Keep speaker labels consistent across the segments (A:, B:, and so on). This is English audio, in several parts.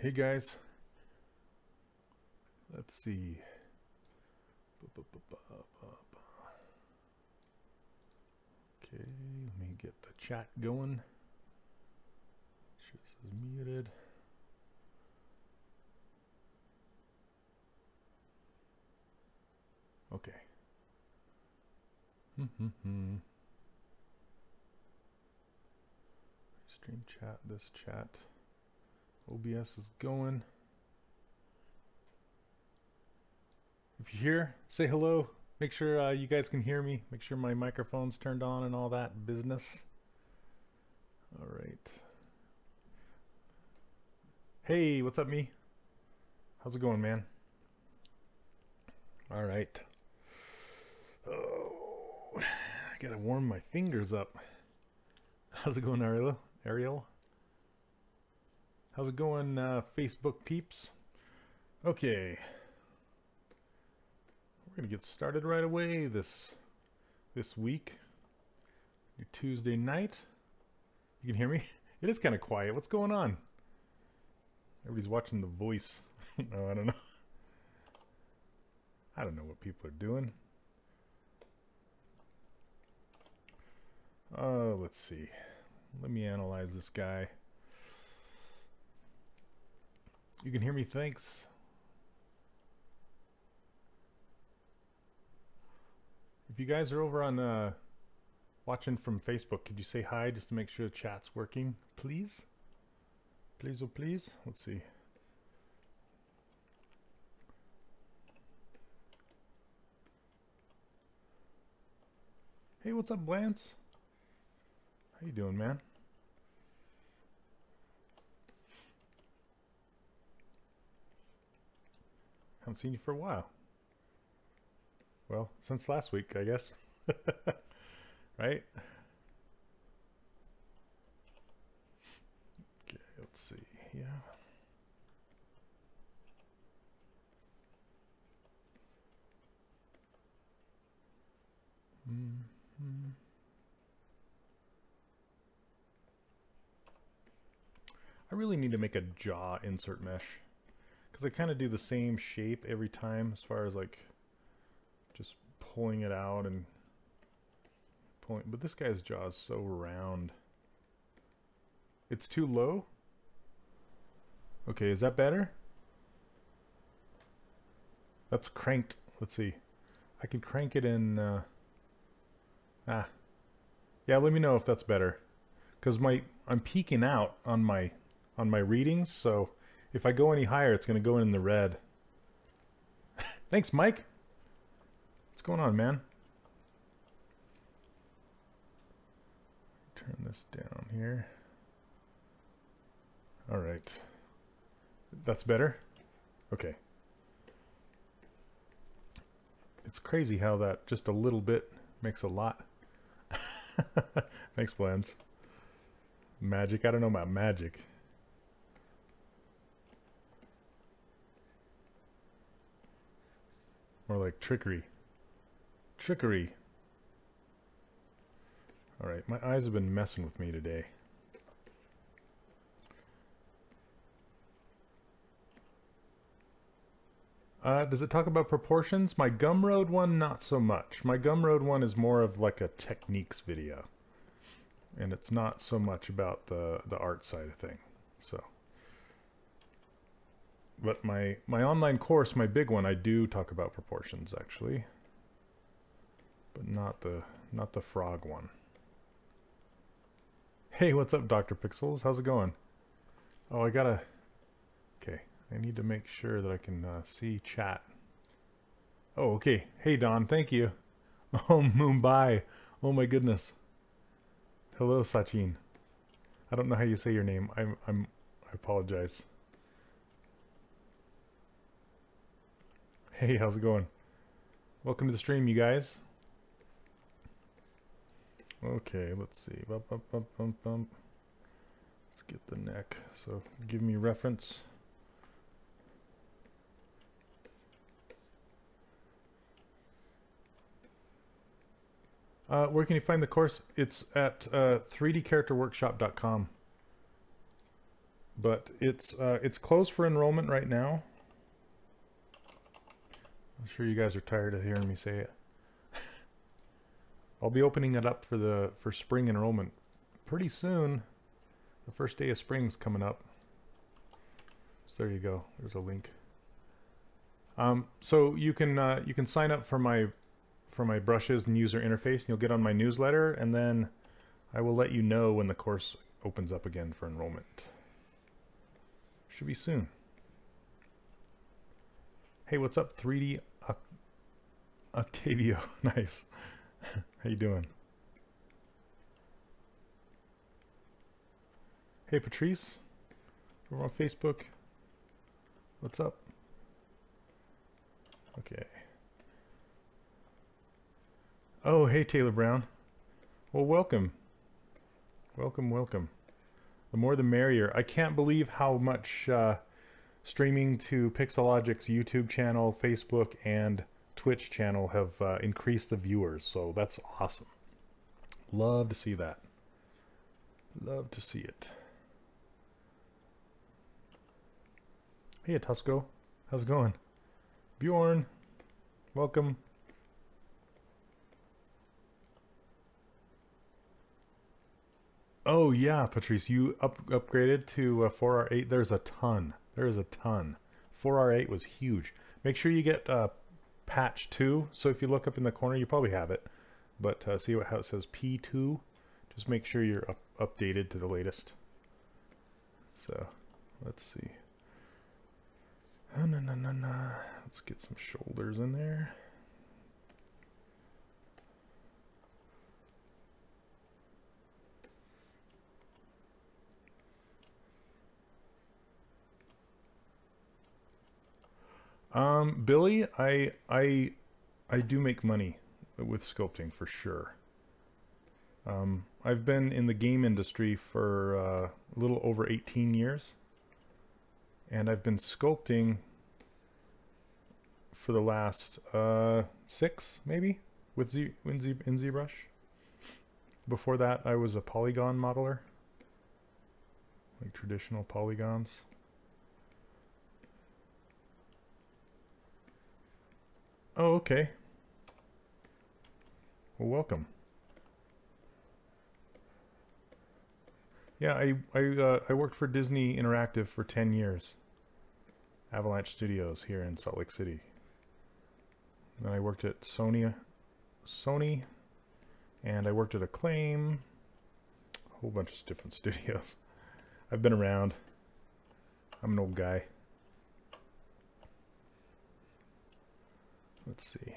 A: Hey guys, let's see. Okay, let me get the chat going. This is muted. Okay. Stream chat, this chat. OBS is going. If you're here, say hello. Make sure you guys can hear me. Make sure my microphone's turned on and all that business. All right. Hey, what's up, me? How's it going, man? All right. Oh, I gotta warm my fingers up. How's it going, Ariel? How's it going, Facebook peeps? Okay. We're gonna get started right away this week. Your Tuesday night. You can hear me? It is kind of quiet. What's going on? Everybody's watching The Voice. No, I don't know. I don't know what people are doing. Let's see. Let me analyze this guy. You can hear me, thanks. If you guys are over on watching from Facebook, could you say hi just to make sure the chat's working, please? Please, oh please. Let's see. Hey, what's up, Lance? How you doing, man? Haven't seen you for a while. Well, since last week, I guess. Right? Okay, let's see. Yeah. I really need to make a jaw insert mesh because I kind of do the same shape every time as far as like just pulling it out and pulling, but this guy's jaw is so round. It's too low. Okay, is that better? That's cranked. Let's see. I could crank it in yeah, let me know if that's better. Cuz I'm peeking out on my readings, so if I go any higher it's going to go in the red. Thanks, Mike. What's going on, man? Turn this down here. All right. That's better? Okay. It's crazy how that just a little bit makes a lot. Thanks, Blends. Magic. I don't know about magic. More like trickery. Trickery. Alright, my eyes have been messing with me today. Does it talk about proportions? My Gumroad one, not so much. My Gumroad one is more of like a techniques video. And it's not so much about the art side of thing. So, but my online course, my big one, I do talk about proportions actually. But not the frog one. Hey, what's up, Dr. Pixels? How's it going? Oh, okay. I need to make sure that I can see chat. Oh, okay. Hey, Don. Thank you. Oh, Mumbai. Oh my goodness. Hello, Sachin. I don't know how you say your name. I apologize. Hey, how's it going? Welcome to the stream, you guys. Okay, let's see. Bump, bump, bump, bump, bump. Let's get the neck. So give me reference. Where can you find the course? It's at 3dcharacterworkshop.com. but it's closed for enrollment right now. I'm sure you guys are tired of hearing me say it. I'll be opening it up for spring enrollment pretty soon. The first day of spring's coming up. So there you go. There's a link. So you can sign up for my brushes and user interface, and you'll get on my newsletter, and then I will let you know when the course opens up again for enrollment. Should be soon. Hey, what's up, 3D Octavio? Nice. How you doing? Hey, Patrice, over on Facebook. What's up? Okay. Oh, hey, Taylor Brown. Well, welcome. Welcome, welcome. The more the merrier. I can't believe how much streaming to Pixelogic's YouTube channel, Facebook, and Twitch channel have increased the viewers. So that's awesome. Love to see that. Love to see it. Hey, Tusco. How's it going? Bjorn, welcome. Oh yeah, Patrice, you upgraded to 4R8. There's a ton. There's a ton. 4R8 was huge. Make sure you get patch 2. So if you look up in the corner, you probably have it. But see how it says P2. Just make sure you're updated to the latest. So let's see. Let's get some shoulders in there. Billy, I do make money with sculpting for sure. I've been in the game industry for a little over 18 years. And I've been sculpting for the last 6, maybe, in ZBrush. Before that, I was a polygon modeler, like traditional polygons. Oh, okay. Well, welcome. Yeah, I worked for Disney Interactive for 10 years. Avalanche Studios here in Salt Lake City. Then I worked at Sony, and I worked at Acclaim. A whole bunch of different studios. I've been around. I'm an old guy. Let's see.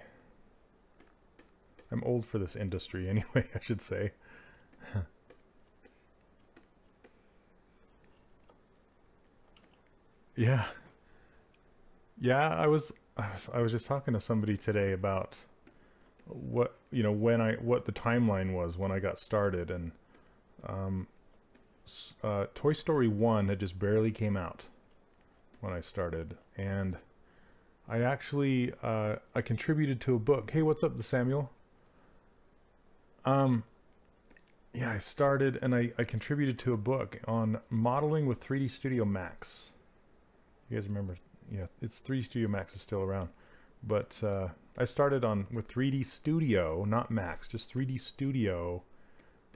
A: I'm old for this industry anyway, I should say. Yeah. Yeah, I was just talking to somebody today about what the timeline was when I got started, and Toy Story 1 had just barely came out when I started, and I actually I contributed to a book. Hey, what's up, Samuel? Yeah, I started and I contributed to a book on modeling with 3D Studio Max. You guys remember? Yeah, it's 3D Studio Max is still around, but I started with 3D Studio, not Max, just 3D Studio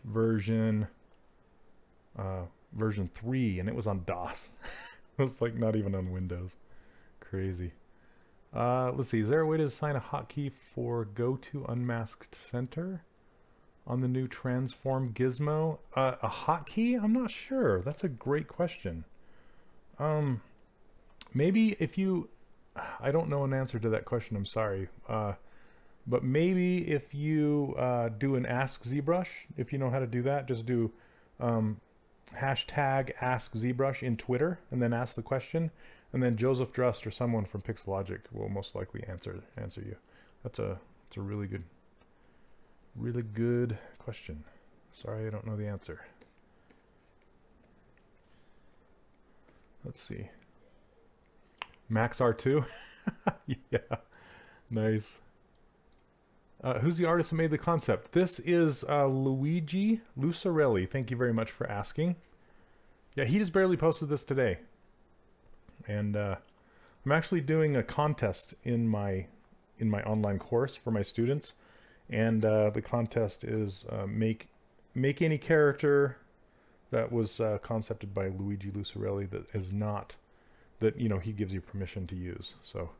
A: version 3, and it was on DOS. It was like not even on Windows. Crazy. Let's see. Is there a way to assign a hotkey for Go to Unmasked Center on the new Transform Gizmo? A hotkey? I'm not sure. That's a great question. Maybe if you, I don't know an answer to that question, I'm sorry. But maybe if you do an Ask ZBrush, if you know how to do that, just do hashtag Ask ZBrush in Twitter and then ask the question, and then Joseph Drust or someone from Pixelogic will most likely answer you. That's a really good question. Sorry, I don't know the answer. Let's see. Max R2? Yeah, nice. Who's the artist that made the concept? This is Luigi Lucarelli. Thank you very much for asking. Yeah, he just barely posted this today. And I'm actually doing a contest in my online course for my students. And the contest is make any character that was concepted by Luigi Lucarelli that is not, that, you know, he gives you permission to use. So,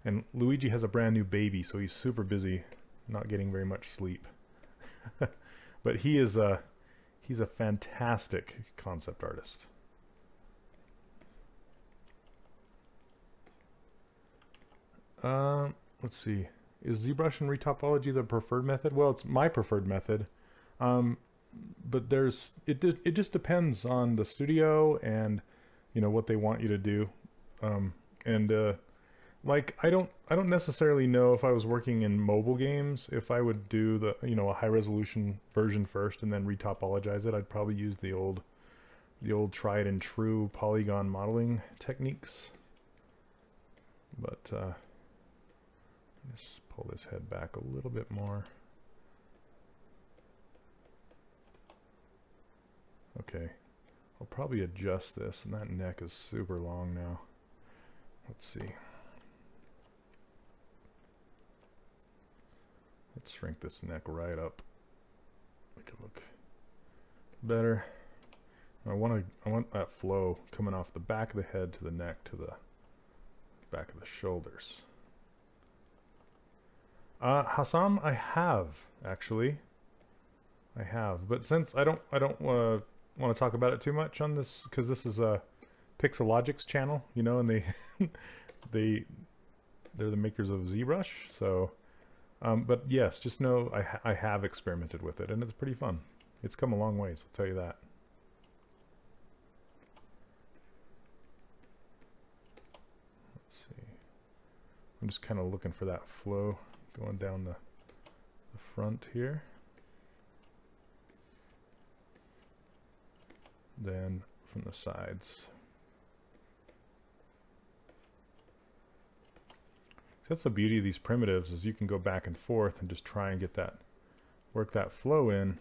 A: and Luigi has a brand new baby, so he's super busy, not getting very much sleep. But he is he's a fantastic concept artist. Let's see. Is ZBrush and retopology the preferred method? Well, it's my preferred method. But it just depends on the studio and, you know, what they want you to do. Like I don't necessarily know if I was working in mobile games if I would do the, you know, a high resolution version first and then retopologize it. I'd probably use the old tried and true polygon modeling techniques. But let's pull this head back a little bit more. Okay, I'll probably adjust this, and that neck is super long now. Let's see. Let's shrink this neck right up. Make it look better. I want that flow coming off the back of the head to the neck to the back of the shoulders. Hassam, I have actually. I have, but since I don't want to talk about it too much on this, because this is a Pixelogic's channel, you know, and they're the makers of ZBrush. So, but yes, just know I have experimented with it, and it's pretty fun. It's come a long ways, I'll tell you that. Let's see. I'm just kind of looking for that flow going down the front here. Then from the sides. So that's the beauty of these primitives, is you can go back and forth and just try and get that, work that flow in.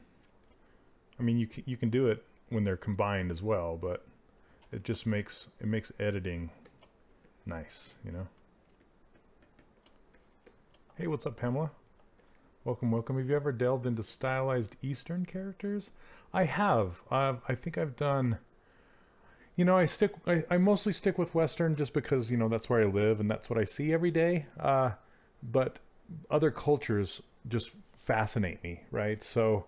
A: I mean, you can do it when they're combined as well, but it just makes editing nice, you know. Hey, what's up, Pamela? Welcome, welcome. Have you ever delved into stylized Eastern characters? I have. I think I've done, you know, I mostly stick with Western just because, you know, that's where I live and that's what I see every day. But other cultures just fascinate me, right? So,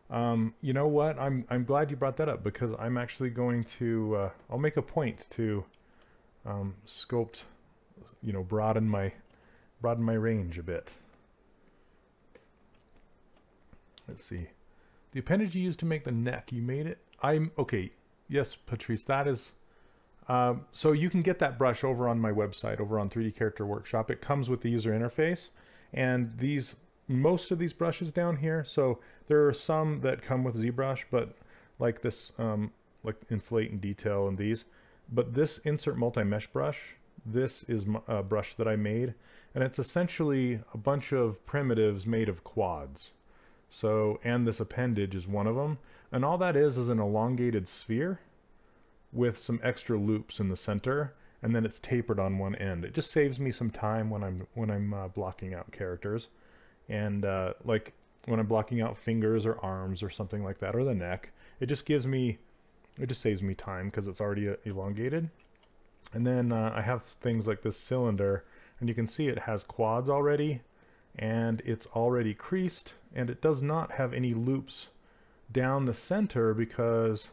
A: you know what? I'm glad you brought that up, because I'm actually going to, I'll make a point to sculpt, you know, broaden my range a bit. Let's see. The appendage you used to make the neck, you made it? Okay. Yes, Patrice, that is... so you can get that brush over on my website, over on 3D Character Workshop. It comes with the user interface. And most of these brushes down here, so there are some that come with ZBrush, but like this, like Inflate and Detail and these. But this Insert Multi-Mesh brush, this is a brush that I made. And it's essentially a bunch of primitives made of quads. So, and this appendage is one of them. And all that is an elongated sphere with some extra loops in the center, and then it's tapered on one end. It just saves me some time when I'm blocking out characters. And like when I'm blocking out fingers or arms or something like that, or the neck, it just saves me time because it's already elongated. And then I have things like this cylinder, and you can see it has quads already, and it's already creased, and it does not have any loops down the center, because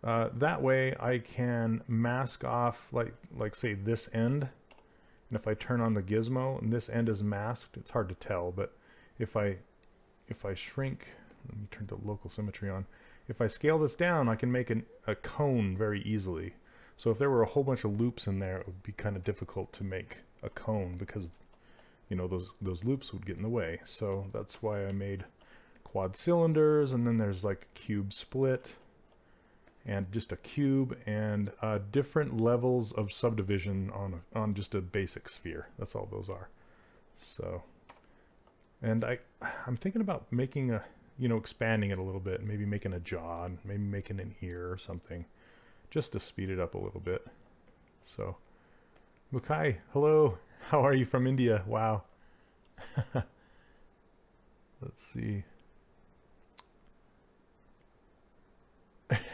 A: that way I can mask off like say this end. And if I turn on the gizmo and this end is masked, it's hard to tell, but if I shrink, let me turn the local symmetry on. If I scale this down, I can make a cone very easily. So if there were a whole bunch of loops in there, it would be kind of difficult to make a cone, because, you know, those loops would get in the way. So that's why I made quad cylinders, and then there's like cube split, and just a cube, and different levels of subdivision on just a basic sphere. That's all those are. So, and I'm thinking about making a, you know, expanding it a little bit, maybe making a jaw, and maybe making an ear or something. just to speed it up a little bit. So, Mukai, hello. How are you from India? Wow. Let's see.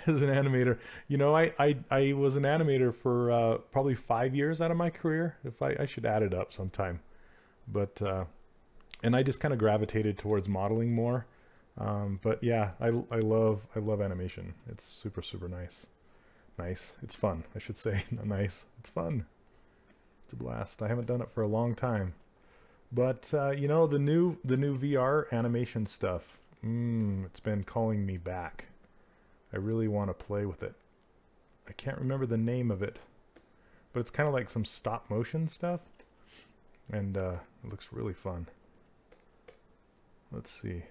A: As an animator, you know, I was an animator for probably 5 years out of my career. If I should add it up sometime, but and I just kind of gravitated towards modeling more. But yeah, I love animation. It's super nice. It's fun, I should say. Not nice. It's fun. It's a blast. I haven't done it for a long time, but you know, the new VR animation stuff. It's been calling me back. I really want to play with it. I can't remember the name of it, but it's kind of like some stop motion stuff, and it looks really fun. Let's see.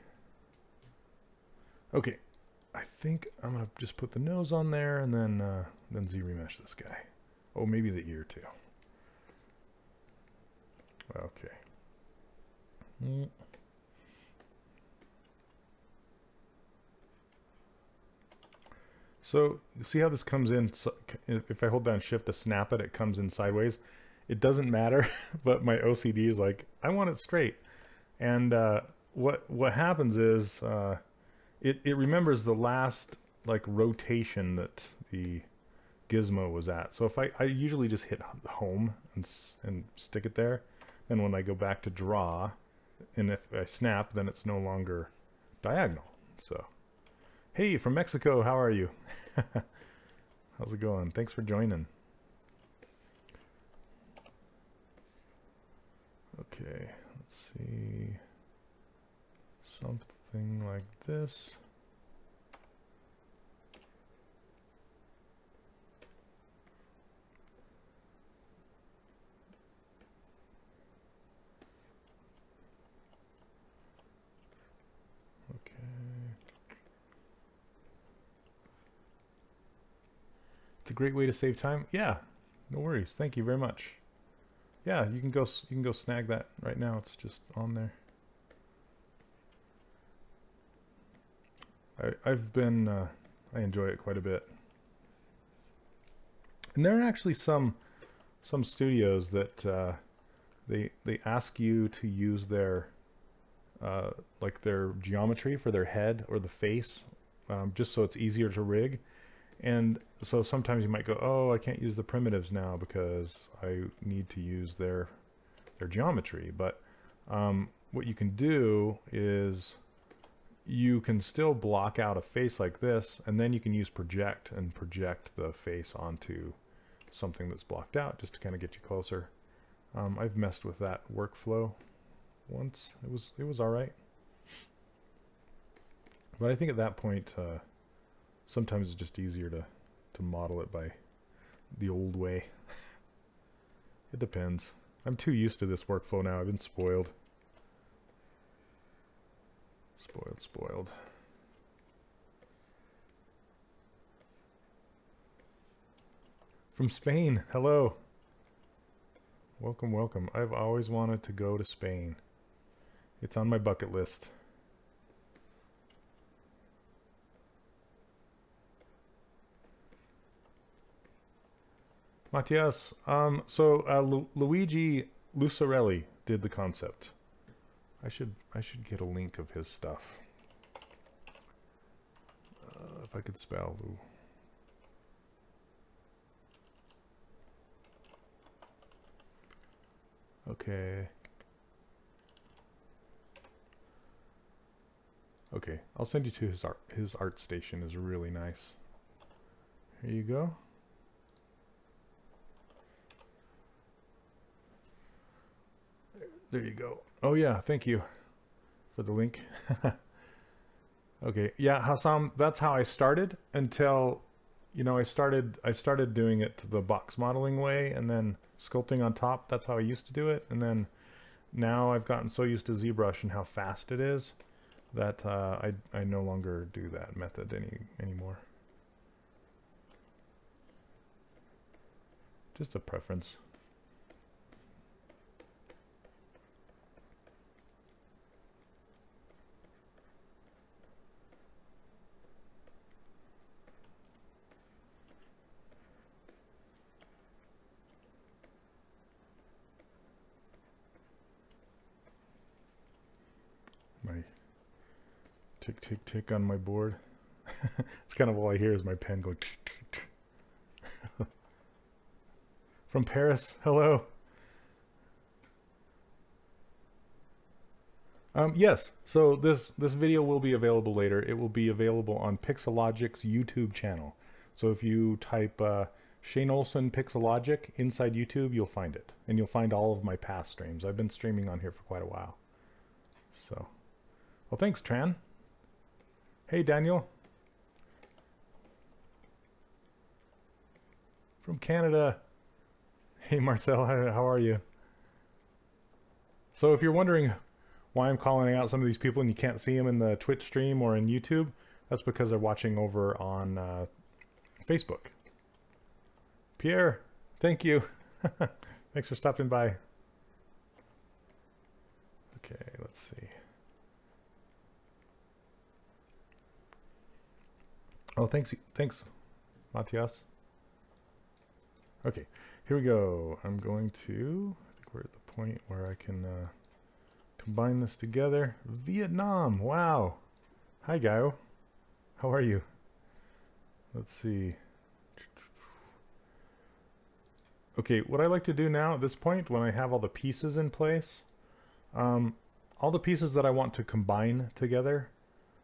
A: Okay, I think I'm gonna just put the nose on there, and then Z-remesh this guy. Oh, maybe the ear too. Okay. So you see how this comes in? So if I hold down shift to snap it, it comes in sideways. It doesn't matter, but my OCD is like, I want it straight. And what happens is it remembers the last like rotation that the gizmo was at. So if I usually just hit home and stick it there, then when I go back to draw, and if I snap, then it's no longer diagonal. So. Hey, from Mexico, how are you? How's it going? Thanks for joining. Okay, let's see. Something like this. It's a great way to save time. Yeah, no worries. Thank you very much. Yeah, you can go snag that right now. It's just on there. I've been I enjoy it quite a bit. And there are actually some studios that they ask you to use their like their geometry for their head or the face, just so it's easier to rig. And so sometimes you might go, oh, I can't use the primitives now because I need to use their geometry. But what you can do is you can still block out a face like this, and then you can use project and project the face onto something that's blocked out just to kind of get you closer. I've messed with that workflow once. It was all right. But I think at that point, sometimes it's just easier to model it by the old way. It depends. I'm too used to this workflow now. I've been spoiled. Spoiled. From Spain, hello. Welcome. I've always wanted to go to Spain. It's on my bucket list. Mattias, Luigi Lucarelli did the concept. I should get a link of his stuff. If I could spell Lu. Okay. Okay, I'll send you to his art. His art station is really nice. Here you go. There you go. Oh yeah, thank you for the link. Okay, yeah, Hassam, that's how I started until, you know, I started doing it the box modeling way and then sculpting on top. That's how I used to do it. And then now I've gotten so used to ZBrush and how fast it is that I no longer do that method anymore. Just a preference. My tick, tick, tick on my board. It's kind of all I hear is my pen going tick, tick, tick. From Paris, hello. Yes, so this video will be available later. It will be available on Pixelogic's YouTube channel. So if you type Shane Olson Pixelogic inside YouTube, you'll find it. And you'll find all of my past streams. I've been streaming on here for quite a while. So, well, thanks, Tran. Hey, Daniel. From Canada. Hey, Marcel, how are you? So if you're wondering why I'm calling out some of these people and you can't see them in the Twitch stream or in YouTube, that's because they're watching over on Facebook. Pierre, thank you. Thanks for stopping by. Okay, let's see. Oh, thanks, Matthias. Okay, here we go. I'm going to, I think we're at the point where I can combine this together. Vietnam, wow. Hi, Gaio. How are you? Let's see. Okay, what I like to do now at this point, when I have all the pieces in place, all the pieces that I want to combine together.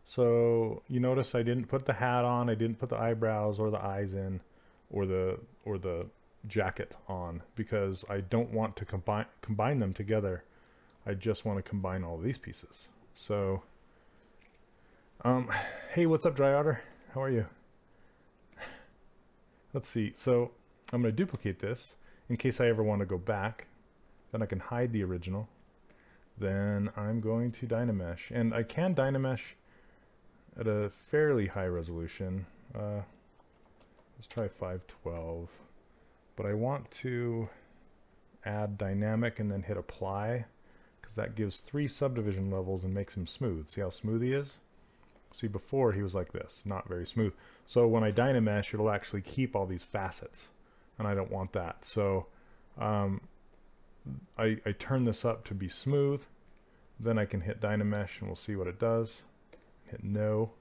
A: So you notice I didn't put the hat on, I didn't put the eyebrows or the eyes in, or the jacket on, because I don't want to combine them together. I just want to combine all of these pieces. So, hey, what's up, Dry Otter? How are you? Let's see. So I'm going to duplicate this in case I ever want to go back. Then I can hide the original. Then I'm going to Dynamesh, and I can Dynamesh at a fairly high resolution. Let's try 512. But I want to add dynamic and then hit apply, because that gives 3 subdivision levels and makes him smooth. See how smooth he is? See, before he was like this, not very smooth. So when I Dynamesh, it'll actually keep all these facets, and I don't want that. So I turn this up to be smooth. Then I can hit Dynamesh and we'll see what it does. Hit no.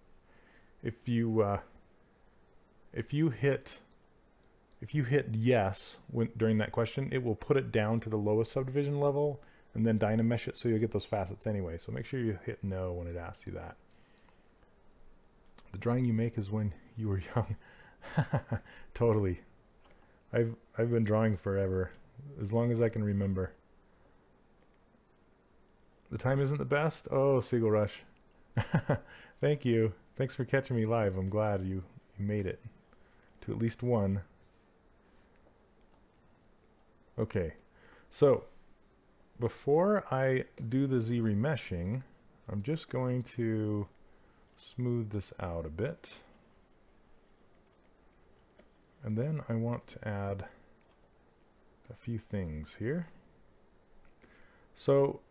A: If you hit yes during that question, it will put it down to the lowest subdivision level and then Dynamesh it, so you'll get those facets anyway. So make sure you hit no when it asks you that. The drawing you make is when you were young. Totally. I've been drawing forever, as long as I can remember. The time isn't the best? Oh, Seagull Rush. Thank you. Thanks for catching me live. I'm glad you made it to at least one. Okay, so before I do the Z remeshing, I'm just going to smooth this out a bit. And then I want to add a few things here. So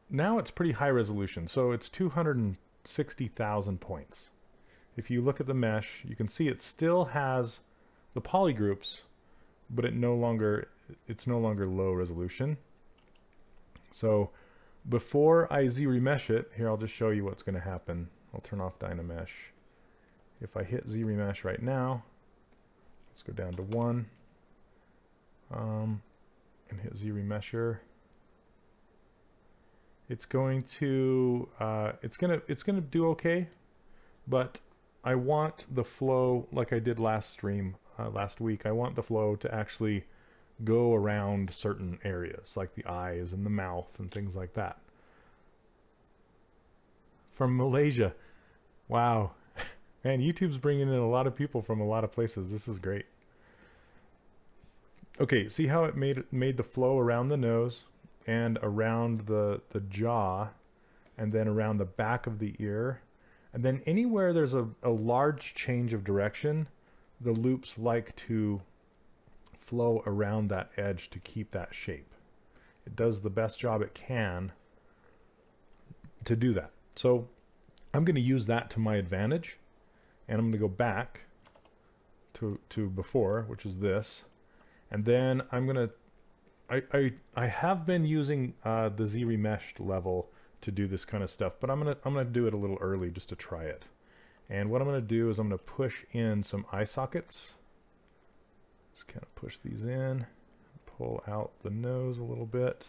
A: now it's pretty high resolution. So it's 260,000 points. If you look at the mesh, you can see it still has the polygroups, but it's no longer low resolution. So before I Z remesh it, here I'll just show you what's going to happen. I'll turn off Dynamesh. If I hit Z remesh right now, let's go down to 1 and hit Z remesher. It's going to do okay, but I want the flow, like I did last week. I want the flow to actually go around certain areas, like the eyes and the mouth and things like that. From Malaysia, wow, man! YouTube's bringing in a lot of people from a lot of places. This is great. Okay, see how it made the flow around the nose and around the jaw, and then around the back of the ear, and then anywhere there's a large change of direction, the loops like to flow around that edge to keep that shape. It does the best job it can to do that. So I'm going to use that to my advantage, and I'm going to go back to before, which is this, and then I'm going to I have been using the Z remeshed level to do this kind of stuff, but I'm gonna do it a little early just to try it. And what I'm gonna do is I'm gonna push in some eye sockets. Just kind of push these in, pull out the nose a little bit.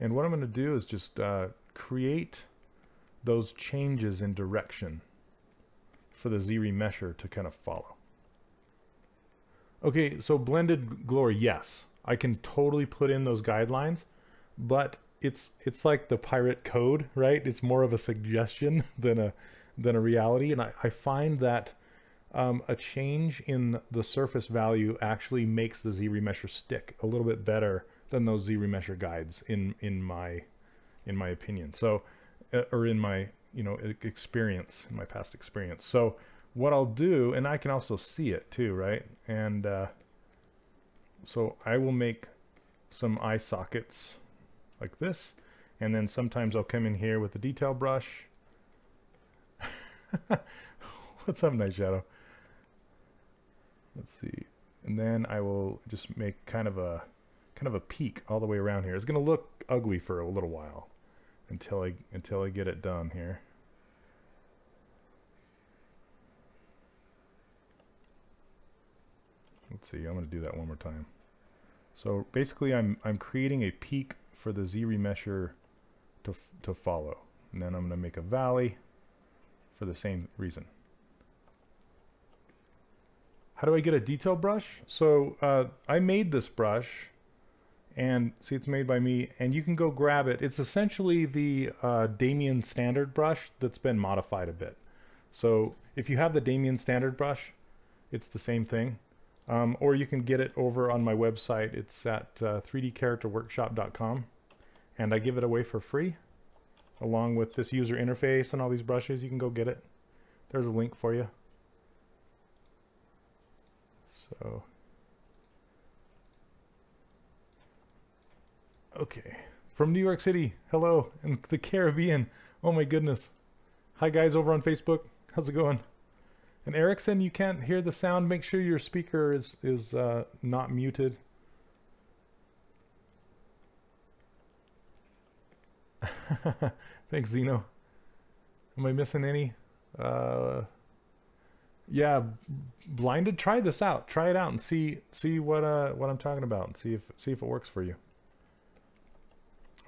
A: And what I'm gonna do is just create those changes in direction for the Z remesher to kind of follow. Okay, so blended glory, yes, I can totally put in those guidelines, but it's like the pirate code, right? It's more of a suggestion than a reality, and I find that a change in the surface value actually makes the Z remesher stick a little bit better than those Z remesher guides in my opinion. So, or in my experience, in my past experience. So what I'll do, and I can also see it too, right? And so I will make some eye sockets like this, and then sometimes I'll come in here with the detail brush. What's up, Night Shadow? Let's see. And then I will just make kind of a peak all the way around here. It's gonna look ugly for a little while until I get it done here. Let's see, I'm gonna do that one more time. So basically I'm creating a peak for the Z remesher to follow. And then I'm gonna make a valley for the same reason. How do I get a detail brush? So I made this brush, and see, it's made by me, and you can go grab it. It's essentially the Damien standard brush that's been modified a bit. So if you have the Damien standard brush, it's the same thing. Or you can get it over on my website. It's at 3dcharacterworkshop.com, and I give it away for free along with this user interface and all these brushes. You can go get it. There's a link for you. So okay, from New York City, hello, and the Caribbean. Oh my goodness. Hi guys over on Facebook, how's it going? And Erickson, you can't hear the sound. Make sure your speaker is not muted. Thanks, Zeno. Am I missing any? Yeah, Blinded, try this out. Try it out and see what I'm talking about, and see if it works for you.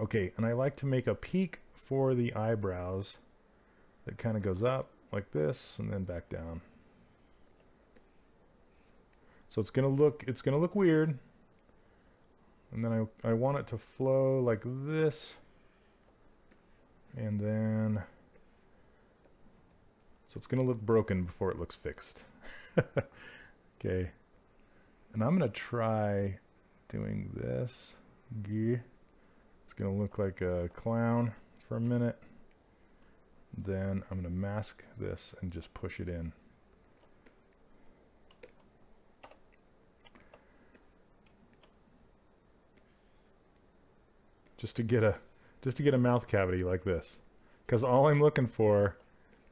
A: Okay, and I like to make a peak for the eyebrows that kind of goes up like this and then back down. So it's gonna look weird, and then I want it to flow like this, and then so it's gonna look broken before it looks fixed. Okay, and I'm gonna try doing this. It's gonna look like a clown for a minute. Then I'm gonna mask this and just push it in. Just to get a mouth cavity like this, because all I'm looking for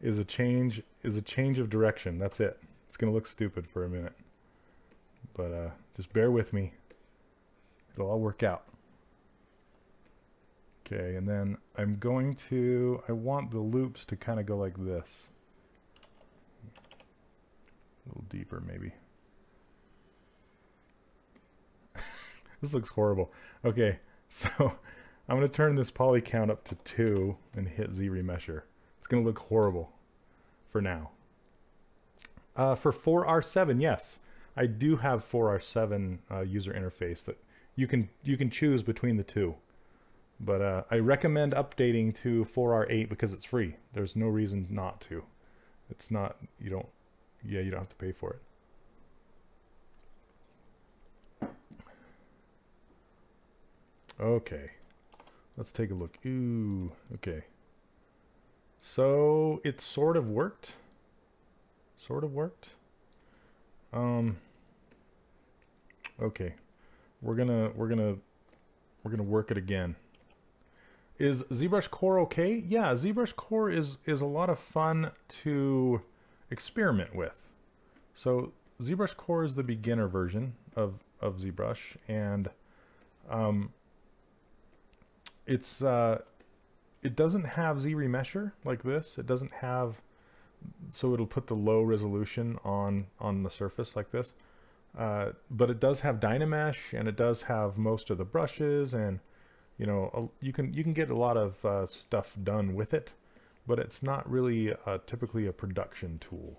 A: is a change of direction. That's it. It's gonna look stupid for a minute, but just bear with me. It'll all work out. Okay, and then I want the loops to kind of go like this, a little deeper maybe. This looks horrible. Okay, so I'm going to turn this poly count up to 2 and hit Z remesher. It's going to look horrible for now. For 4R7, yes, I do have 4R7 user interface that you can choose between the two. But I recommend updating to 4R8 because it's free. There's no reason not to. It's not, you don't have to pay for it. Okay. Let's take a look. Ooh, okay. So it sort of worked. Okay. We're gonna work it again. Is Zbrush Core okay? Yeah, Zbrush Core is a lot of fun to experiment with. So Zbrush Core is the beginner version of ZBrush, and It's it doesn't have Z remesher like this. It doesn't have, so it'll put the low resolution on the surface like this. But it does have Dynamesh, and it does have most of the brushes, and you know, you can get a lot of stuff done with it, but it's not really typically a production tool.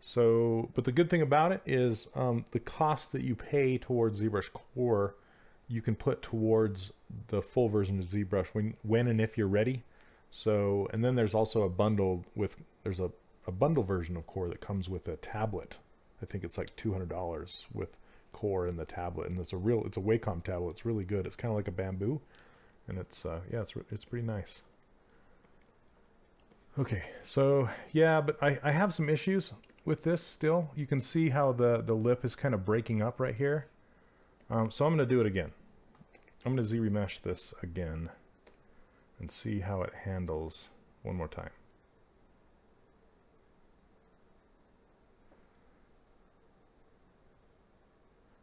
A: So, but the good thing about it is the cost that you pay towards ZBrush Core, you can put towards the full version of ZBrush when and if you're ready. So, and then there's also a bundle with, there's a bundle version of Core that comes with a tablet. I think it's like $200 with Core and the tablet, and it's a Wacom tablet. It's really good. It's kind of like a bamboo, and it's yeah, it's pretty nice. Okay, so yeah, but I have some issues with this still. You can see how the lip is kind of breaking up right here. So I'm going to do it again. I'm going to Z remesh this again and see how it handles one more time.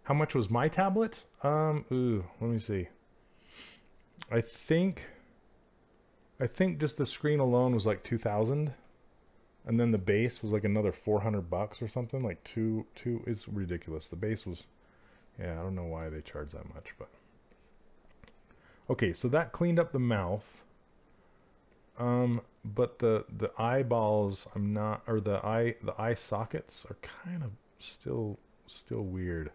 A: How much was my tablet? Ooh, let me see. I think just the screen alone was like 2,000, and then the base was like another 400 bucks or something. Like two. It's ridiculous. The base was, yeah, I don't know why they charge that much, but okay. So that cleaned up the mouth. But the eyeballs, I'm not, or the eye sockets are kind of still weird.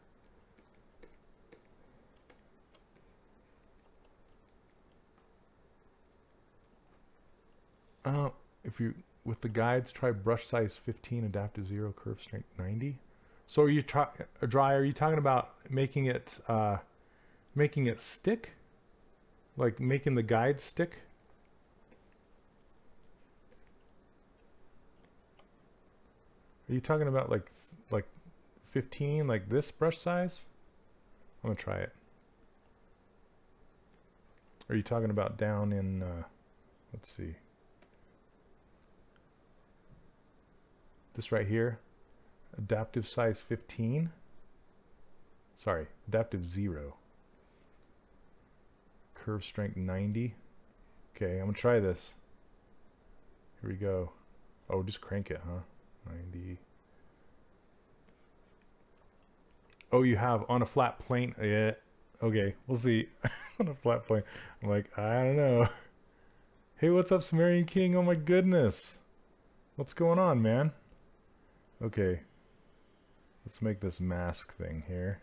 A: If you, with the guides, try brush size 15, adaptive 0, curve strength 90. So are you are you talking about making it stick? Like making the guide stick? Are you talking about like 15, like this brush size? I'm gonna try it. Are you talking about down in let's see, this right here, adaptive size 15, sorry, adaptive 0, curve strength 90. Okay, I'm gonna try this. Here we go. Oh, just crank it, huh? 90. Oh, you have on a flat plane. Yeah, okay, we'll see. On a flat plane, I'm like, I don't know. Hey, what's up, Sumerian King? Oh my goodness, what's going on, man? Okay, let's make this mask thing here.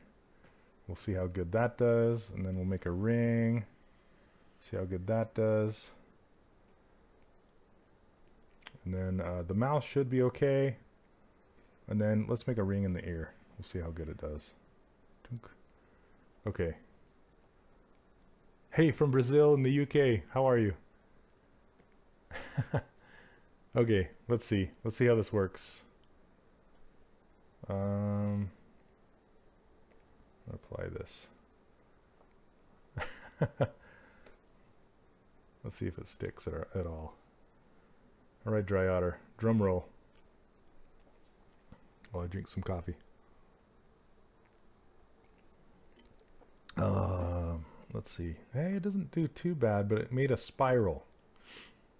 A: We'll see how good that does, and then we'll make a ring. See how good that does. And then the mouth should be okay. And then let's make a ring in the ear. We'll see how good it does. Okay. Hey, from Brazil in the UK, how are you? Okay, let's see. Let's see how this works. Apply this. Let's see if it sticks at all. All right, Dry Otter, drum roll. While I drink some coffee. Let's see. Hey, it doesn't do too bad, but it made a spiral.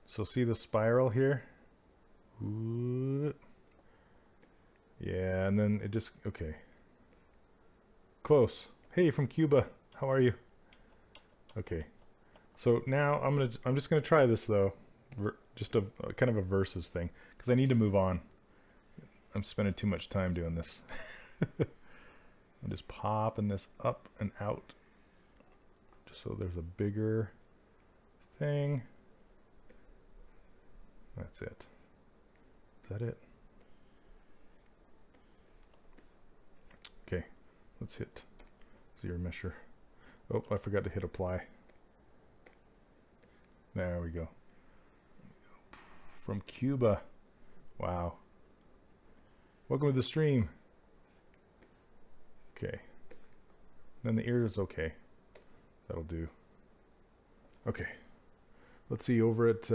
A: So see the spiral here? Ooh. Yeah, and then it just, okay. Close. Hey, from Cuba, how are you? Okay. So now I'm just gonna try this though. Just a kind of a versus thing, because I need to move on. I'm spending too much time doing this. I'm just popping this up and out, just so there's a bigger thing. That's it. Is that it? Okay, let's hit zero measure. Oh, I forgot to hit apply. There we go. From Cuba. Wow. Welcome to the stream. Okay. Then the ear is okay. That'll do. Okay. Let's see over at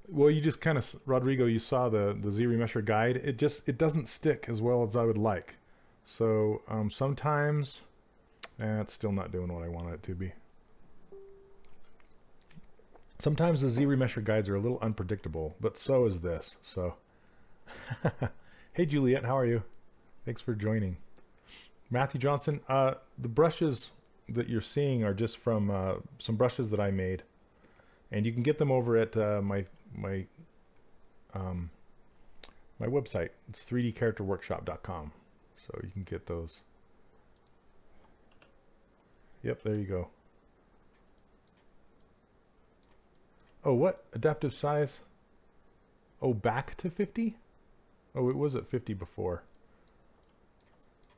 A: well, you just kind of, Rodrigo, you saw the Z remesher guide. It doesn't stick as well as I would like. So sometimes It's still not doing what I wanted it to be. Sometimes the Z-Remesher guides are a little unpredictable, but so is this. So, hey Juliet, how are you? Thanks for joining. Matthew Johnson, the brushes that you're seeing are just from some brushes that I made, and you can get them over at my website. It's 3dcharacterworkshop.com, so you can get those. Yep, there you go. Oh, what? Adaptive size? Oh, back to 50? Oh, it was at 50 before.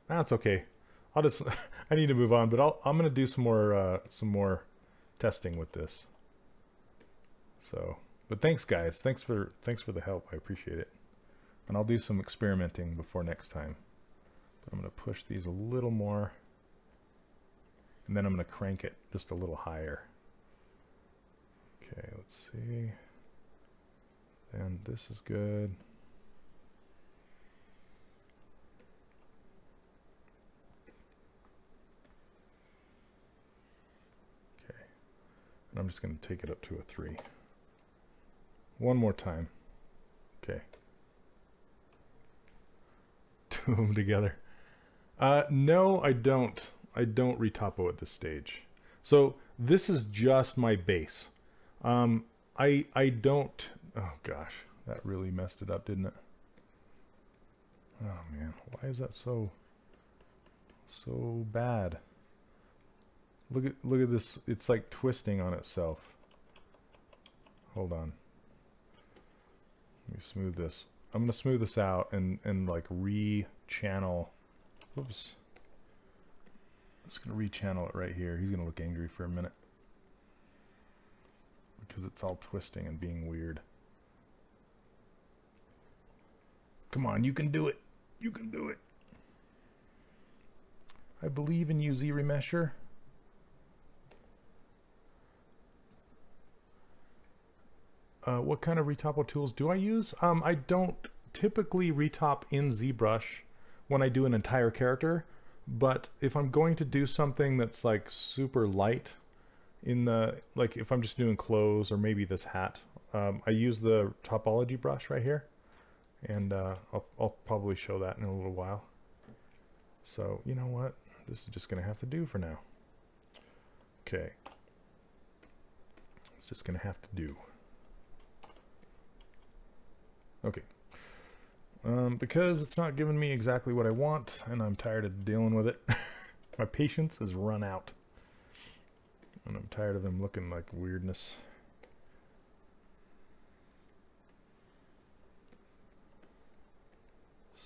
A: That's okay. I'll just I need to move on, but I'm gonna do some more testing with this. So, but thanks guys. Thanks for the help. I appreciate it. And I'll do some experimenting before next time. But I'm gonna push these a little more, and then I'm gonna crank it just a little higher. Okay, let's see. And this is good. Okay. And I'm just going to take it up to a 3. One more time. Okay. Two of them together. No, I don't. I don't retopo at this stage. So this is just my base. I don't, oh gosh, that really messed it up, didn't it? Oh man, why is that so bad? Look at this, it's like twisting on itself. Hold on. Let me smooth this. I'm gonna smooth this out and like re-channel. Oops. I'm just gonna re-channel it right here. He's gonna look angry for a minute, because it's all twisting and being weird. Come on, you can do it. You can do it. I believe in you, Z-Remesher. What kind of retopo tools do I use? I don't typically retop in ZBrush when I do an entire character, but if I'm going to do something that's like super light, in the, like if I'm just doing clothes or maybe this hat, I use the Topology Brush right here, and I'll probably show that in a little while. So you know what, this is just gonna have to do for now. Okay, it's just gonna have to do. Okay, because it's not giving me exactly what I want and I'm tired of dealing with it. My patience has run out. And I'm tired of them looking like weirdness.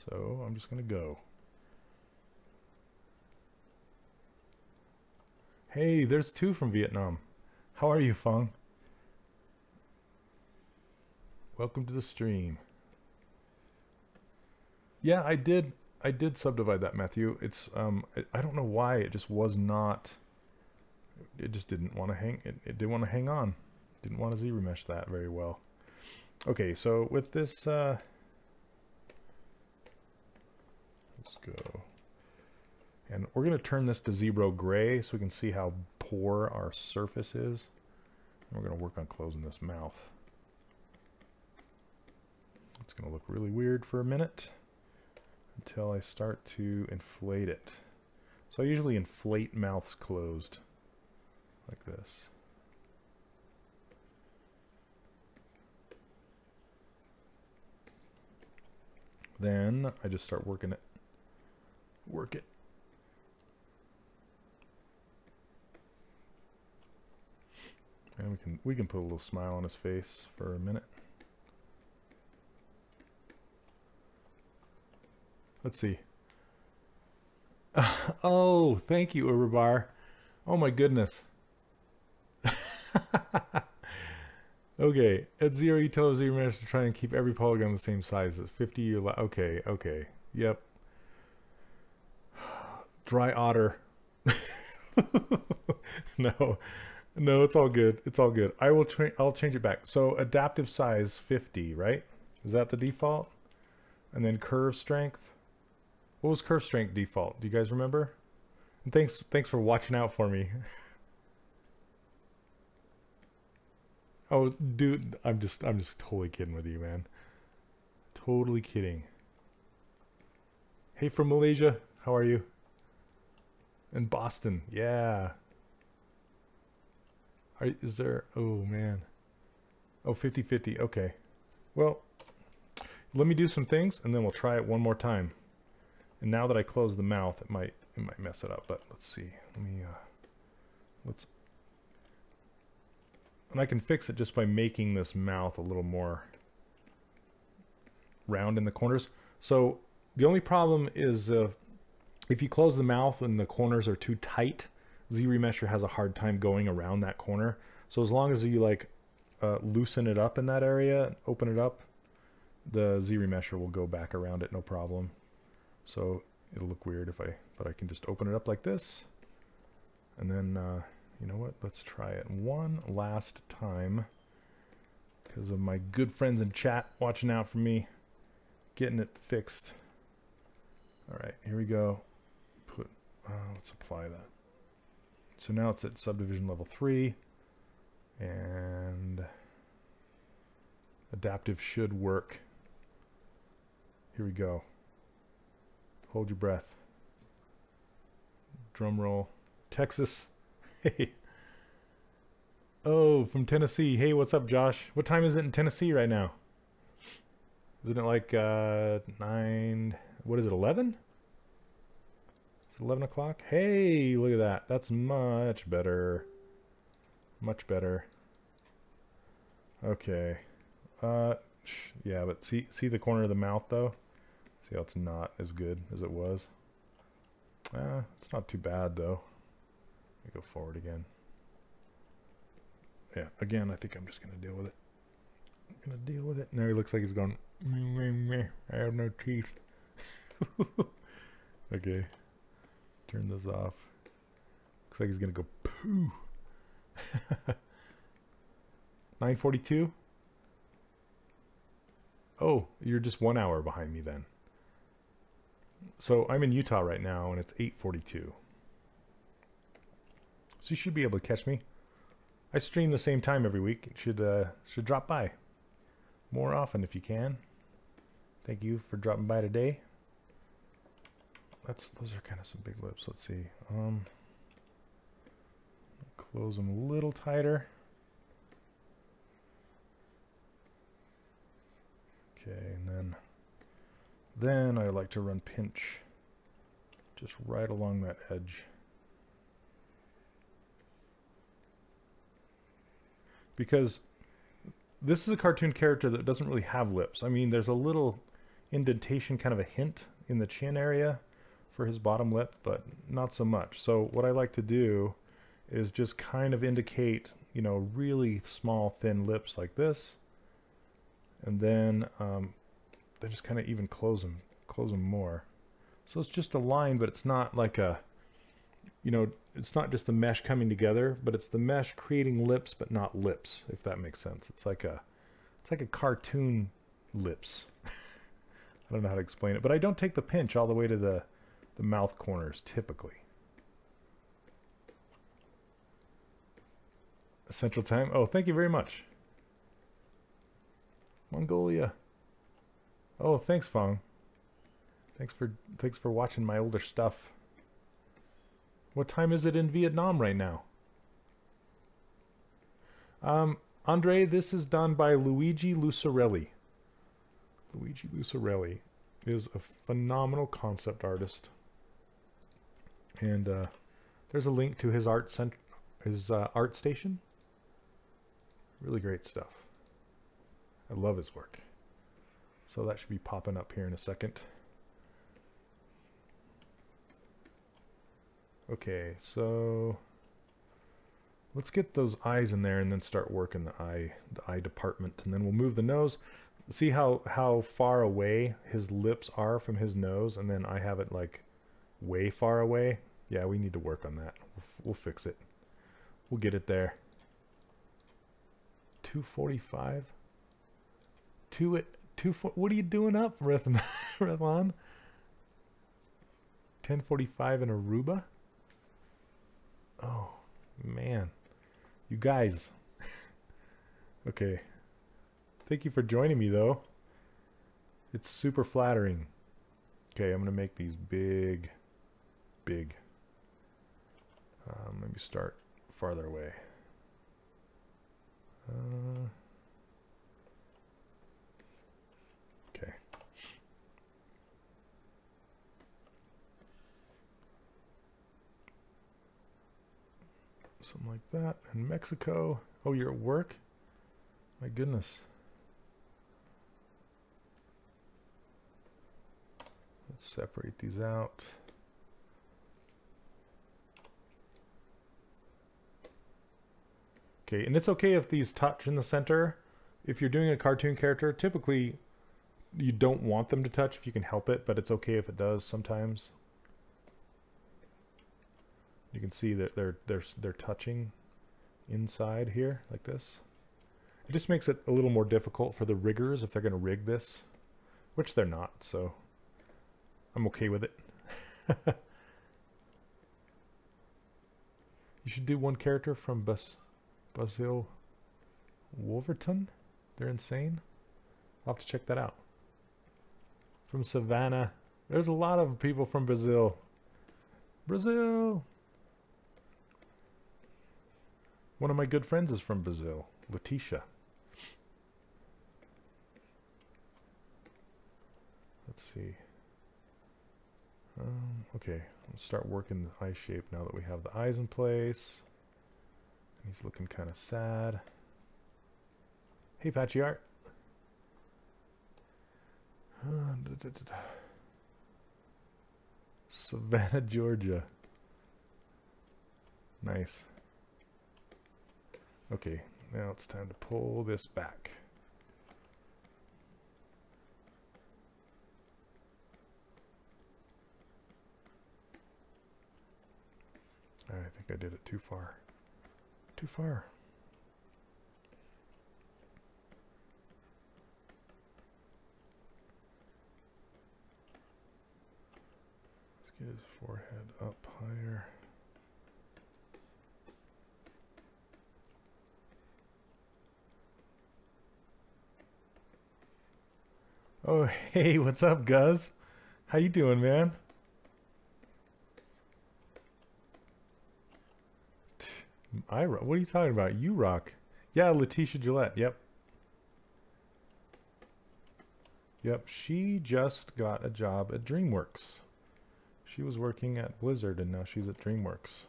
A: So I'm just gonna go. Hey, there's 2 from Vietnam. How are you, Fong? Welcome to the stream. Yeah, I did subdivide that, Matthew. It's I don't know why it just was not. It just didn't want to hang. It didn't want to hang on. Didn't want to Z-remesh that very well. Okay, so with this, let's go. And we're going to turn this to Zebro Gray so we can see how poor our surface is. And we're going to work on closing this mouth. It's going to look really weird for a minute until I start to inflate it. So I usually inflate mouths closed like this. Then I just start working it. Work it. And we can put a little smile on his face for a minute. Let's see. Oh, thank you, Uribar. Oh my goodness. Okay, at 0 you tell Z-Remesher to try and keep every polygon the same size. At 50 you allow. Okay, okay. Yep. Dry otter. No. No, it's all good. It's all good. I'll change it back. So adaptive size 50, right? Is that the default? And then curve strength. What was curve strength default? Do you guys remember? And thanks for watching out for me. Oh, dude, I'm just totally kidding with you, man. Totally kidding. Hey, from Malaysia, how are you? In Boston, yeah. Is there, oh man. Oh, 50-50, okay. Well, let me do some things and then we'll try it one more time. And now that I close the mouth, it might mess it up, but let's see. Let me, and I can fix it just by making this mouth a little more round in the corners. So the only problem is if you close the mouth and the corners are too tight, ZRemesher has a hard time going around that corner. So as long as you like loosen it up in that area, open it up, the ZRemesher will go back around it no problem. So it'll look weird but I can just open it up like this. And then, you know what, let's try it one last time because of my good friends in chat watching out for me, getting it fixed. All right, here we go. Let's apply that. So now it's at subdivision level 3 and adaptive should work. Here we go. Hold your breath. Drum roll. Texas. Hey. Oh, from Tennessee. Hey, what's up, Josh? What time is it in Tennessee right now? Isn't it like 9? What is it, 11? It's 11 o'clock. Hey, look at that. That's much better. Much better. Okay. Yeah, but see the corner of the mouth though? See how it's not as good as it was? It's not too bad though. Let me go forward again. Yeah, again, I think I'm just gonna deal with it. I'm gonna deal with it. Now he looks like he's going, meh, meh, meh. I have no teeth. Okay. Turn this off. Looks like he's gonna go poo. 9:42. Oh, you're just 1 hour behind me then. So I'm in Utah right now and it's 8:42. So you should be able to catch me. I stream the same time every week. It should drop by more often if you can. Thank you for dropping by today. Those are kind of some big lips. Let's see. Close them a little tighter. Okay, and then I like to run pinch just right along that edge. Because this is a cartoon character that doesn't really have lips. I mean, there's a little indentation, kind of a hint in the chin area for his bottom lip, but not so much. So what I like to do is just kind of indicate, you know, really small, thin lips like this. And then just kind of even close them more. So it's just a line, but it's not like a, you know, it's not just the mesh coming together, but it's the mesh creating lips, but not lips, if that makes sense. It's like a cartoon lips. I don't know how to explain it, but I don't take the pinch all the way to the mouth corners typically. Central Time. Oh, thank you very much. Mongolia. Oh, thanks, Fong. Thanks for watching my older stuff. What time is it in Vietnam right now? Andre, this is done by Luigi Lucarelli. Luigi Lucarelli is a phenomenal concept artist. And there's a link to his art station. Really great stuff. I love his work. So that should be popping up here in a second. Okay, so let's get those eyes in there and then start working the eye department, and then we'll move the nose. See how far away his lips are from his nose, and then I have it like way far away. Yeah, we need to work on that. We'll fix it. We'll get it there. 245. What are you doing up, Rethon? 1045 in Aruba? Man, you guys. Okay. Thank you for joining me, though. It's super flattering. Okay, I'm going to make these big. Maybe start farther away. Okay. Something like that. In Mexico. Oh, you're at work? My goodness. Let's separate these out. Okay, and it's okay if these touch in the center. If you're doing a cartoon character, typically you don't want them to touch if you can help it, but it's okay if it does sometimes. You can see that they're touching inside here like this. It just makes it a little more difficult for the riggers if they're going to rig this, which they're not, so I'm okay with it. You should do one character from Basil Wolverton. They're insane. I'll have to check that out. From Savannah. There's a lot of people from Brazil. Brazil! One of my good friends is from Brazil. Letitia. Let's see. Okay, let's start working the eye shape now that we have the eyes in place. He's looking kind of sad. Hey, Patchy Art. Savannah, Georgia. Nice. Okay, now it's time to pull this back. I think I did it too far. Too far. Let's get his forehead up higher. Oh, hey, what's up, Guz? How you doing, man? What are you talking about? You rock. Yeah, Letitia Gillette. Yep. Yep, she just got a job at DreamWorks. She was working at Blizzard and now she's at DreamWorks.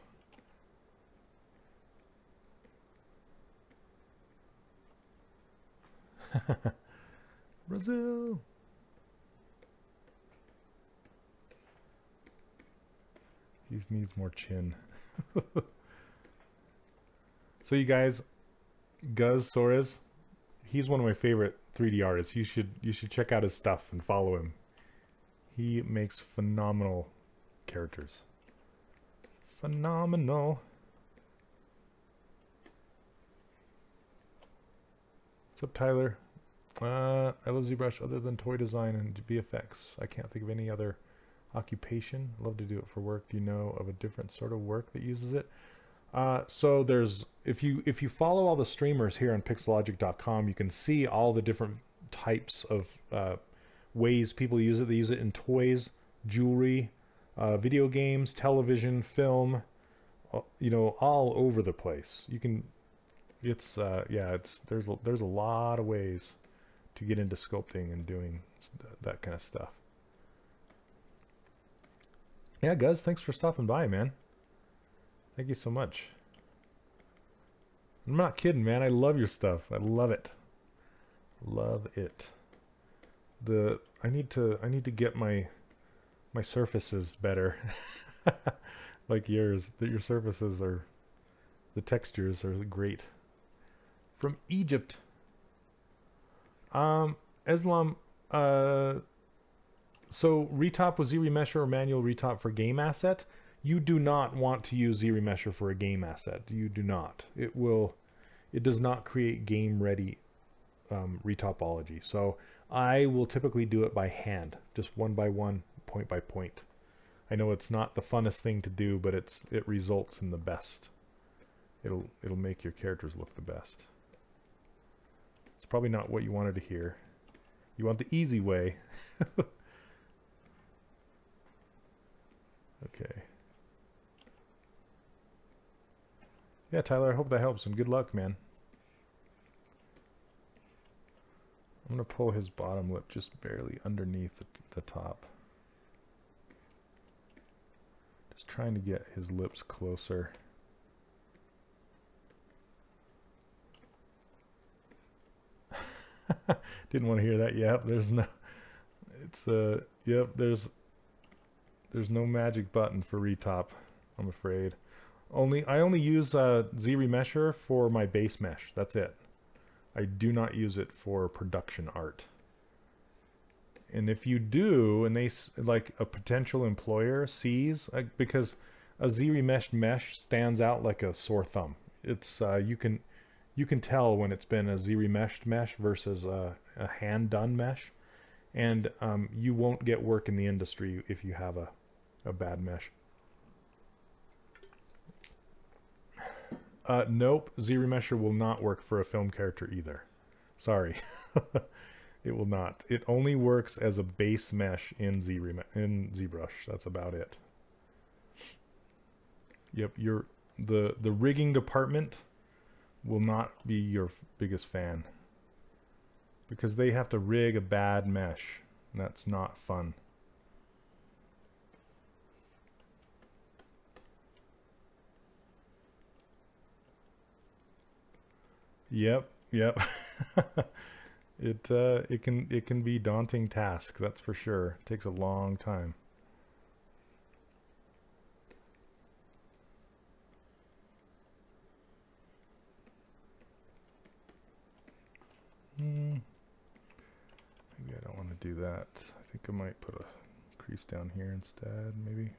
A: Brazil. He needs more chin. So you guys, Guz Soares, he's one of my favorite 3D artists. You should check out his stuff and follow him. He makes phenomenal characters. Phenomenal. What's up, Tyler? I love ZBrush other than toy design and VFX. I can't think of any other occupation. I love to do it for work. Do you know of a different sort of work that uses it? So there's, if you follow all the streamers here on pixelogic.com, you can see all the different types of ways people use it. They use it in toys, jewelry, video games, television, film, you know, all over the place. You can, it's yeah, there's a lot of ways to get into sculpting and doing that kind of stuff. Yeah, Guz, thanks for stopping by, man. Thank you so much. I'm not kidding, man. I love your stuff. I love it. Love it. I need to get my surfaces better. Like yours. Your surfaces are, the textures are great. From Egypt. Islam, so retop with ZRemesher or manual retop for game asset. You do not want to use ZRemesher for a game asset. You do not. It does not create game ready retopology. So I will typically do it by hand, just one by one, point by point. I know it's not the funnest thing to do, but it results in the best it'll make your characters look the best. It's probably not what you wanted to hear. You want the easy way. Okay. Yeah, Tyler, I hope that helps, and good luck, man. I'm going to pull his bottom lip just barely underneath the top. Just trying to get his lips closer. Didn't want to hear that. Yep, there's no... It's, yep, there's no magic button for retop, I'm afraid. I only use Z-Remesher for my base mesh. That's it. I do not use it for production art. And if you do, and they like a potential employer sees, because a Z-Remeshed mesh stands out like a sore thumb. It's you can tell when it's been a Z-Remeshed mesh versus a hand done mesh, and you won't get work in the industry if you have a bad mesh. Nope, Z-Remesher will not work for a film character either. Sorry. It will not. It only works as a base mesh in ZBrush. That's about it. Yep, the rigging department will not be your biggest fan, because they have to rig a bad mesh, and that's not fun. Yep. It can be a daunting task, that's for sure. It takes a long time. Maybe I don't want to do that. I think I might put a crease down here instead, maybe.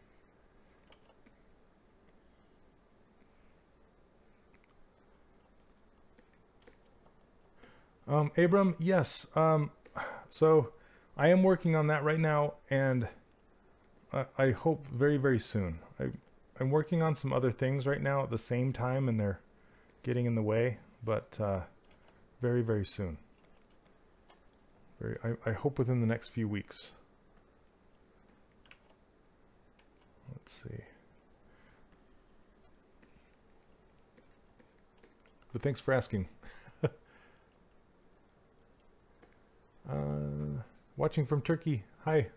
A: Abram, yes. So I am working on that right now, and I hope very, very soon. I'm working on some other things right now at the same time, and they're getting in the way, but very, very soon. I hope within the next few weeks. Let's see. But thanks for asking. Watching from Turkey. Hi.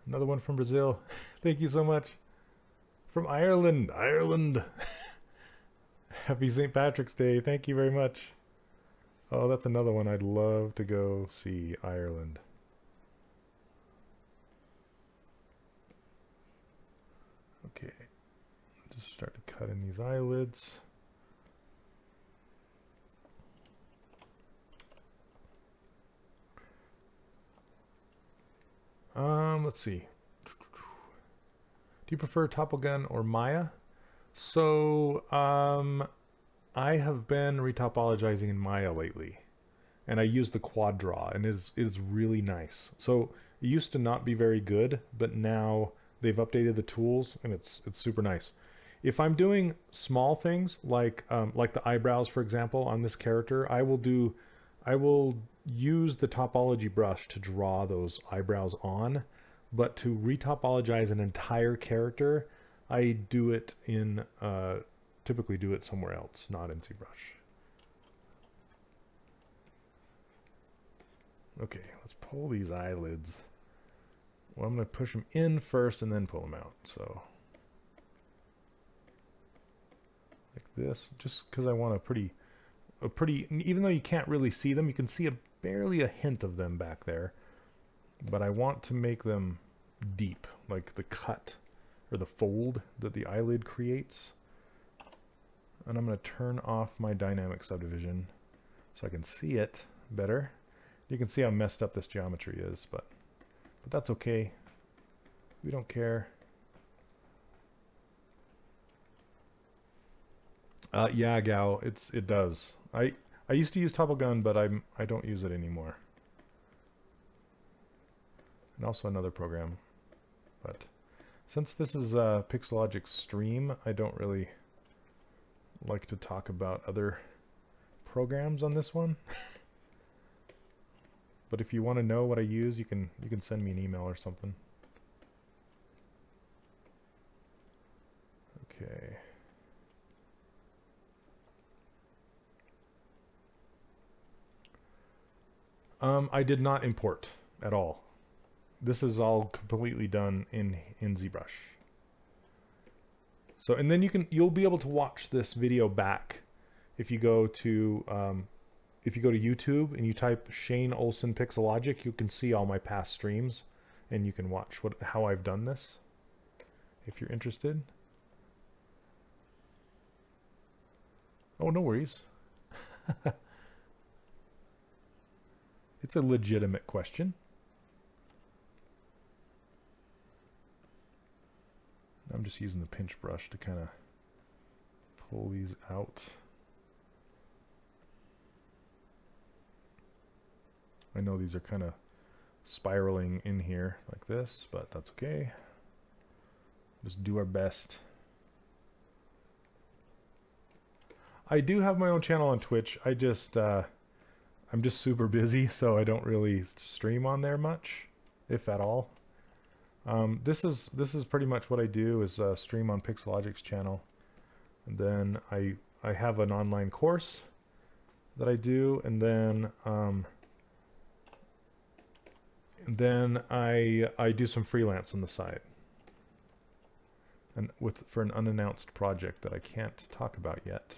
A: Another one from Brazil. Thank you so much. From Ireland. Ireland. Happy St. Patrick's Day. Thank you very much. Oh, that's another one I'd love to go see. Ireland. Okay. Just start to cut in these eyelids. Let's see. Do you prefer Topogun or Maya? So, I have been retopologizing in Maya lately, and I use the quad draw, and it is really nice. So it used to not be very good, but now they've updated the tools, and it's super nice. If I'm doing small things like the eyebrows, for example, on this character, I will use the Topology Brush to draw those eyebrows on, but to retopologize an entire character, I do it in typically do it somewhere else, not in ZBrush. Okay, let's pull these eyelids. Well, I'm going to push them in first and then pull them out. So like this, just because I want a pretty, even though you can't really see them, you can see barely a hint of them back there. But I want to make them deep, like the cut or the fold that the eyelid creates. And I'm going to turn off my dynamic subdivision so I can see it better. You can see how messed up this geometry is, but that's okay. We don't care. Yeah, Gao, it does. I used to use Topogun, but I don't use it anymore. And also another program, but since this is Pixelogic Stream, I don't really like to talk about other programs on this one. But if you want to know what I use, you can send me an email or something. Okay. I did not import at all. This is all completely done in ZBrush. So, and then you'll be able to watch this video back if you go to YouTube and you type Shane Olson Pixelogic. You can see all my past streams, and you can watch how I've done this if you're interested. Oh, no worries. It's a legitimate question. I'm just using the pinch brush to kind of pull these out. I know these are kind of spiraling in here like this, but that's okay. Just do our best. I do have my own channel on Twitch. I'm just super busy, so I don't really stream on there much, if at all. This is pretty much what I do, is stream on Pixelogic's channel, and then I have an online course that I do, and then I do some freelance on the side, and for an unannounced project that I can't talk about yet.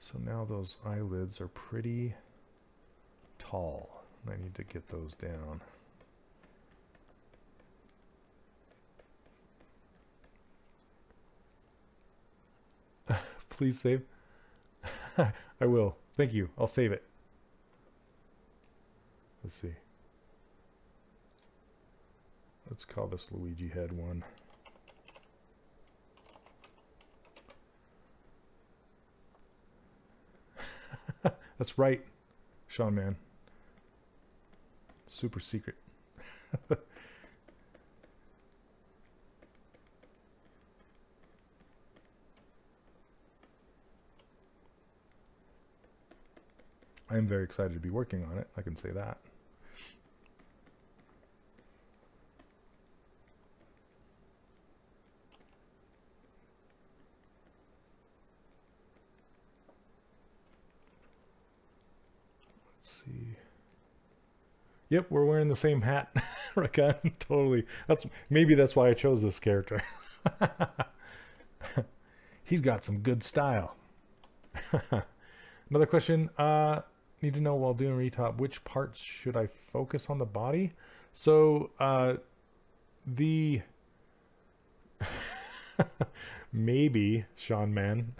A: So now those eyelids are pretty tall. I need to get those down. Please save. I will. Thank you. I'll save it. Let's see. Let's call this Luigi head 1. That's right, Sean Man. Super secret. I am very excited to be working on it, I can say that. See. Yep, we're wearing the same hat. Rakan, totally. Maybe that's why I chose this character. He's got some good style. Another question. Need to know while doing retop, which parts should I focus on the body? So maybe, Sean Man.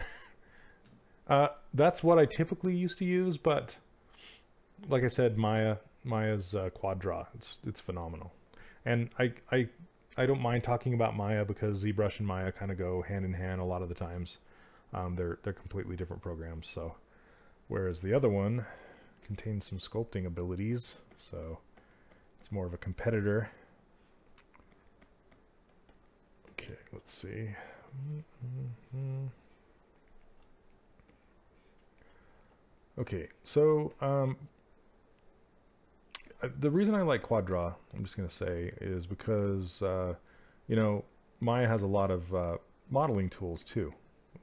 A: That's what I typically used to use, but like I said, Maya's quad draw. It's phenomenal, and I don't mind talking about Maya because ZBrush and Maya kind of go hand in hand a lot of the times. They're completely different programs. So, whereas the other one contains some sculpting abilities, so it's more of a competitor. Okay, let's see. Okay, so the reason I like quad draw, I'm just going to say, is because, you know, Maya has a lot of modeling tools too,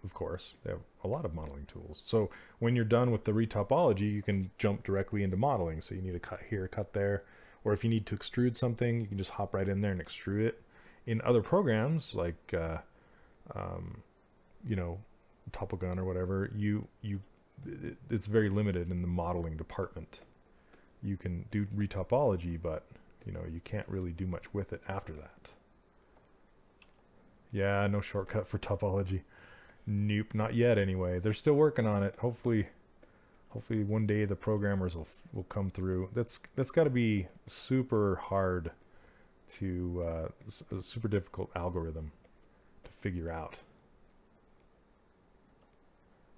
A: of course. They have a lot of modeling tools. So when you're done with the retopology, you can jump directly into modeling. So you need to cut here, cut there, or if you need to extrude something, you can just hop right in there and extrude it. In other programs, like, you know, Topogun or whatever, it's very limited in the modeling department. You can do retopology, but you know, you can't really do much with it after that. Yeah, no shortcut for topology. Nope, not yet anyway. They're still working on it. Hopefully one day the programmers will come through. That's got to be super hard to a super difficult algorithm to figure out.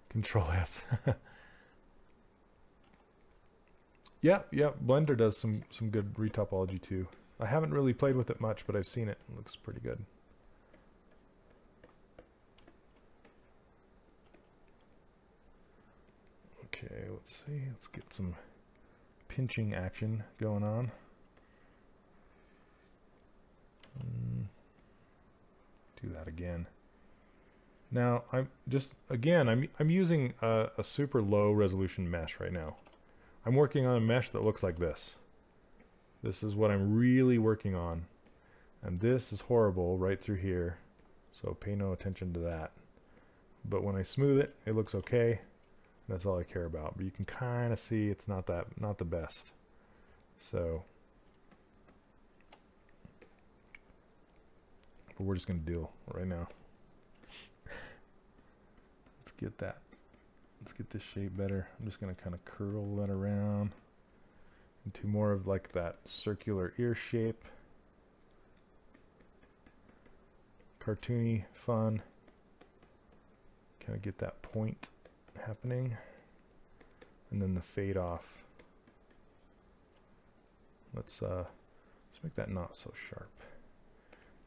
A: Control S. Yeah, Blender does some good retopology too. I haven't really played with it much, but I've seen it. It looks pretty good. Okay, let's see. Let's get some pinching action going on. Do that again. Now I'm just I'm using a super low resolution mesh right now. I'm working on a mesh that looks like this. This is what I'm really working on, and this is horrible right through here, so pay no attention to that. But when I smooth it, it looks okay. That's all I care about. But you can kind of see it's not the best. So, but we're just gonna deal right now. Let's get that. Let's get this shape better. I'm just gonna kind of curl that around into more of like that circular ear shape. Cartoony, fun. Kind of get that point happening, and then the fade off. Let's make that not so sharp.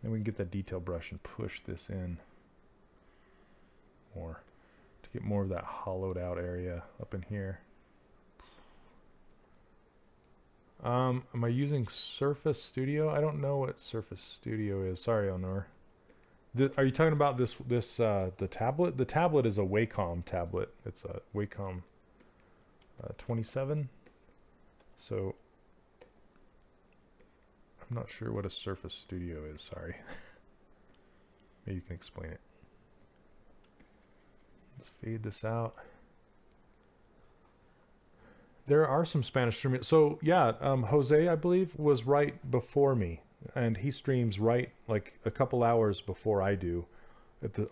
A: Then we can get that detail brush and push this in more to get more of that hollowed out area up in here. Am I using Surface Studio? I don't know what Surface Studio is. Sorry, Honor. Are you talking about the tablet? The tablet is a Wacom tablet. It's a Wacom 27. So I'm not sure what a Surface Studio is. Sorry. Maybe you can explain it. Let's fade this out. There are some Spanish streamers. So yeah, Jose, I believe, was right before me. And he streams right like a couple hours before I do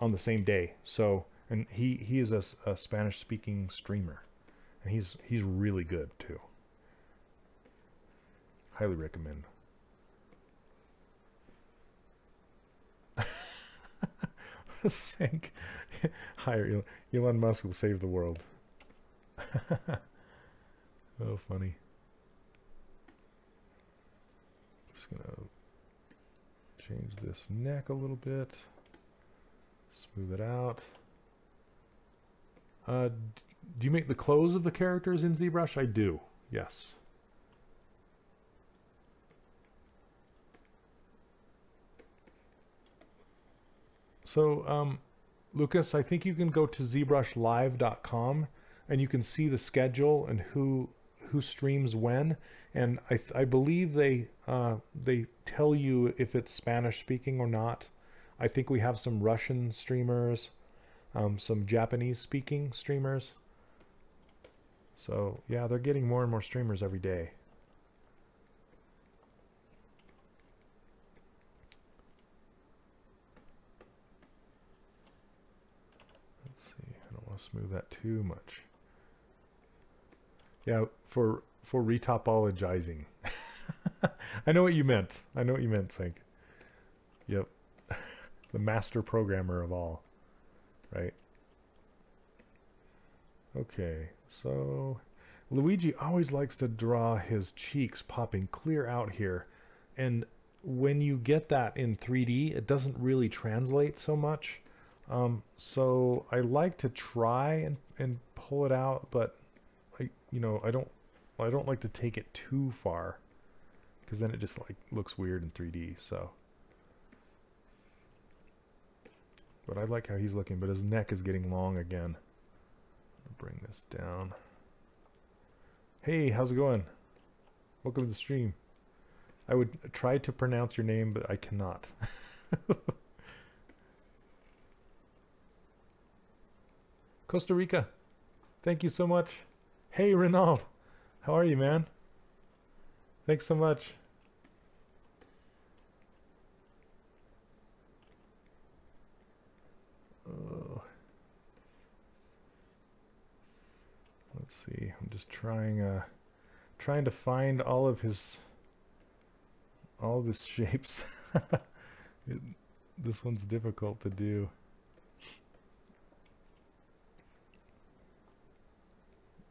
A: on the same day. So, and he is a Spanish speaking streamer, and he's really good too. Highly recommend. Sank. Higher Elon Musk will save the world. Oh, funny. I'm just gonna change this neck a little bit, smooth it out. Do you make the clothes of the characters in ZBrush? I do, yes. So, Lucas, I think you can go to zbrushlive.com and you can see the schedule and who streams when, and I believe they tell you if it's Spanish speaking or not. I think we have some Russian streamers, some Japanese speaking streamers. So yeah, they're getting more and more streamers every day. Let's see, I don't want to smooth that too much. Yeah, for retopologizing. I know what you meant. I know what you meant, Sync. Yep. The master programmer of all. Right? Okay, so Luigi always likes to draw his cheeks popping clear out here. And when you get that in 3D, it doesn't really translate so much. So I like to try and pull it out, but I don't like to take it too far, because then it just like looks weird in 3D. So, but I like how he's looking, but his neck is getting long again. I'll bring this down. Hey, how's it going? Welcome to the stream. I would try to pronounce your name, but I cannot. Costa Rica, thank you so much. Hey, Renaud, how are you, man? Thanks so much. Let's see. I'm just trying to find all of his shapes. This one's difficult to do.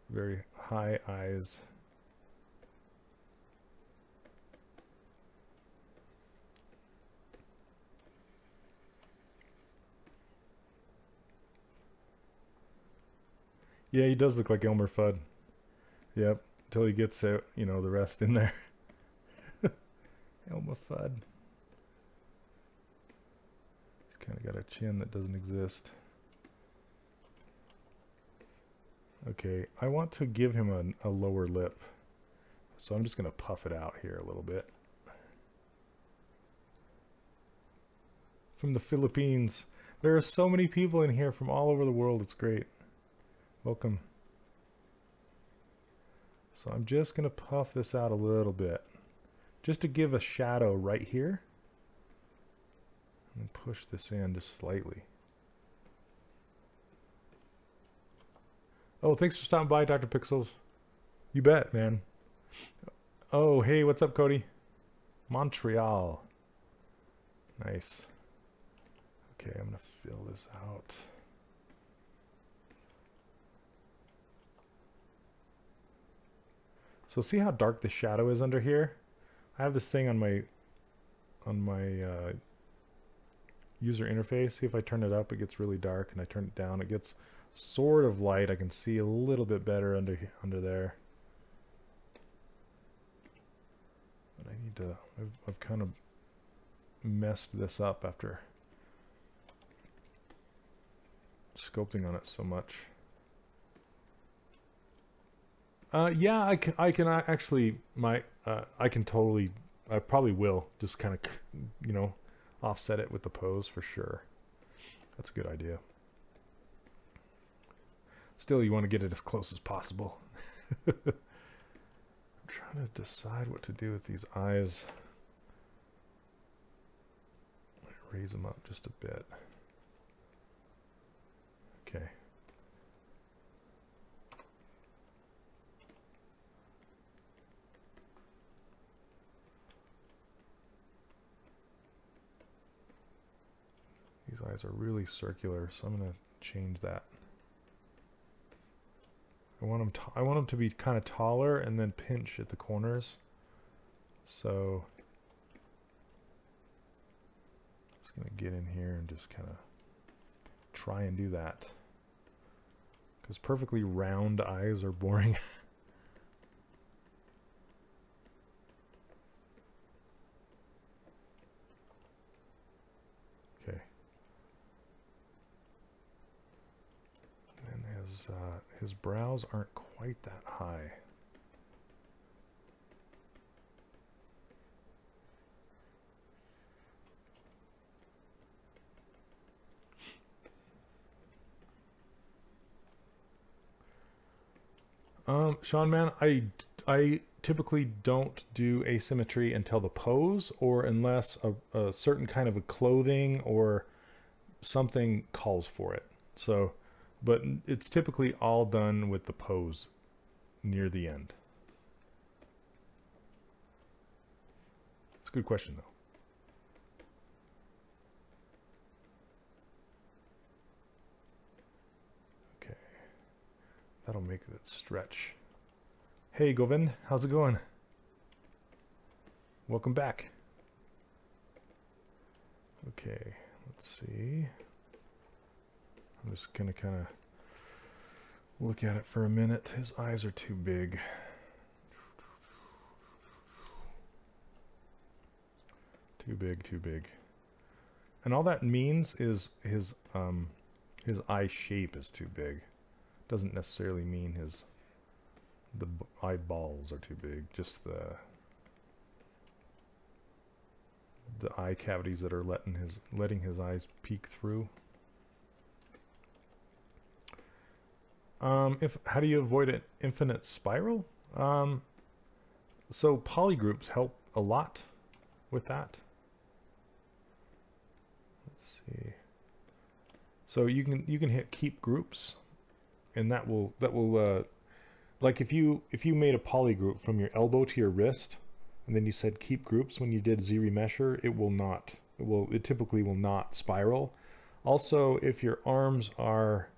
A: Very high eyes. Yeah, he does look like Elmer Fudd. Yep, until he gets out, you know, the rest in there. Elmer Fudd. He's kind of got a chin that doesn't exist. Okay, I want to give him a lower lip. So I'm just going to puff it out here a little bit. From the Philippines. There are so many people in here from all over the world. It's great. Welcome. So I'm just going to puff this out a little bit. Just to give a shadow right here. And push this in just slightly. Oh, thanks for stopping by, Dr. Pixels. You bet, man. Oh, hey, what's up, Cody? Montreal. Nice. Okay, I'm going to fill this out. So see how dark the shadow is under here? I have this thing on my user interface. See if I turn it up, it gets really dark, and I turn it down, it gets sort of light. I can see a little bit better under there. But I need to, I've kind of messed this up after sculpting on it so much. Yeah, I can actually, I can totally, I probably will just kind of, you know, offset it with the pose for sure. That's a good idea. Still, you want to get it as close as possible. I'm trying to decide what to do with these eyes. Raise them up just a bit. Okay. These eyes are really circular, so I'm going to change that. I want them to be kind of taller and then pinch at the corners. So just going to get in here and just kind of try and do that. Because perfectly round eyes are boring. Okay. And his brows aren't quite that high. Sean, man, I typically don't do asymmetry until the pose, or unless a certain kind of a clothing or something calls for it. So, but it's typically all done with the pose near the end. It's a good question, though. That'll make it stretch. Hey Govind, how's it going? Welcome back. Okay, let's see. I'm just gonna kind of look at it for a minute. His eyes are too big. Too big, too big. And all that means is his eye shape is too big. Doesn't necessarily mean the eyeballs are too big, just the eye cavities that are letting his eyes peek through. How do you avoid an infinite spiral? So polygroups help a lot with that. Let's see. So you can hit keep groups. And that will like if you made a polygroup from your elbow to your wrist, and then you said keep groups when you did Z-remesher, it typically will not spiral. Also, if your arms are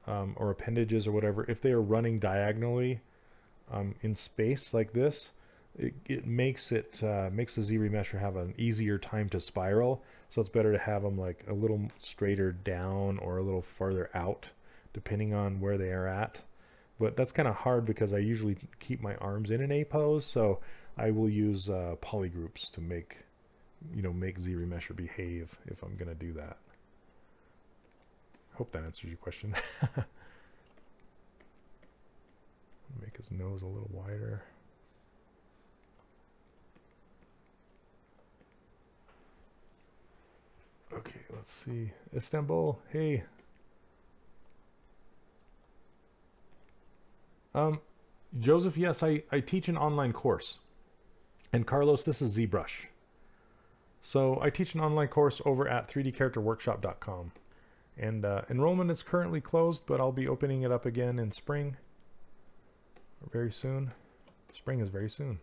A: or appendages or whatever, if they are running diagonally in space like this, it makes the Z-remesher have an easier time to spiral. So it's better to have them like a little straighter down or a little farther out, depending on where they are at. but that's kind of hard because I usually keep my arms in an A pose, so I will use polygroups to make, make ZRemesher behave if I'm gonna do that. Hope that answers your question. Make his nose a little wider. Okay, let's see. Istanbul, hey. Joseph, yes, I teach an online course. And Carlos, this is ZBrush. So I teach an online course over at 3dcharacterworkshop.com. And enrollment is currently closed, but I'll be opening it up again in spring. Very soon. Spring is very soon.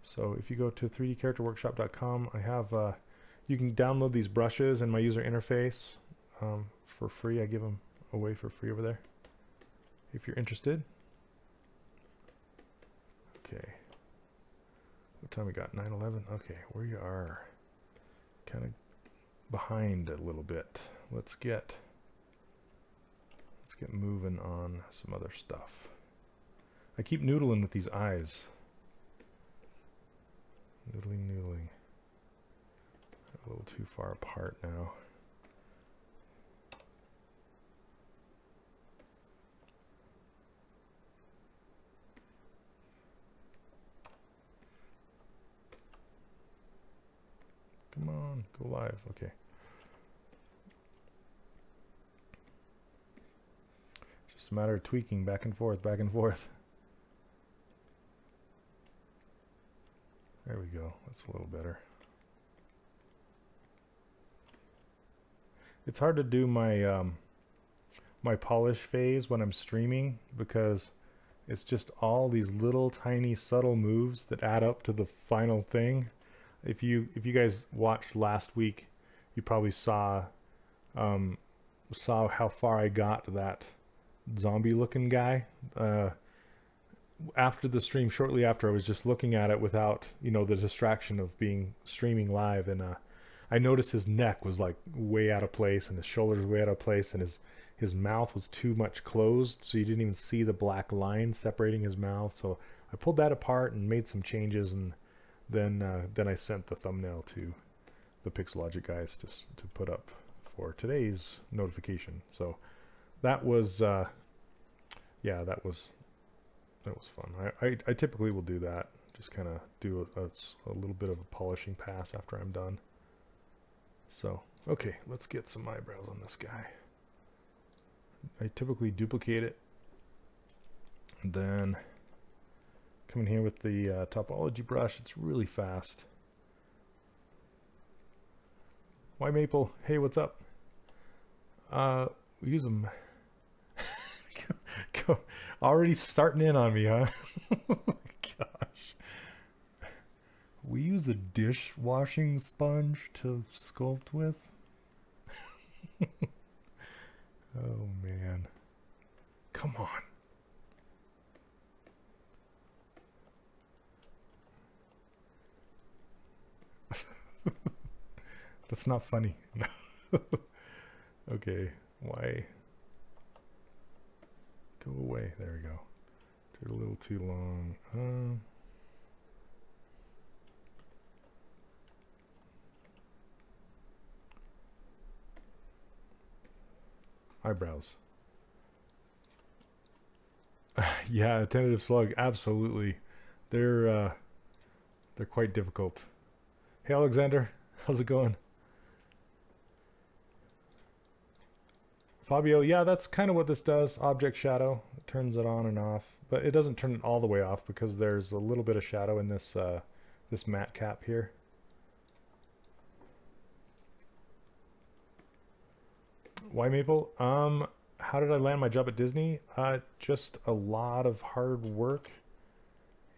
A: So if you go to 3dcharacterworkshop.com, I have, you can download these brushes in my user interface for free. I give them away for free over there if you're interested. Okay. What time we got? 9:11. Okay, we are kind of behind a little bit. Let's get moving on some other stuff. I keep noodling with these eyes. Noodling. A little too far apart now. Come on, go live. Okay. Just a matter of tweaking back and forth, back and forth. There we go. That's a little better. It's hard to do my my polish phase when I'm streaming because it's just all these little tiny subtle moves that add up to the final thing. If you guys watched last week, you probably saw how far I got that zombie looking guy. After the stream, shortly after, I was just looking at it without, the distraction of being streaming live, and I noticed his neck was like way out of place, and his shoulders way out of place, and his mouth was too much closed, so you didn't even see the black line separating his mouth. So I pulled that apart and made some changes, and then I sent the thumbnail to the Pixelogic guys to put up for today's notification. So that was yeah, that was fun. I typically will do that, just kind of do a little bit of a polishing pass after I'm done. So okay, let's get some eyebrows on this guy. I typically duplicate it and then come in here with the Topology Brush. It's really fast. Why Maple? Hey, what's up? We use them. Already starting in on me, huh? Gosh. We use a dishwashing sponge to sculpt with. Oh man. Come on. That's not funny. Okay, why? Go away. There we go. Did a little too long. Eyebrows. Yeah, tentative slug. Absolutely. They're quite difficult. Hey, Alexander. How's it going? Fabio, yeah, that's kind of what this does. Object shadow. It turns it on and off, but it doesn't turn it all the way off because there's a little bit of shadow in this this matte cap here. Why Maple? How did I land my job at Disney? Just a lot of hard work,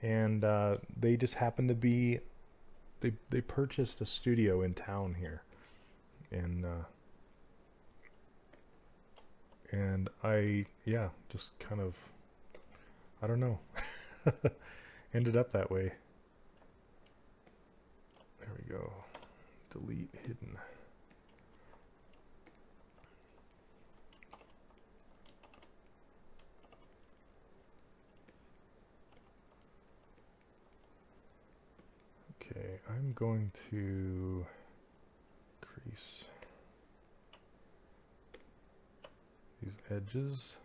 A: and they just happened to be they purchased a studio in town here, and I just kind of, I don't know, ended up that way. There we go. Delete hidden. I'm going to crease these edges.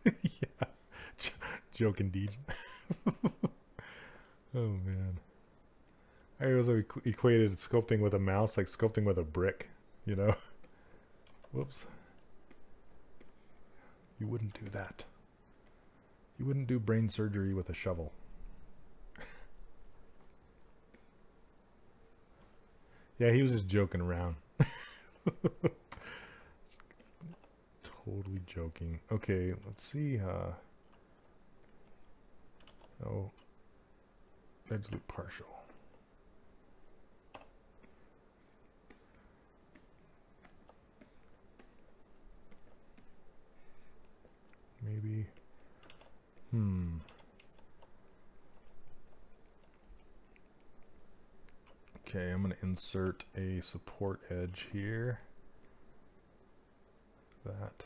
A: Yeah, joke indeed. Oh man, I always equated sculpting with a mouse like sculpting with a brick, you know. Whoops. You wouldn't do that. You wouldn't do brain surgery with a shovel. Yeah, he was just joking around. Totally joking. Okay, let's see. Oh, edge loop partial. Maybe. Okay, I'm going to insert a support edge here. That.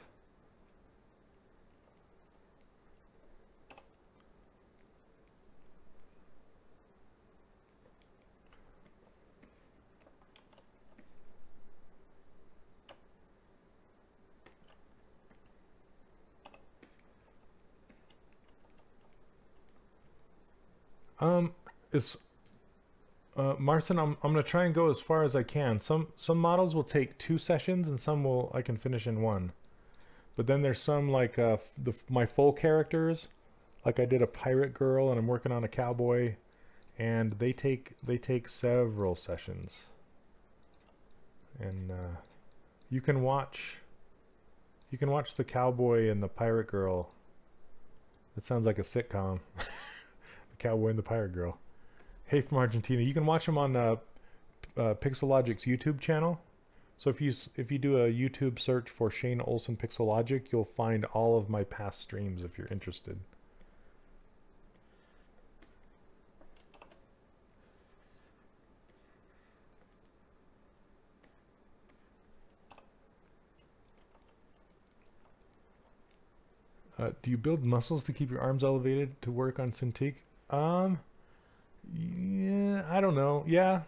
A: Marcin, I'm gonna try and go as far as I can. Some models will take 2 sessions, and some I can finish in 1. But then there's some like my full characters, like I did a pirate girl, and I'm working on a cowboy, and they take several sessions. And you can watch the cowboy and the pirate girl. It sounds like a sitcom. The cowboy and the pirate girl. Hey, from Argentina. You can watch them on Pixelogic's YouTube channel. So if you do a YouTube search for Shane Olson Pixelogic, you'll find all of my past streams if you're interested. Do you build muscles to keep your arms elevated to work on Cintiq? Yeah, I don't know. Yeah,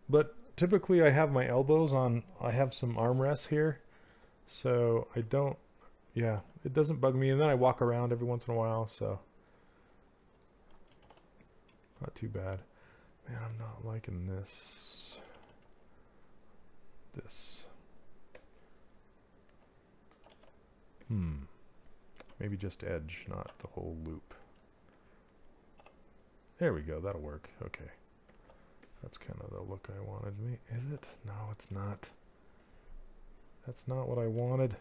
A: but typically I have my elbows on, I have some armrests here, so I don't, yeah, it doesn't bug me. And then I walk around every once in a while, so not too bad. Man, I'm not liking this. Maybe just edge, not the whole loop. There we go, that'll work. Okay. That's kind of the look I wanted. Is it? No, it's not. That's not what I wanted.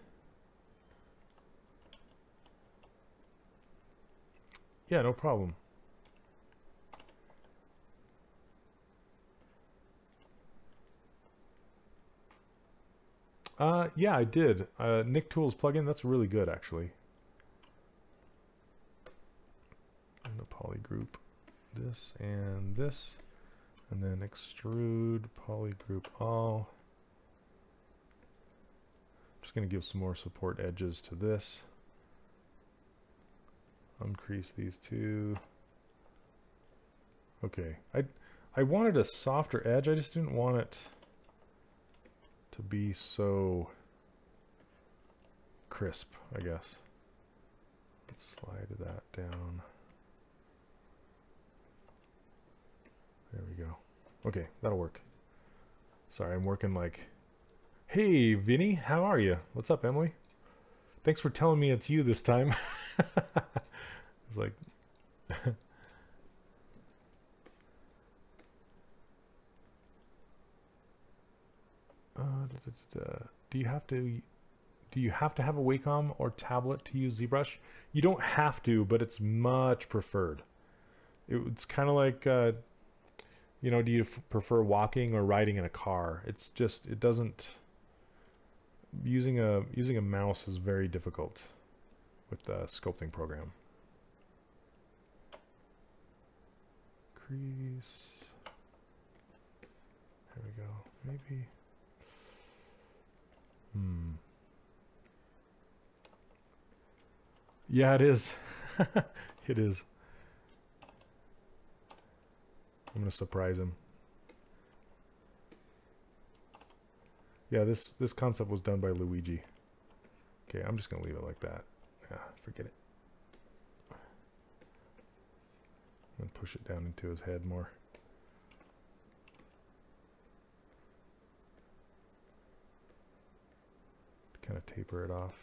A: Yeah, no problem. Yeah, I did. Nick Tools plugin, that's really good actually. I'm gonna polygroup this, and then extrude, polygroup all. I'm just gonna give some more support edges to this. Uncrease these two. Okay, I wanted a softer edge, I just didn't want it to be so crisp, I guess. Let's slide that down. There we go. Okay, that'll work. Sorry, I'm working like... Hey, Vinny, how are you? What's up, Emily? Thanks for telling me it's you this time. It's like... Do you have to have a Wacom or tablet to use ZBrush? You don't have to, but it's much preferred. It's kind of like... you know, do you prefer walking or riding in a car? It's just, it doesn't, using a mouse is very difficult with the sculpting program. Crease. There we go. Maybe. Yeah, it is. It is. I'm gonna surprise him. Yeah, this concept was done by Luigi. Okay, I'm just gonna leave it like that. Yeah, forget it. And push it down into his head more. Kind of taper it off.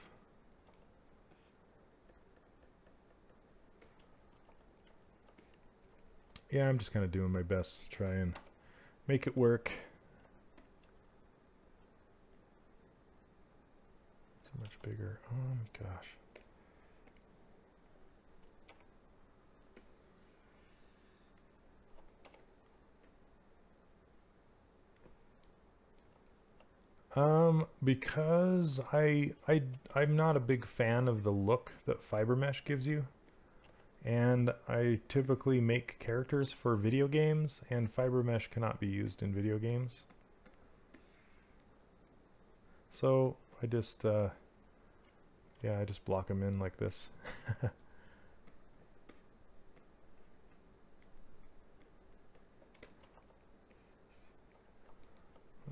A: Yeah, I'm just kind of doing my best to try and make it work. So much bigger. Oh my gosh. Because I'm not a big fan of the look that fiber mesh gives you. And I typically make characters for video games, and fiber mesh cannot be used in video games. So I just, yeah, I just block them in like this.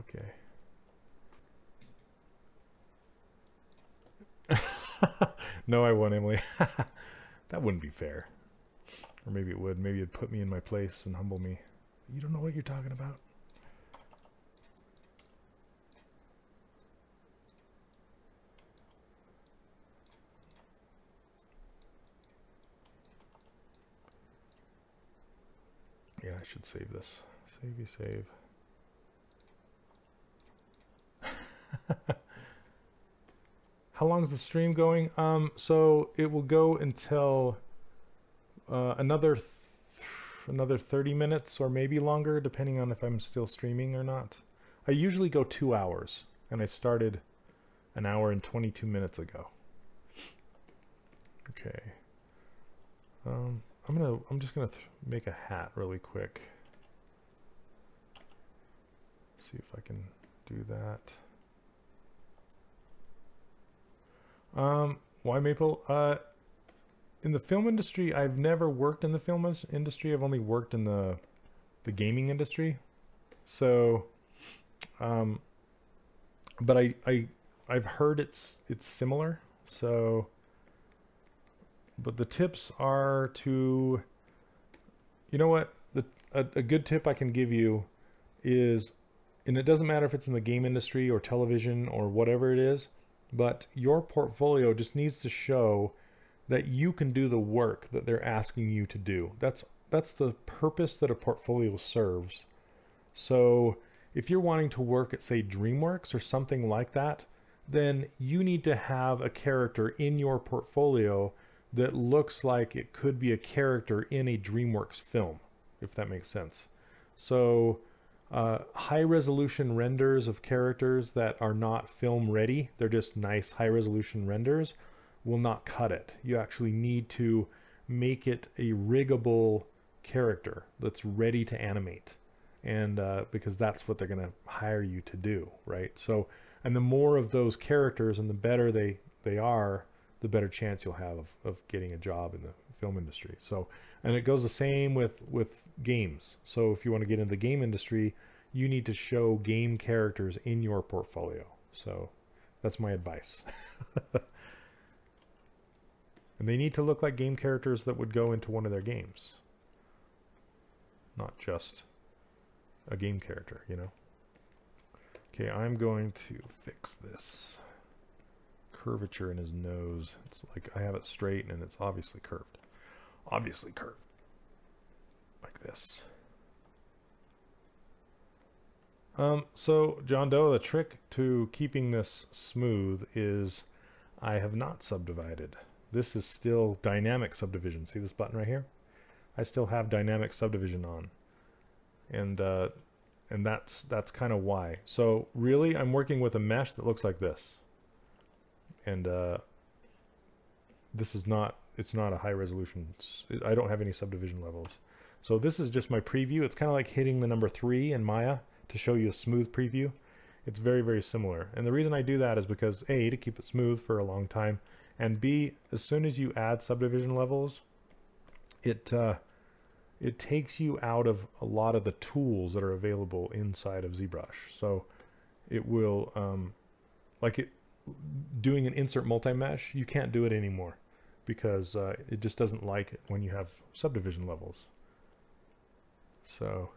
A: Okay. No, I won't, Emily. That wouldn't be fair. Or maybe it would. Maybe it'd put me in my place and humble me. You don't know what you're talking about. Yeah, I should save this. Save you save. How long is the stream going? So it will go until another 30 minutes or maybe longer, depending on if I'm still streaming or not. I usually go 2 hours, and I started an hour and 22 minutes ago. Okay. I'm just gonna make a hat really quick. See if I can do that. Why maple? In the film industry, I've never worked in the film industry. I've only worked in the gaming industry. So, but I've heard it's similar. So, but the tips are to, you know what? A good tip I can give you is, and it doesn't matter if it's in the game industry or television or whatever it is, but your portfolio just needs to show that you can do the work that they're asking you to do. That's the purpose that a portfolio serves. So if you're wanting to work at, say, DreamWorks or something like that, then you need to have a character in your portfolio that looks like it could be a character in a DreamWorks film, if that makes sense. So high resolution renders of characters that are not film ready, they're just nice high resolution renders, will not cut it. You actually need to make it a riggable character that's ready to animate, and because that's what they're going to hire you to do, right? So, and the more of those characters and the better they are, the better chance you'll have of getting a job in the film industry. So, and it goes the same with games. So if you want to get into the game industry, you need to show game characters in your portfolio. So that's my advice. And they need to look like game characters that would go into one of their games, not just a game character, you know? Okay, I'm going to fix this curvature in his nose. It's like I have it straight and it's obviously curved. Obviously curved. Like this. So John Doe, the trick to keeping this smooth is I have not subdivided. This is still dynamic subdivision. See this button right here? I still have dynamic subdivision on. And that's kind of why. So really I'm working with a mesh that looks like this. And this is not, it's not a high resolution. I don't have any subdivision levels. So this is just my preview. It's kind of like hitting the number 3 in Maya to show you a smooth preview. It's very, very similar. And the reason I do that is because A, to keep it smooth for a long time, and B, as soon as you add subdivision levels, it takes you out of a lot of the tools that are available inside of ZBrush. So it will, doing an insert multi-mesh, you can't do it anymore because it just doesn't like it when you have subdivision levels. So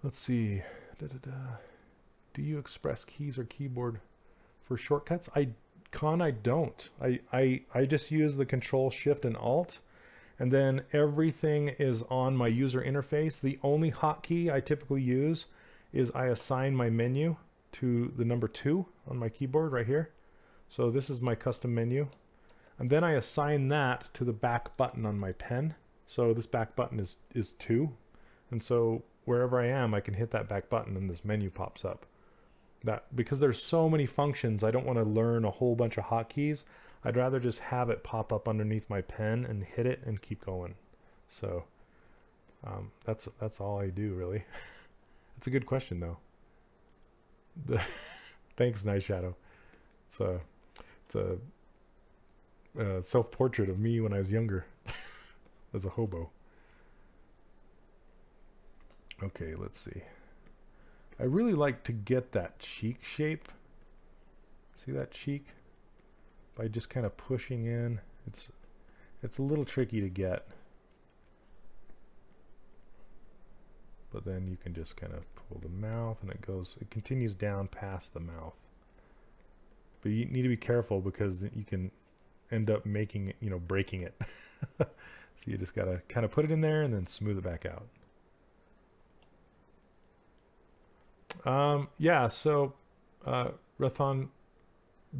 A: let's see. Do you express keys or keyboard for shortcuts? I don't. I just use the Control Shift and Alt, and then everything is on my user interface. The only hotkey I typically use is I assign my menu to the number 2 on my keyboard right here. So this is my custom menu, and then I assign that to the back button on my pen. So this back button is 2, and so wherever I am, I can hit that back button and this menu pops up. That because there's so many functions, I don't want to learn a whole bunch of hotkeys. I'd rather just have it pop up underneath my pen and hit it and keep going. So that's all I do, really. It's a good question though. Thanks, Night Shadow. It's a self-portrait of me when I was younger as a hobo. Okay, let's see. I really like to get that cheek shape. See that cheek? By just kind of pushing in. It's a little tricky to get. But then you can just kind of pull the mouth and it continues down past the mouth. But you need to be careful because you can end up making it, breaking it. So you just gotta kind of put it in there and then smooth it back out. Yeah, so Rathon,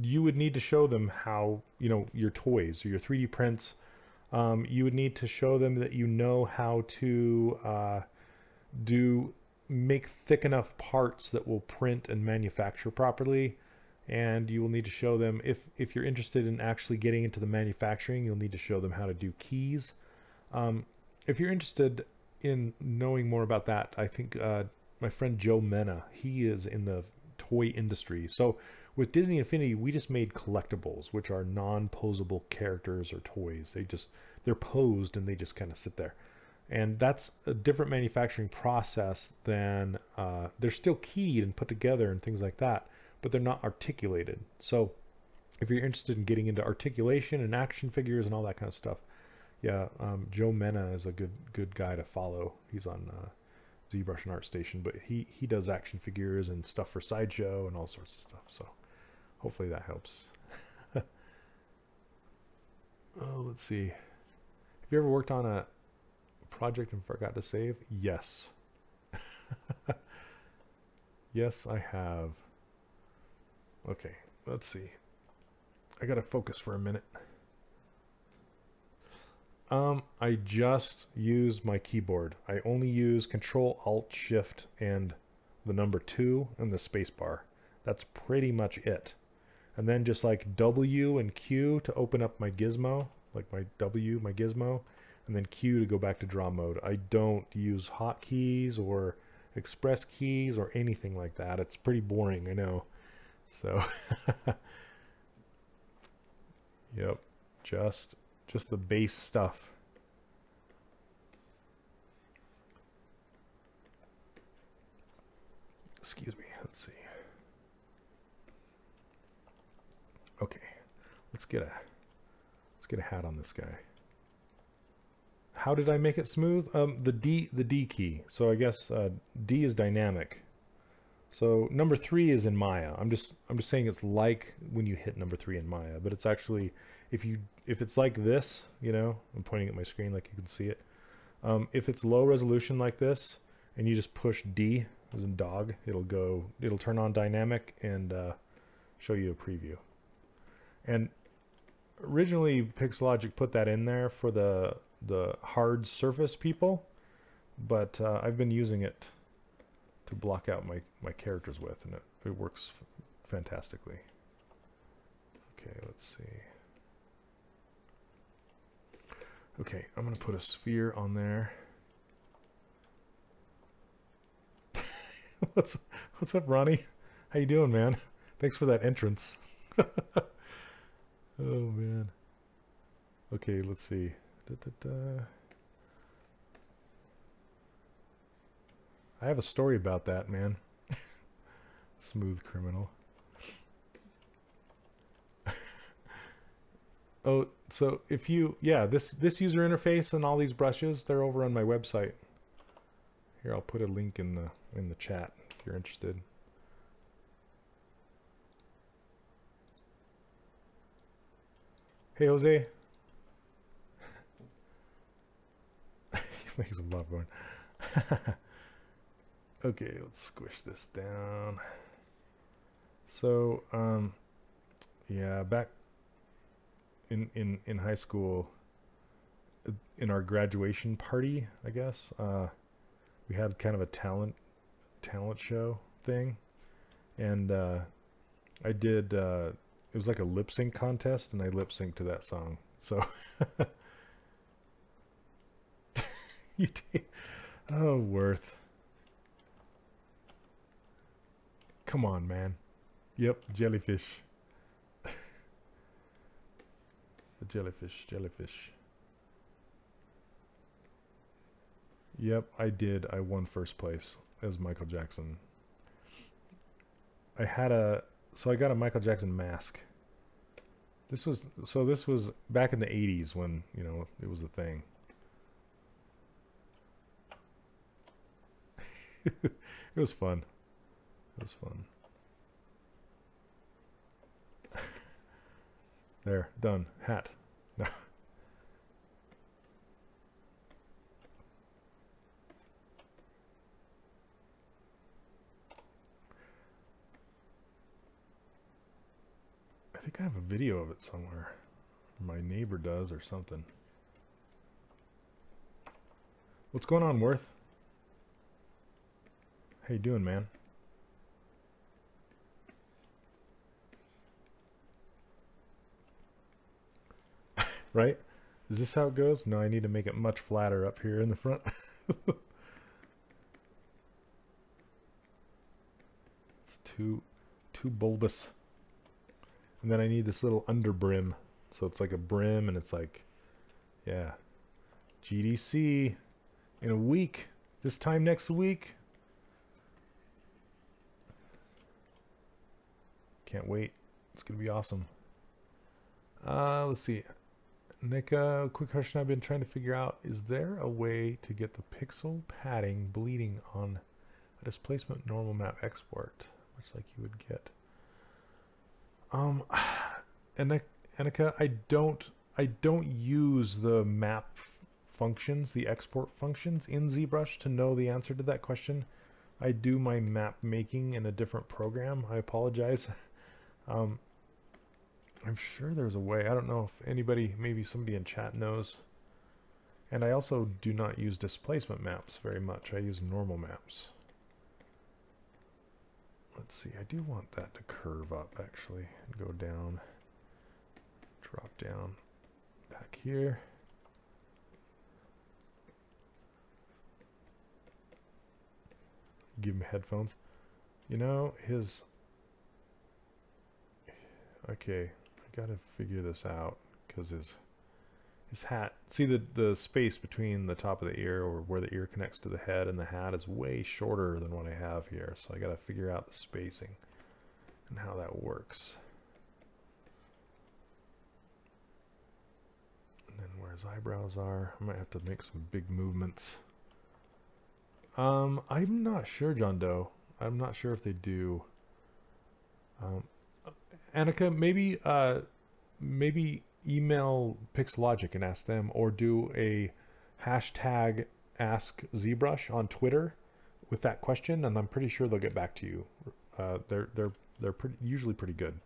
A: you would need to show them how, your toys or your 3D prints, you would need to show them that you know how to make thick enough parts that will print and manufacture properly. And you will need to show them, if you're interested in actually getting into the manufacturing, you'll need to show them how to do keys. If you're interested in knowing more about that, I think my friend Joe Mena, he is in the toy industry. So with Disney Infinity, we just made collectibles, which are non-posable characters or toys. They're posed and they just kind of sit there. And that's a different manufacturing process than, they're still keyed and put together and things like that, but they're not articulated. So if you're interested in getting into articulation and action figures and all that kind of stuff, yeah, Joe Mena is a good guy to follow. He's on ZBrush and ArtStation, but he does action figures and stuff for Sideshow and all sorts of stuff. So hopefully that helps. Oh, let's see. Have you ever worked on a project and forgot to save? Yes. Yes, I have. Okay, let's see. I gotta focus for a minute. I just use my keyboard. I only use Control Alt Shift and the number 2 and the space bar. That's pretty much it. And then just like W and Q to open up my gizmo, like my W, my gizmo, and then Q to go back to draw mode. I don't use hotkeys or express keys or anything like that. It's pretty boring, I know. So yep, just the base stuff. Excuse me, let's see. Okay, let's get a hat on this guy. How did I make it smooth? The D key. So I guess D is dynamic. So number 3 is in Maya. I'm just saying it's like when you hit number 3 in Maya, but it's actually if it's like this, I'm pointing at my screen like you can see it. If it's low resolution like this, and you just push D as in dog, it'll turn on dynamic and show you a preview. And originally Pixelogic put that in there for the hard surface people, but I've been using it to block out my characters with, and it works fantastically. Okay, let's see. Okay, I'm gonna put a sphere on there. what's up, Ronnie? How you doing, man? Thanks for that entrance. Oh man. Okay, let's see. I have a story about that, man. Smooth criminal. Oh, so if you, yeah, this user interface and all these brushes, they're over on my website. Here, I'll put a link in the chat if you're interested. Hey, Jose. He makes a lot of fun. Okay, let's squish this down. So, yeah, back in high school, in our graduation party, I guess, we had kind of a talent show thing, and I did. It was like a lip sync contest, and I lip synced to that song. So, you oh, Worth. Come on, man. Yep, jellyfish. The jellyfish. Yep, I did. I won first place as Michael Jackson. I got a Michael Jackson mask. This was back in the 80s when, you know, it was a thing. It was fun. It was fun. There, done. Hat. No. I think I have a video of it somewhere. My neighbor does or something. What's going on, Worth? How you doing, man? Right? Is this how it goes? No, I need to make it much flatter up here in the front. It's too bulbous. And then I need this little under brim. So it's like a brim and it's like, yeah. GDC in a week. This time next week. Can't wait. It's going to be awesome. Let's see. Nick, quick question I've been trying to figure out. Is there a way to get the pixel padding bleeding on a displacement normal map export? Much like you would get. Annika, I don't use the map functions, the export functions in ZBrush to know the answer to that question. I do my map making in a different program. I apologize. I'm sure there's a way. I don't know if anybody, maybe somebody in chat knows. And I also do not use displacement maps very much. I use normal maps. Let's see, I do want that to curve up actually and go down, drop down back here. Give him headphones. You know, okay, I gotta figure this out because his hat, see the space between the top of the ear or where the ear connects to the head and the hat is way shorter than what I have here. So I gotta figure out the spacing and how that works. And then where his eyebrows are, I might have to make some big movements. I'm not sure, John Doe. I'm not sure if they do. Annika, maybe email Pixelogic and ask them, or do a hashtag Ask ZBrush on Twitter with that question, and I'm pretty sure they'll get back to you. They're usually pretty good.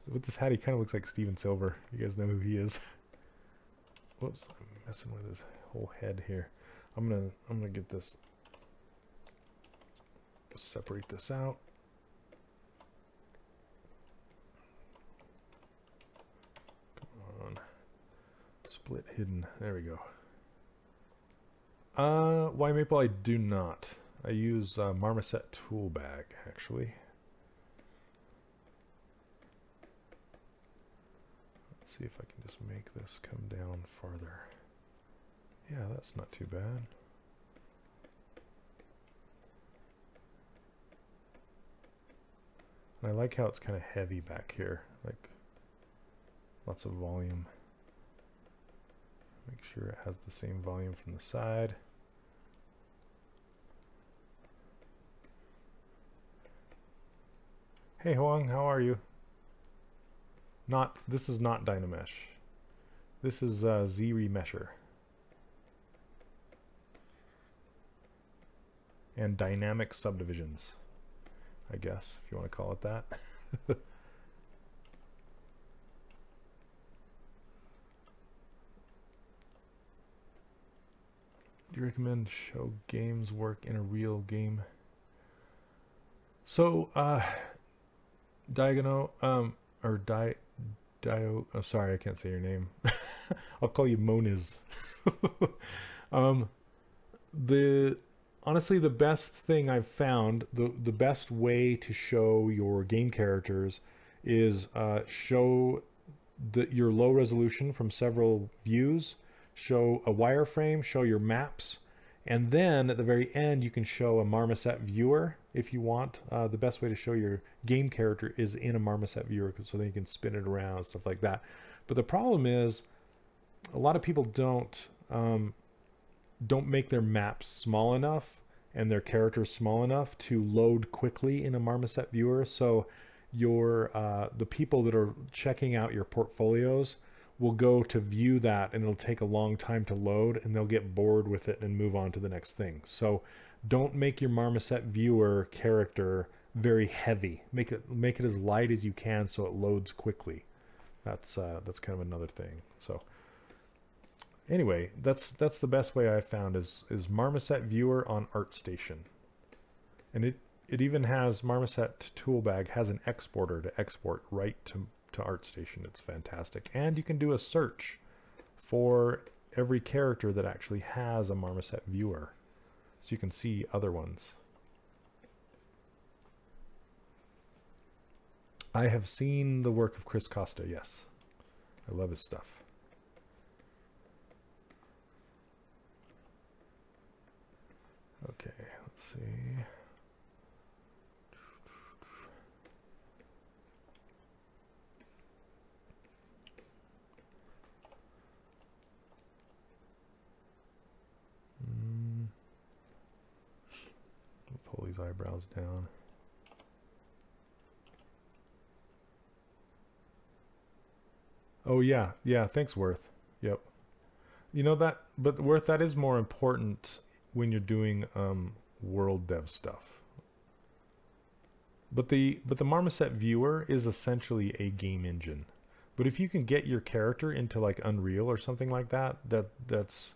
A: With this hat, he kind of looks like Steven Silver. You guys know who he is. Whoops, I'm messing with his whole head here. I'm gonna get this. Separate this out. Split hidden. There we go. Why maple? I do not. I use Marmoset tool bag actually. Let's see if I can just make this come down farther. Yeah, that's not too bad. And I like how it's kind of heavy back here, like lots of volume. Make sure it has the same volume from the side. Hey Huang, how are you? This is not Dynamesh. This is Z-Remesher. And dynamic subdivisions, I guess, if you want to call it that. Do you recommend show games work in a real game? So, Diagono, or Dio, oh, sorry, I can't say your name. I'll call you Moniz. Honestly, the best thing I've found, the best way to show your game characters is show your low resolution from several views, show a wireframe, show your maps, and then at the very end you can show a Marmoset viewer if you want. The best way to show your game character is in a Marmoset viewer, so then you can spin it around, stuff like that. But the problem is a lot of people don't make their maps small enough and their characters small enough to load quickly in a Marmoset viewer. So the people that are checking out your portfolios will go to view that and it'll take a long time to load and they'll get bored with it and move on to the next thing. So don't make your Marmoset viewer character very heavy. Make it as light as you can so it loads quickly. That's kind of another thing. So anyway, that's the best way I've found is Marmoset viewer on ArtStation. And it even has Marmoset toolbag has an exporter to export right to ArtStation. It's fantastic. And you can do a search for every character that actually has a Marmoset viewer, so you can see other ones. I have seen the work of Chris Costa, yes. I love his stuff. Okay, let's see. Pull these eyebrows down. Oh yeah, thanks Worth. Yep. You know that, but Worth, that is more important when you're doing world dev stuff. But the Marmoset viewer is essentially a game engine. But if you can get your character into like Unreal or something like that, that's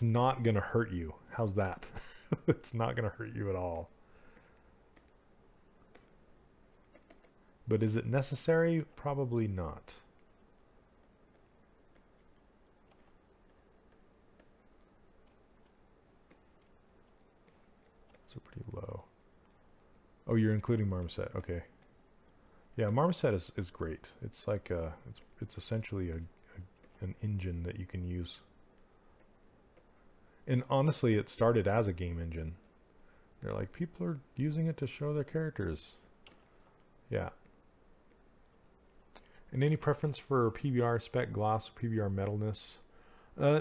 A: not gonna hurt you. How's that? It's not gonna hurt you at all. But is it necessary? Probably not. It's pretty low. Oh, you're including Marmoset. Okay. Yeah, Marmoset is great. It's like it's essentially an engine that you can use. And honestly, it started as a game engine. They're like, people are using it to show their characters. Yeah. And any preference for PBR spec, gloss, PBR metalness?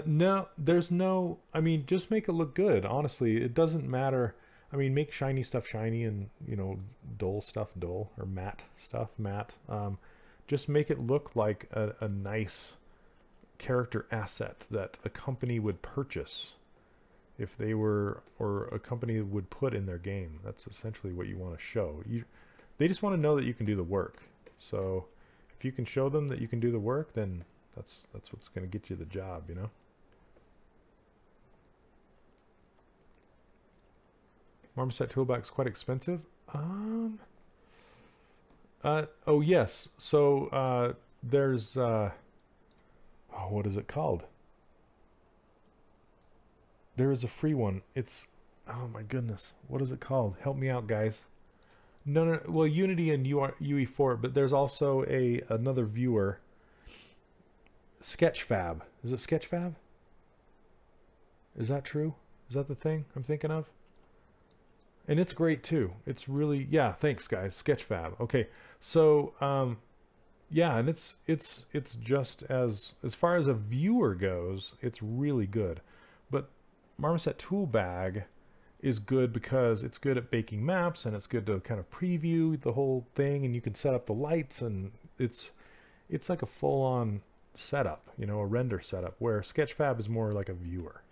A: No, there's no, I mean, just make it look good. Honestly, it doesn't matter. I mean, make shiny stuff shiny and, you know, dull stuff dull, or matte stuff matte. Just make it look like a nice character asset that a company would purchase if they were, or a company would put in their game. That's essentially what you want to show. They just want to know that you can do the work. So if you can show them that you can do the work, then that's what's going to get you the job, you know? Marmoset toolbox quite expensive. Oh yes. So there's oh, what is it called? There is a free one. It's Oh my goodness. What is it called? Help me out, guys. No. Well, Unity and UE4, but there's also another viewer. Sketchfab. Is it Sketchfab? Is that true? Is that the thing I'm thinking of? And it's great too. It's really, yeah, thanks guys. Sketchfab. Okay. So, yeah, and it's just as far as a viewer goes, it's really good. But Marmoset Toolbag is good because it's good at baking maps, and it's good to kind of preview the whole thing, and you can set up the lights, and it's like a full-on setup, you know, a render setup, where Sketchfab is more like a viewer.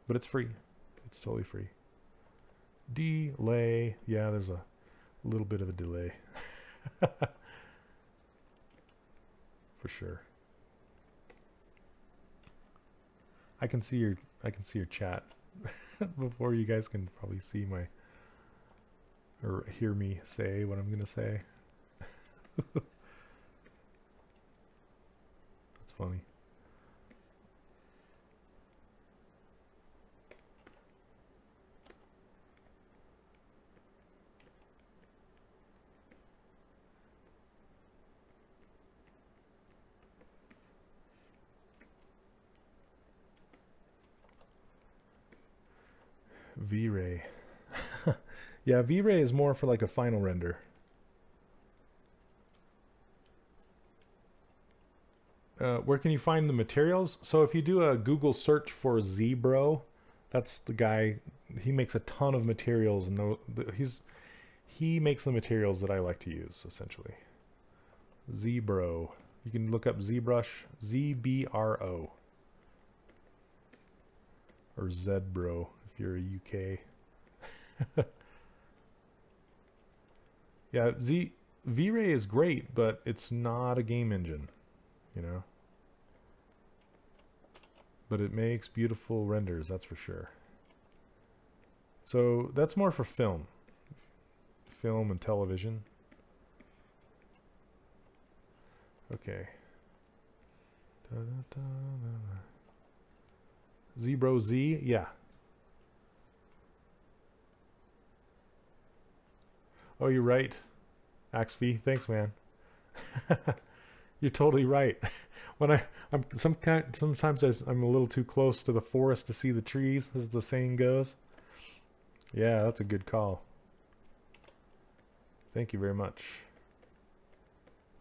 A: But it's free. It's totally free. Delay. Yeah, there's a little bit of a delay. For sure. I can see your chat before you guys can probably see my or hear me say what I'm gonna say. That's funny. V-Ray. Yeah, V-Ray is more for like a final render. Where can you find the materials? So if you do a Google search for Zbro, that's the guy. He makes a ton of materials, and he makes the materials that I like to use, essentially. Zbro. You can look up ZBrush, ZBRO. Or Zbro if you're a UK. Yeah, V-Ray is great, but it's not a game engine, you know. But it makes beautiful renders, that's for sure. So that's more for film and television. Okay. Zbro Z, yeah. Oh, you're right, AxV. Thanks, man. You're totally right. When sometimes I'm a little too close to the forest to see the trees, as the saying goes. Yeah, that's a good call. Thank you very much.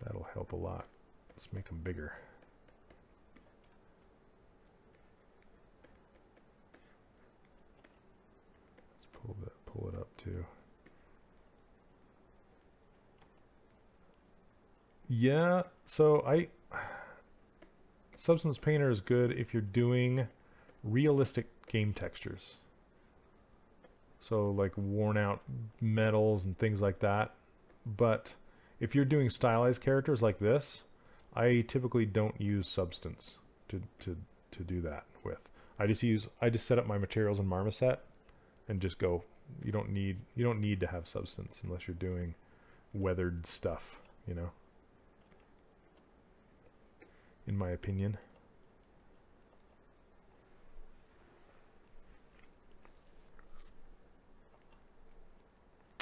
A: That'll help a lot. Let's make them bigger. Let's pull it up too. Yeah, so Substance Painter is good if you're doing realistic game textures. So like worn out metals and things like that. But if you're doing stylized characters like this, I typically don't use Substance to do that with. I just set up my materials in Marmoset and just go. You don't need to have Substance unless you're doing weathered stuff, you know. In my opinion.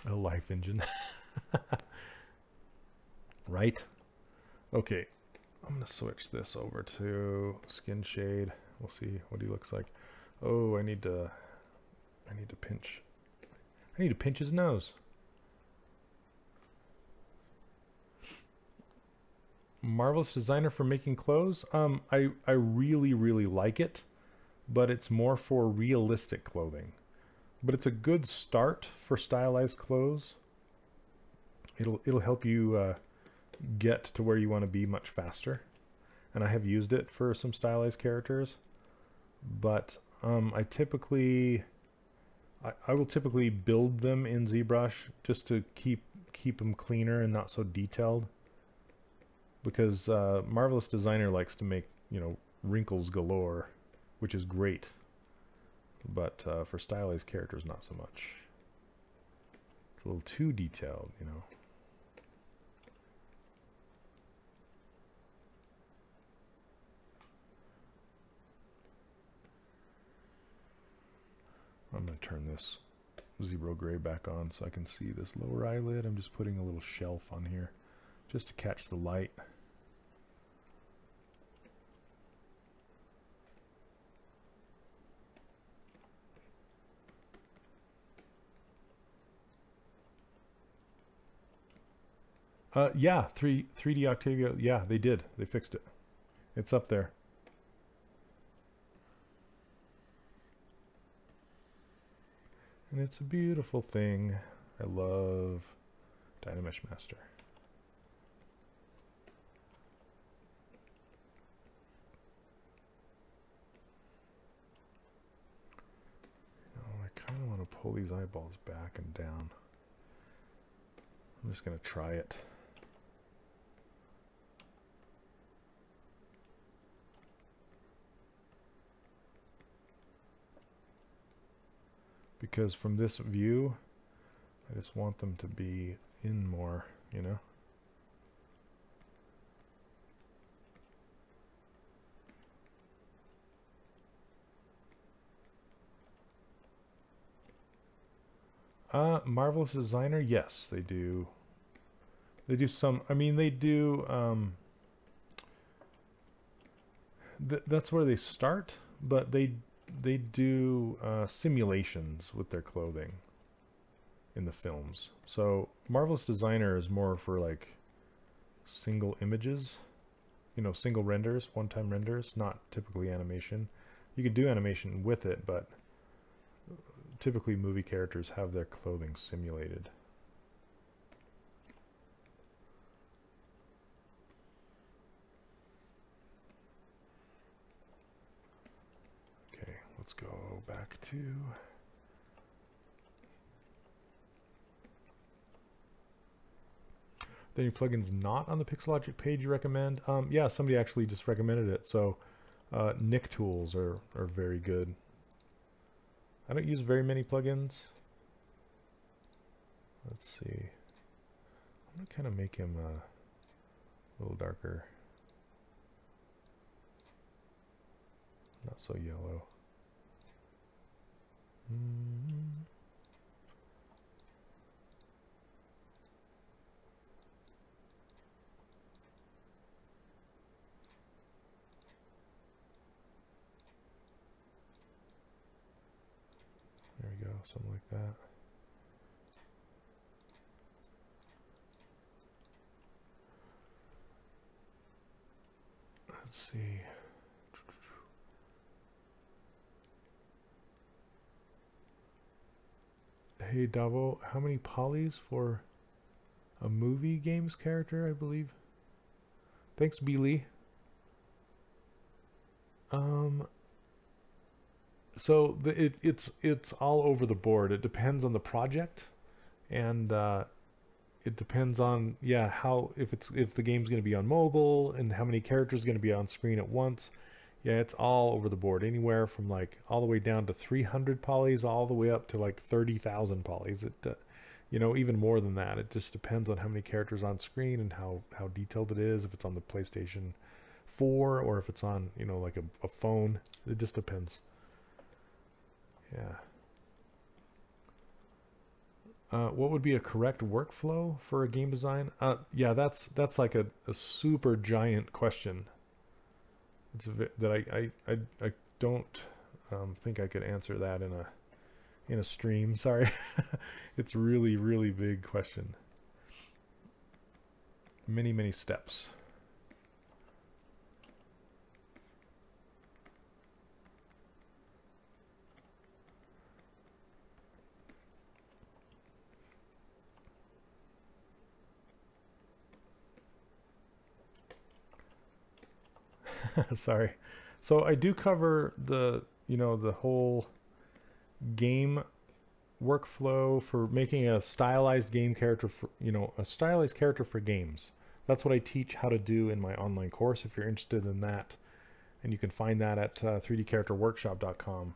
A: A life engine. Right? Okay. I'm going to switch this over to Skin Shade. We'll see what he looks like. Oh, I need to pinch his nose. Marvelous designer for making clothes. I really like it, but it's more for realistic clothing. But it's a good start for stylized clothes. It'll help you get to where you want to be much faster. And I have used it for some stylized characters, but I will typically build them in ZBrush just to keep them cleaner and not so detailed. Because Marvelous Designer likes to make, you know, wrinkles galore, which is great. But for stylized characters, not so much. It's a little too detailed, you know. I'm going to turn this zero gray back on so I can see this lower eyelid. I'm just putting a little shelf on here just to catch the light. Yeah, 3D Octavia. Yeah, they did. They fixed it. It's up there. And it's a beautiful thing. I love Dynamesh Master. I kind of want to pull these eyeballs back and down. I'm just going to try it. Because from this view, I just want them to be in more, you know? Marvelous Designer, yes, they do. They do some, I mean, they do, that's where they start, but they do simulations with their clothing in the films. So Marvelous Designer is more for like single images, you know, single renders, one-time renders, not typically animation. You could do animation with it, but typically movie characters have their clothing simulated. Okay, let's go back to the new plugins not on the Pixelogic page you recommend. Yeah, somebody actually just recommended it. So Nick tools are very good. I don't use very many plugins. Let's see. I'm going to kind of make him a little darker. Not so yellow. There we go, something like that. Let's see. Hey Davo, how many polys for a movie games character, I believe? Thanks, B. Lee. So it's all over the board. It depends on the project, and it depends on how if the game's going to be on mobile and how many characters are going to be on screen at once. Yeah, it's all over the board. Anywhere from like all the way down to 300 polys, all the way up to like 30,000 polys. It, you know, even more than that. It just depends on how many characters on screen and how detailed it is. If it's on the PlayStation 4 or if it's on, you know, like a phone. It just depends. Yeah. What would be a correct workflow for a game design? Yeah, that's like a super giant question. It's that I don't think I could answer that in a stream. Sorry, it's really big question. Many steps. Sorry. So I do cover the whole game workflow for making a stylized game character for, a stylized character for games. That's what I teach how to do in my online course if you're interested in that. And you can find that at 3dcharacterworkshop.com.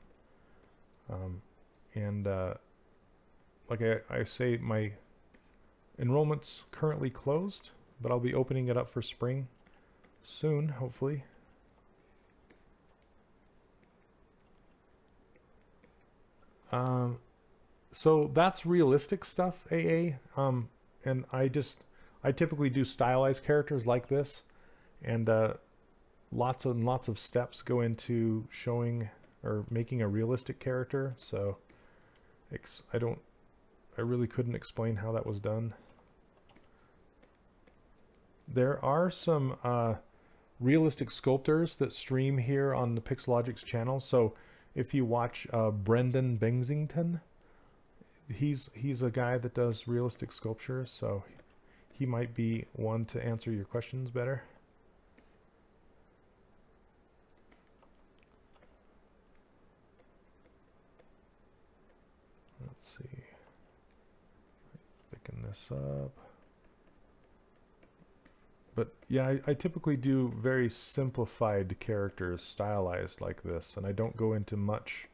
A: Like I say, my enrollment's currently closed, but I'll be opening it up for spring soon, hopefully. So that's realistic stuff, AA. And I typically do stylized characters like this, and lots and lots of steps go into showing or making a realistic character. So I really couldn't explain how that was done. There are some realistic sculptors that stream here on the Pixelogix channel. So if you watch Brendan Bensington, he's a guy that does realistic sculptures, so he might be one to answer your questions better. Let's see. Thicken this up. But yeah, I typically do very simplified characters stylized like this, and I don't go into much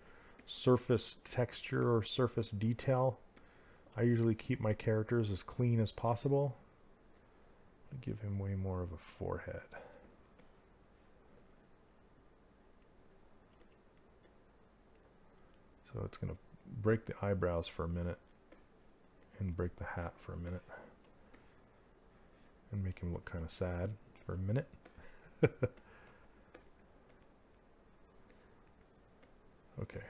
A: surface texture or surface detail. I usually keep my characters as clean as possible. I give him way more of a forehead. So it's going to break the eyebrows for a minute and break the hat for a minute and make him look kind of sad for a minute. Okay.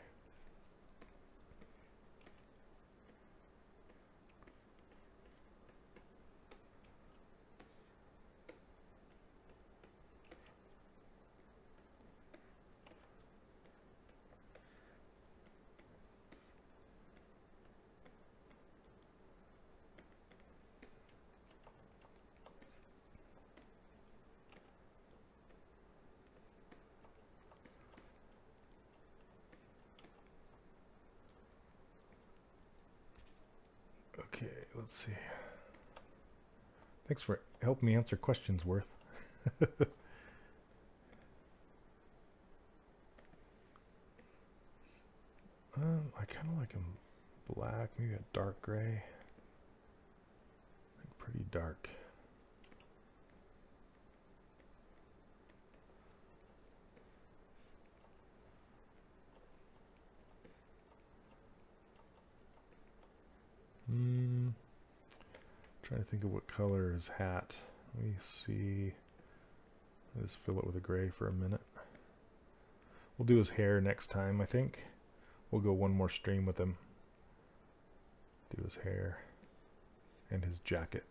A: Okay, let's see. Thanks for helping me answer questions, Worth. I kind of like him black, maybe a dark gray. Like pretty dark. Trying to think of what color his hat. Let me see. I'll just fill it with a gray for a minute. We'll do his hair next time, I think. We'll go one more stream with him. Do his hair and his jacket.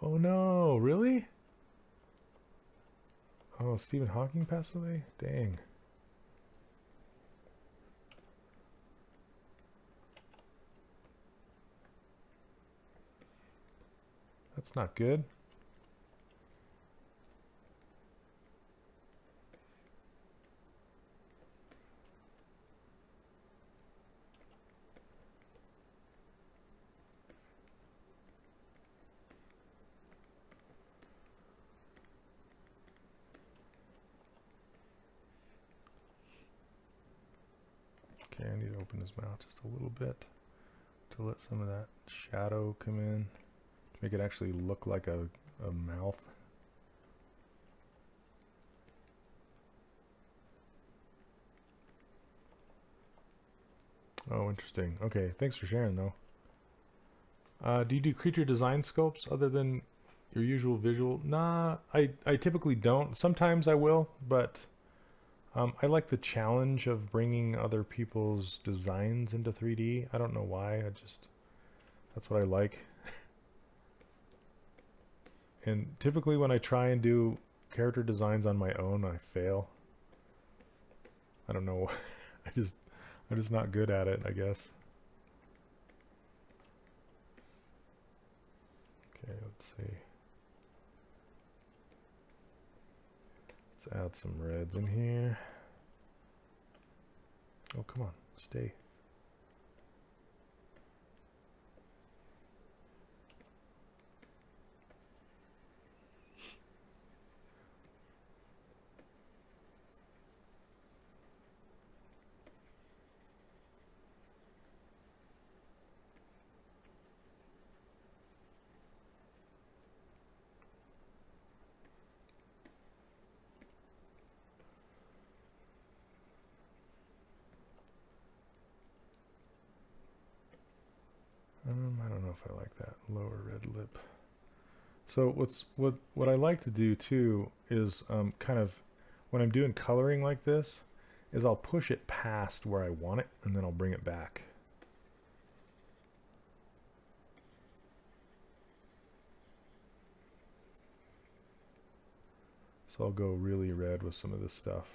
A: Oh no, really? Oh, Stephen Hawking passed away? Dang. That's not good. Okay, I need to open his mouth just a little bit to let some of that shadow come in. Make it actually look like a mouth. Oh, interesting. Okay, thanks for sharing though. Do you do creature design sculpts other than your usual visual? Nah, I typically don't. Sometimes I will, but I like the challenge of bringing other people's designs into 3D. I don't know why, that's what I like. And typically when I try and do character designs on my own, I fail. I don't know. I'm just not good at it, I guess. Okay, let's see. Let's add some reds in here. Oh, come on, stay. know if I like that lower red lip. So what I like to do too is kind of when I'm doing coloring like this is I'll push it past where I want it and then I'll bring it back. So I'll go really red with some of this stuff.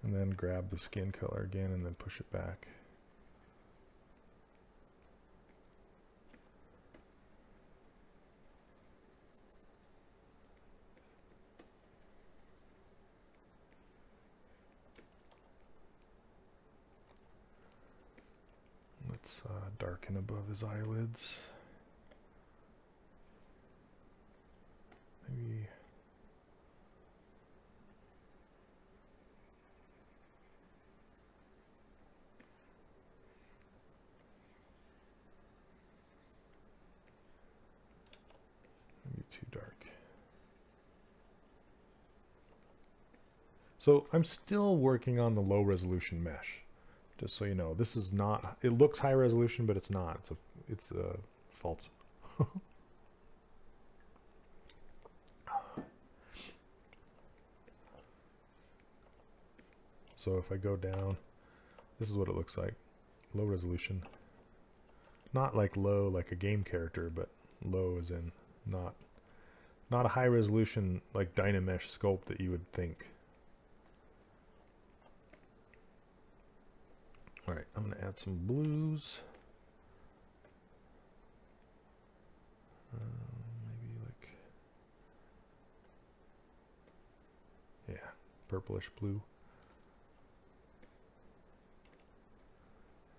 A: And then grab the skin color again and then push it back. Let's darken above his eyelids. Maybe too dark. So I'm still working on the low resolution mesh. Just so you know, this is not, it looks high resolution, but it's not. It's a false. So if I go down, this is what it looks like. Low resolution. Not like low like a game character, but low as in not a high resolution like Dynamesh sculpt that you would think. All right, I'm going to add some blues. Maybe like, yeah, purplish blue.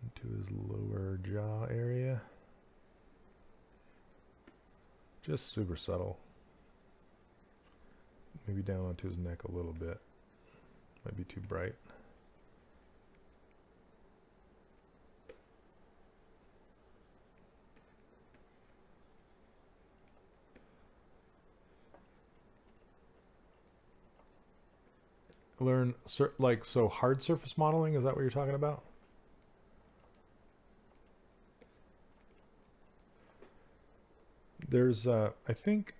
A: Into his lower jaw area. Just super subtle. Maybe down onto his neck a little bit. Might be too bright. Learn like so hard surface modeling, is that what you're talking about? There's I think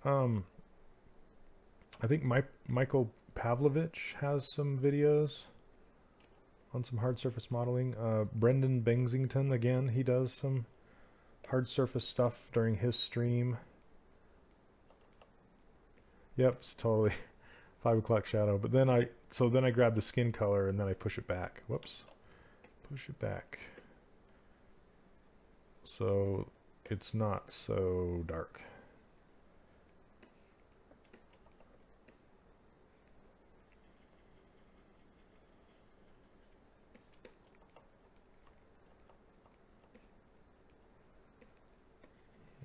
A: Michael Pavlovich has some videos on some hard surface modeling. Brendan Bensington, again, he does some hard surface stuff during his stream. Yep, it's totally 5 o'clock shadow. But then I grab the skin color and then I push it back. Whoops. Push it back. So it's not so dark.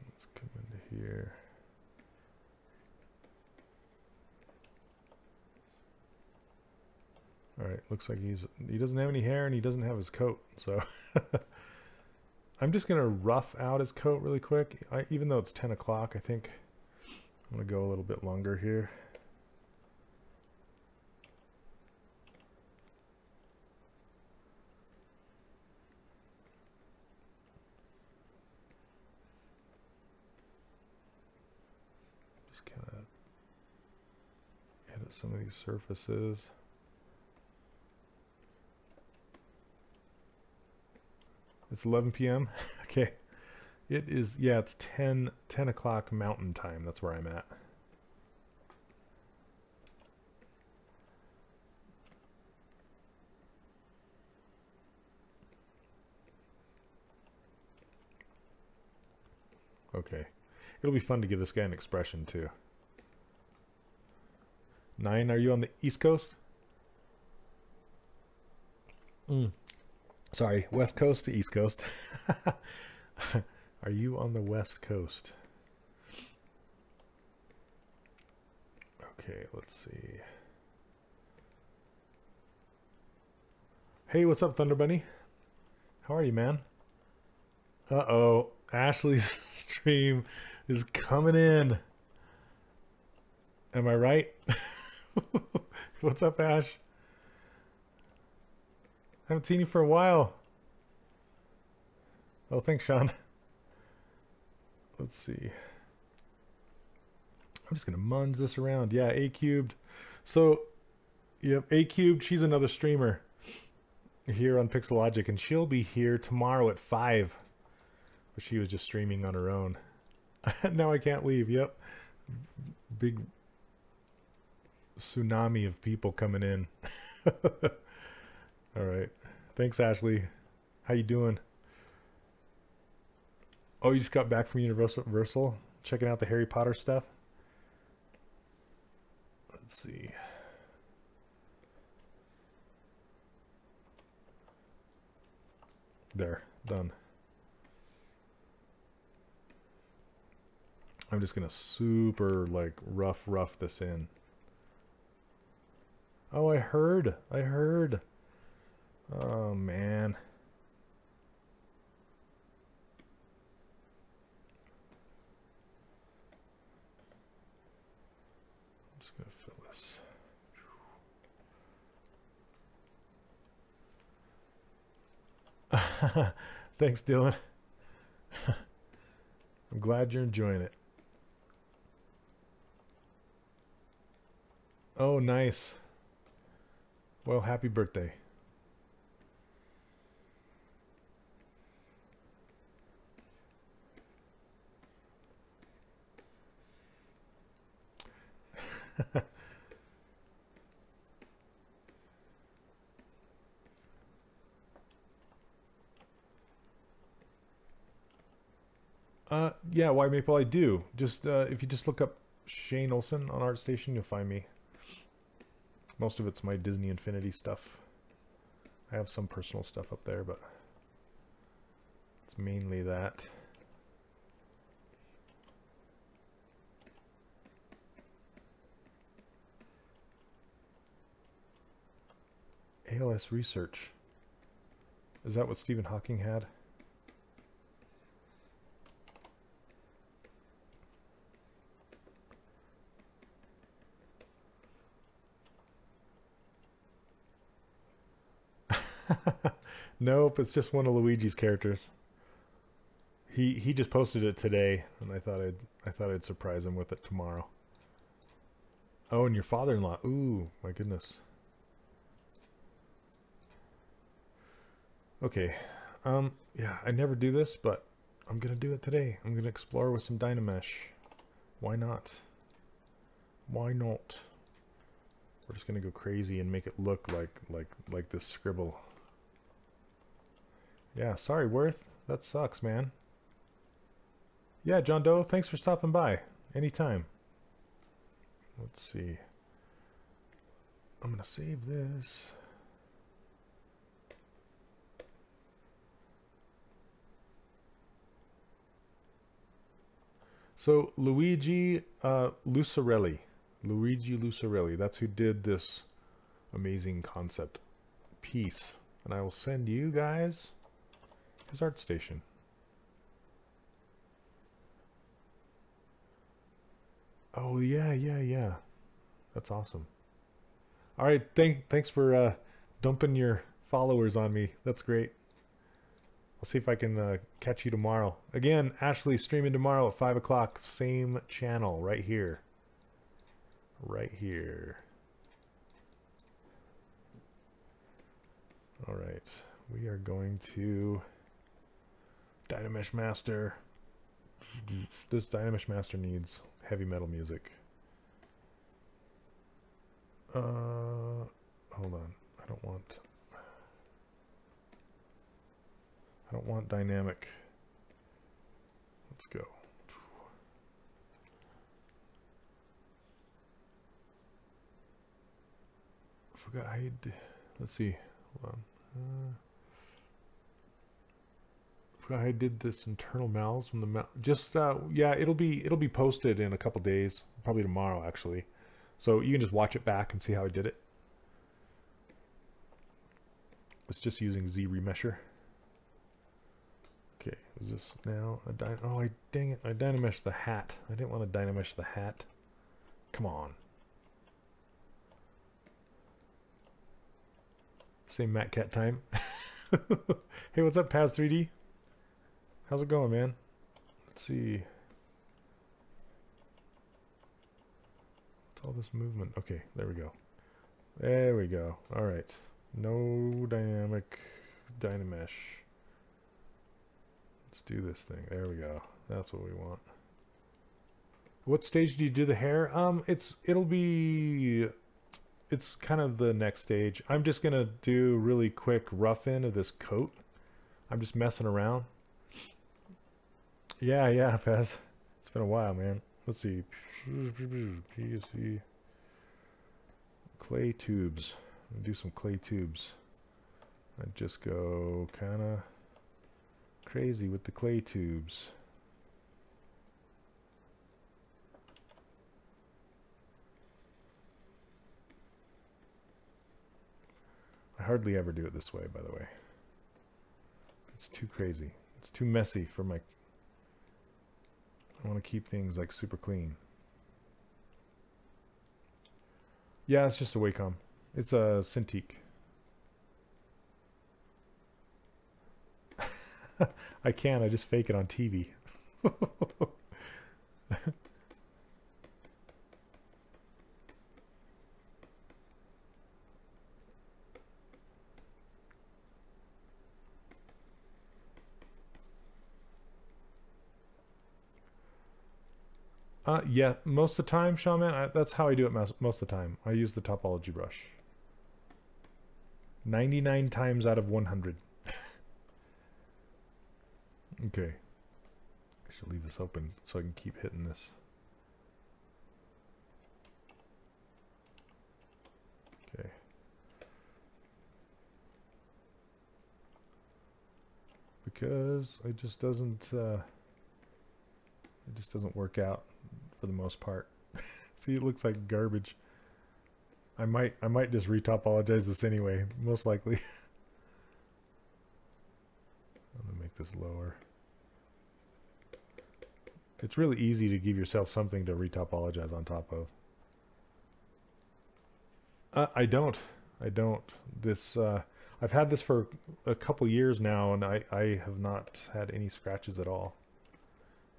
A: Let's come into here. All right, looks like he doesn't have any hair and he doesn't have his coat, so I'm just gonna rough out his coat really quick. Even though it's 10 o'clock, I think I'm gonna go a little bit longer here. Just kind of edit some of these surfaces. It's 11 p.m. Okay. It is, yeah, it's 10 o'clock mountain time. That's where I'm at. Okay. It'll be fun to give this guy an expression too. 9, are you on the East Coast? Sorry, West Coast to East Coast. Are you on the West Coast? Okay, let's see. Hey, what's up, Thunder Bunny? How are you, man? Uh-oh, Ashley's stream is coming in. Am I right? What's up, Ash? Haven't seen you for a while. Oh, thanks, Sean. Let's see. I'm just gonna munge this around. Yeah, A cubed. So, yep, A cubed. She's another streamer here on Pixelogic, and she'll be here tomorrow at 5. But she was just streaming on her own. Now I can't leave. Yep, big tsunami of people coming in. All right, thanks, Ashley. How you doing? Oh, you just got back from Universal, checking out the Harry Potter stuff. Let's see. There, done. I'm just gonna super like rough this in. Oh, I heard. Oh man. I'm just gonna fill this. Thanks, Dylan. I'm glad you're enjoying it. Oh, nice. Well, happy birthday. Yeah, why Maple I do. Just if you just look up Shane Olson on ArtStation, you'll find me. Most of it's my Disney Infinity stuff. I have some personal stuff up there, but it's mainly that. ALS research. Is that what Stephen Hawking had? Nope, it's just one of Luigi's characters. He just posted it today, and I thought I'd surprise him with it tomorrow. Oh, and your father-in-law. Ooh, my goodness. Okay. Yeah, I never do this, but I'm gonna do it today. I'm gonna explore with some Dynamesh. Why not? Why not? We're just gonna go crazy and make it look like this scribble. Yeah, sorry, Worth. That sucks, man. Yeah, John Doe, thanks for stopping by. Anytime. Let's see. I'm gonna save this. So Luigi Lucarelli. Luigi Lucarelli. That's who did this amazing concept piece. And I will send you guys his ArtStation. Oh yeah. That's awesome. All right, thanks for dumping your followers on me. That's great. I'll see if I can catch you tomorrow. Again, Ashley streaming tomorrow at 5 o'clock. Same channel right here. Right here. All right, we are going to Dynamesh Master. This Dynamesh Master needs heavy metal music. Hold on. I don't want dynamic. Let's go. Forgot how you did. Let's see. Hold on. Forgot how I did this internal mouths from the mouth. Just yeah, it'll be posted in a couple days, probably tomorrow actually. So you can just watch it back and see how I did it. It's just using Z remesher. Okay, is this now a oh, dang it, I Dynamesh the hat. I didn't want to Dynamesh the hat. Come on. Say Matt Cat time. Hey, what's up, Paz 3D? How's it going, man? Let's see. What's all this movement? Okay, there we go. There we go. All right. No dynamic Dynamesh. Let's do this thing. There we go. That's what we want. What stage do you do the hair? It's kind of the next stage. I'm just gonna do really quick rough in of this coat. I'm just messing around. Yeah, Pez. It's been a while, man. Let's see. PSV. Clay tubes. Do some clay tubes. I just go kind of crazy with the clay tubes. I hardly ever do it this way, by the way. It's too crazy. It's too messy for my... I want to keep things like super clean. Yeah, it's just a Wacom. It's a Cintiq. I can't. I just fake it on TV. Yeah, most of the time, Shaman, that's how I do it most of the time. I use the Topology Brush. 99 times out of 100. Okay. I should leave this open so I can keep hitting this. Okay. Because it just doesn't work out for the most part. See, it looks like garbage. I might just retopologize this anyway, most likely. I'm gonna make this lower. It's really easy to give yourself something to retopologize on top of. I don't. This I've had this for a couple years now, and I have not had any scratches at all.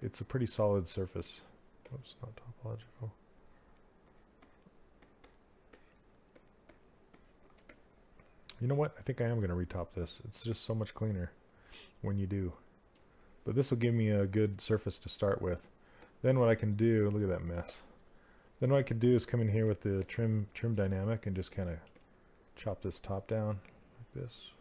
A: It's a pretty solid surface. Oops, not topological. You know what? I think I am going to retop this. It's just so much cleaner when you do. But this will give me a good surface to start with. Then what I can do, look at that mess. Then what I can do is come in here with the trim dynamic and just kind of chop this top down like this.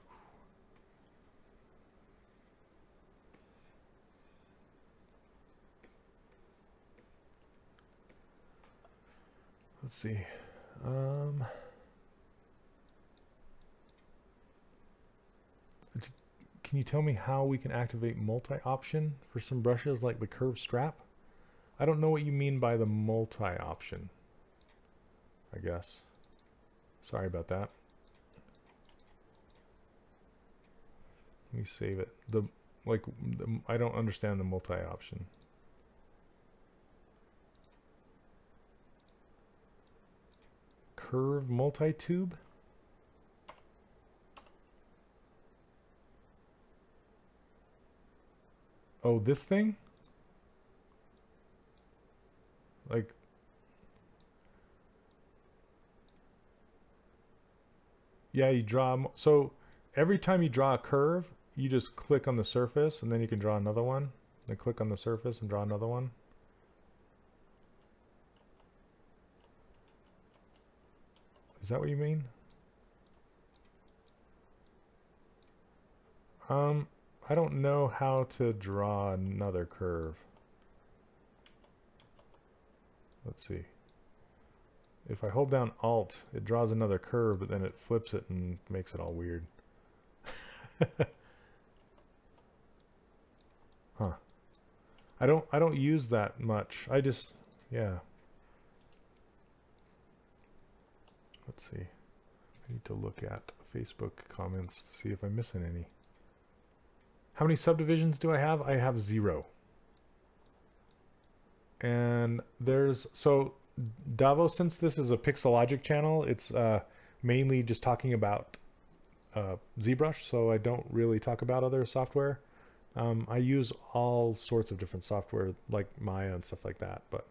A: Let's see. Can you tell me how we can activate multi-option for some brushes like the curved strap? I don't know what you mean by the multi-option, I guess. Sorry about that. Let me save it. I don't understand the multi-option. Curve multi-tube? Oh, this thing? Like... Yeah, you draw... So, every time you draw a curve, you just click on the surface, and then you can draw another one. Then click on the surface and draw another one. Is that what you mean? I don't know how to draw another curve. Let's see. If I hold down Alt, it draws another curve, but then it flips it and makes it all weird. Huh. I don't use that much. I just, yeah. Let's see. I need to look at Facebook comments to see if I'm missing any. How many subdivisions do I have? I have 0. And there's, so Davos, since this is a Pixelogic channel, it's mainly just talking about ZBrush, so I don't really talk about other software. I use all sorts of different software like Maya and stuff like that, but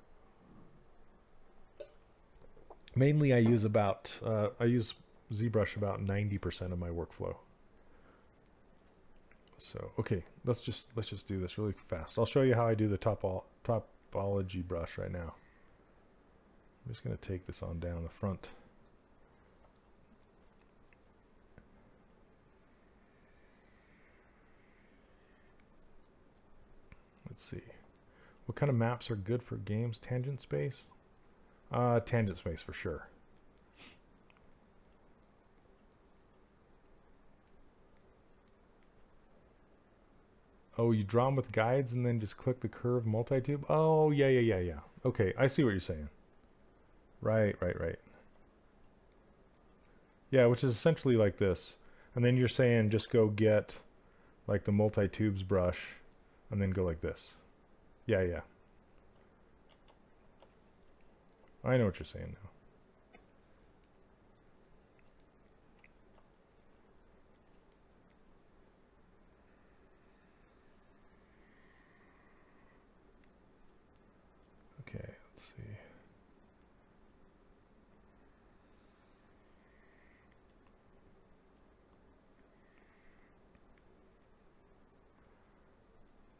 A: mainly I use ZBrush about 90% of my workflow. So okay, let's just do this really fast. I'll show you how I do the Topology Brush right now. I'm just going to take this on down the front. Let's see. What kind of maps are good for games? Tangent space? Tangent space for sure. Oh, you draw them with guides and then just click the curve multi-tube? Oh, yeah. Okay, I see what you're saying. Right. Yeah, which is essentially like this. And then you're saying just go get like the multi-tubes brush and then go like this. Yeah. I know what you're saying now. Okay, let's see.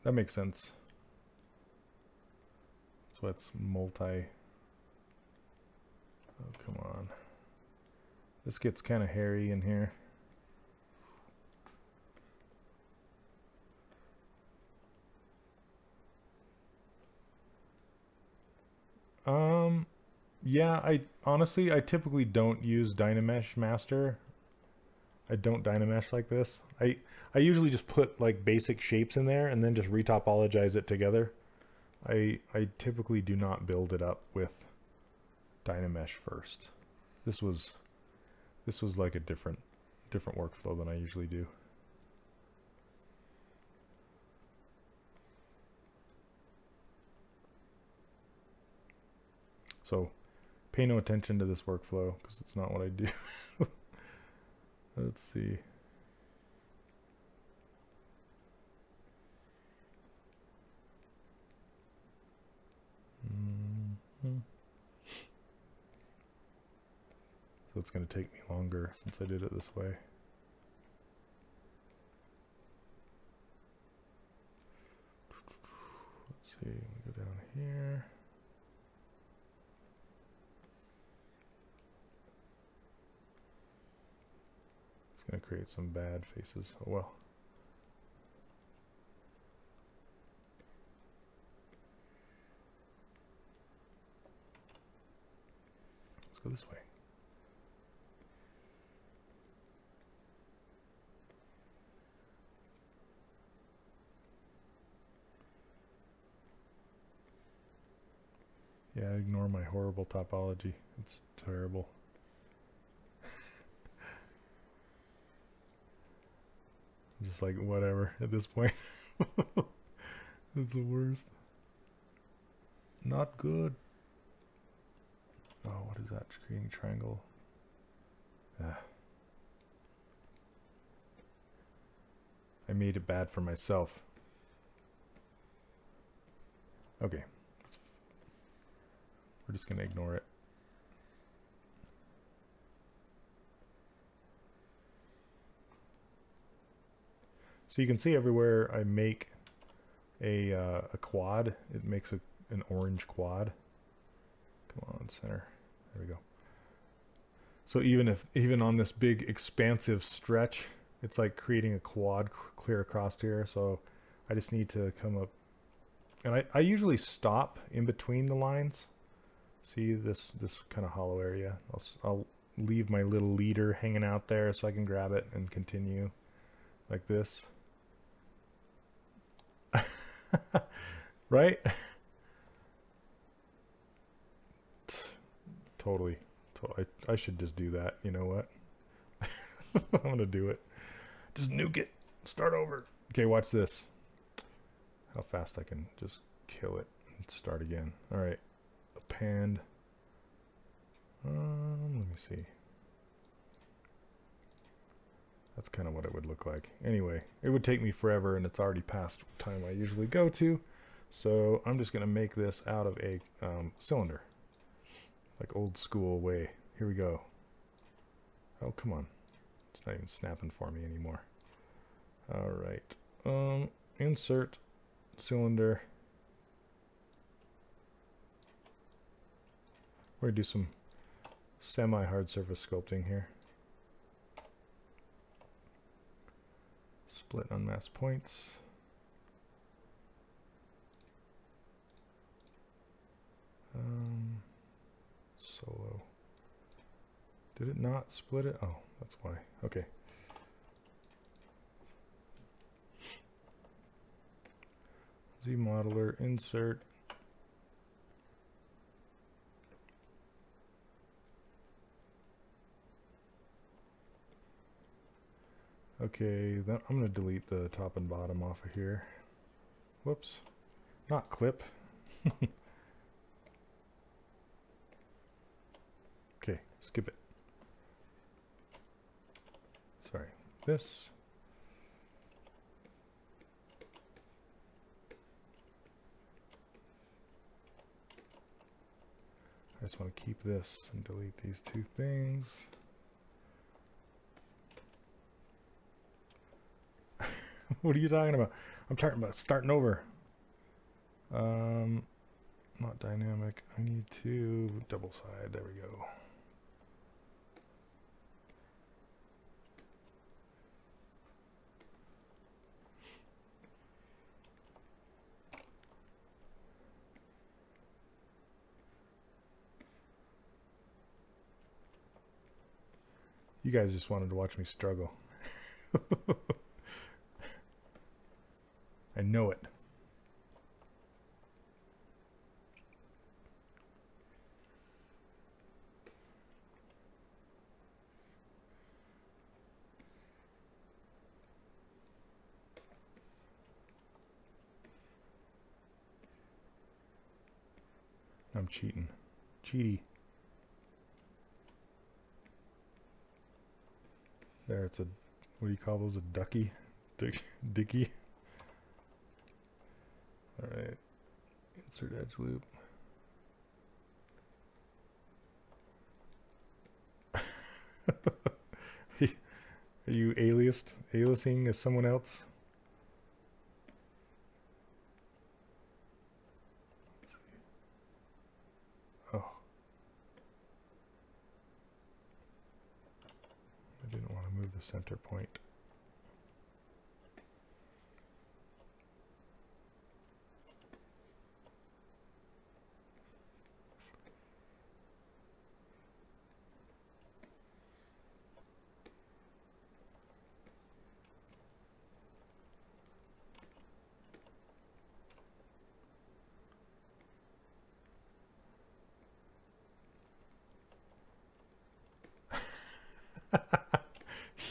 A: That makes sense. So it's multi. Oh, come on. This gets kind of hairy in here. Yeah, I typically don't use Dynamesh Master. I don't Dynamesh like this. I usually just put like basic shapes in there and then just retopologize it together. I typically do not build it up with Dynamesh first. This was like a different workflow than I usually do. So pay no attention to this workflow because it's not what I do. Let's see. So it's going to take me longer since I did it this way. Let's see, we go down here. It's going to create some bad faces. Oh well. Let's go this way. Yeah, ignore my horrible topology. It's terrible. Just like whatever at this point. It's the worst. Not good. Oh, what is that? Creating triangle. I made it bad for myself. Okay. We're just going to ignore it. So you can see everywhere I make a quad, it makes an orange quad. Come on, center. There we go. So even on this big expansive stretch, it's like creating a quad clear across here. So I just need to come up, and I usually stop in between the lines. See this kind of hollow area. I'll leave my little leader hanging out there so I can grab it and continue like this. Right? Totally. I should just do that. You know what? I'm gonna do it. Just nuke it. Start over. Okay, watch this. How fast I can just kill it and start again. All right. Append. Let me see. That's kind of what it would look like. Anyway, it would take me forever, and it's already past time I usually go to. So I'm just going to make this out of a cylinder. Like old school way. Here we go. Oh, come on. It's not even snapping for me anymore. Alright. Insert cylinder. We're going to do some semi-hard surface sculpting here. Split unmasked points. Solo. Did it not split it? Oh, that's why. Okay. Z modeler, insert. Okay, then I'm going to delete the top and bottom off of here. Whoops. Not clip. Okay, skip it. Sorry. This. I just want to keep this and delete these two things. What are you talking about? I'm talking about starting over. Not dynamic. I need to double side. There we go. You guys just wanted to watch me struggle. I know it. I'm cheating. Cheaty. There, it's a, what do you call those, a ducky? Dicky? Alright. Insert edge loop. Are you aliasing as someone else? Oh. I didn't want to move the center point.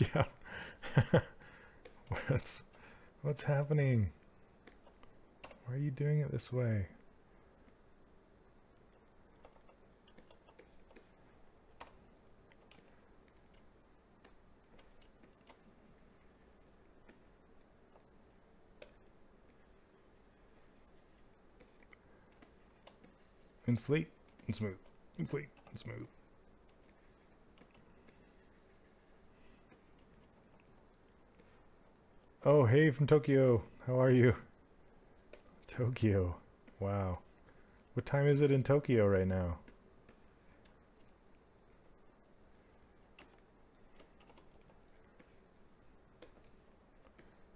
A: Yeah. What's happening? Why are you doing it this way? Inflate and smooth. Inflate and smooth. Oh, hey from Tokyo. How are you? Tokyo. Wow. What time is it in Tokyo right now?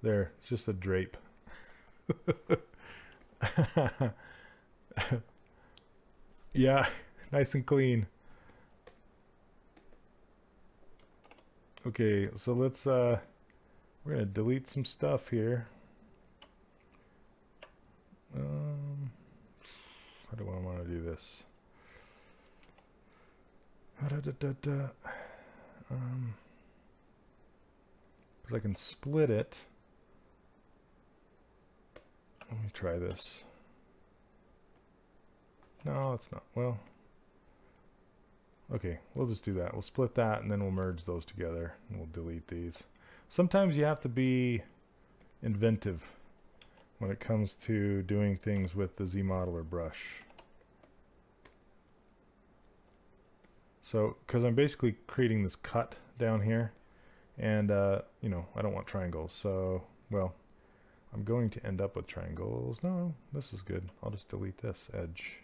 A: There, it's just a drape. Yeah, nice and clean. Okay, so let's we're gonna delete some stuff here. How do I want to do this? Because I can split it. Let me try this. No, it's not. Well, okay, we'll just do that. We'll split that and then we'll merge those together and we'll delete these. sometimes you have to be inventive when it comes to doing things with the Z-Modeler brush. So, because I'm basically creating this cut down here, and you know, I don't want triangles, so, well, I'm going to end up with triangles. No, this is good. I'll just delete this edge.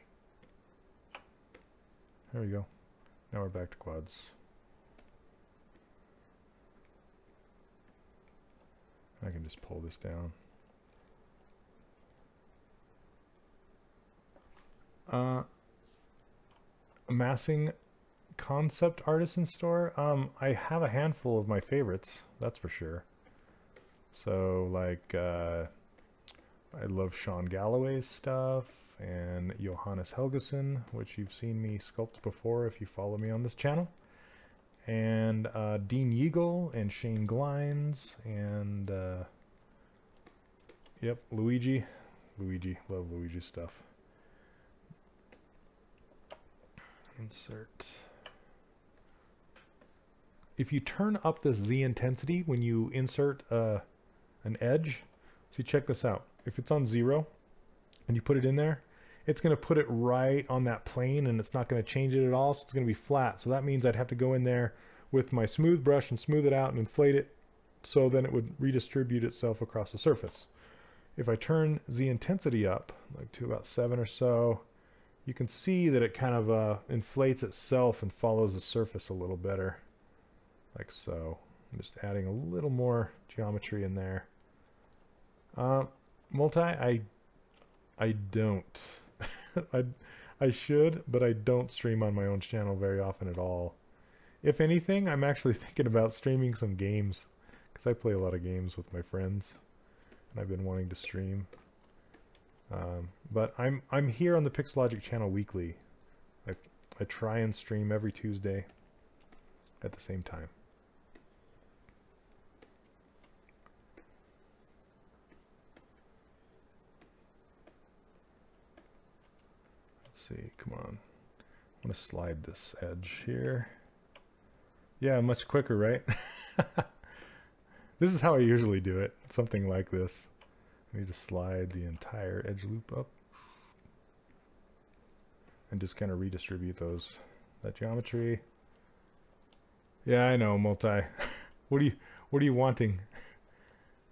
A: There we go. Now we're back to quads. I can just pull this down. Amassing concept artisan store. I have a handful of my favorites, that's for sure. So like I love Sean Galloway's stuff and Johannes Helgeson, which you've seen me sculpt before if you follow me on this channel, and Dean Yeagle and Shane Glines, and yep, Luigi, love Luigi's stuff. Insert. If you turn up this Z intensity when you insert an edge, see, check this out. If it's on 0 and you put it in there, it's going to put it right on that plane, and it's not going to change it at all, so it's going to be flat. So that means I'd have to go in there with my smooth brush and smooth it out and inflate it, so then it would redistribute itself across the surface. If I turn Z intensity up, like to about 7 or so, you can see that it kind of inflates itself and follows the surface a little better, like so. I'm just adding a little more geometry in there. Multi, I don't. I should, but I don't stream on my own channel very often at all. If anything, I'm actually thinking about streaming some games, because I play a lot of games with my friends, and I've been wanting to stream. But I'm here on the Pixelogic channel weekly. I try and stream every Tuesday at the same time. Let's see, come on. I'm going to slide this edge here. Yeah, much quicker, right? This is how I usually do it. Something like this. I need to slide the entire edge loop up and just kind of redistribute that geometry. Yeah, I know, multi. What are you wanting?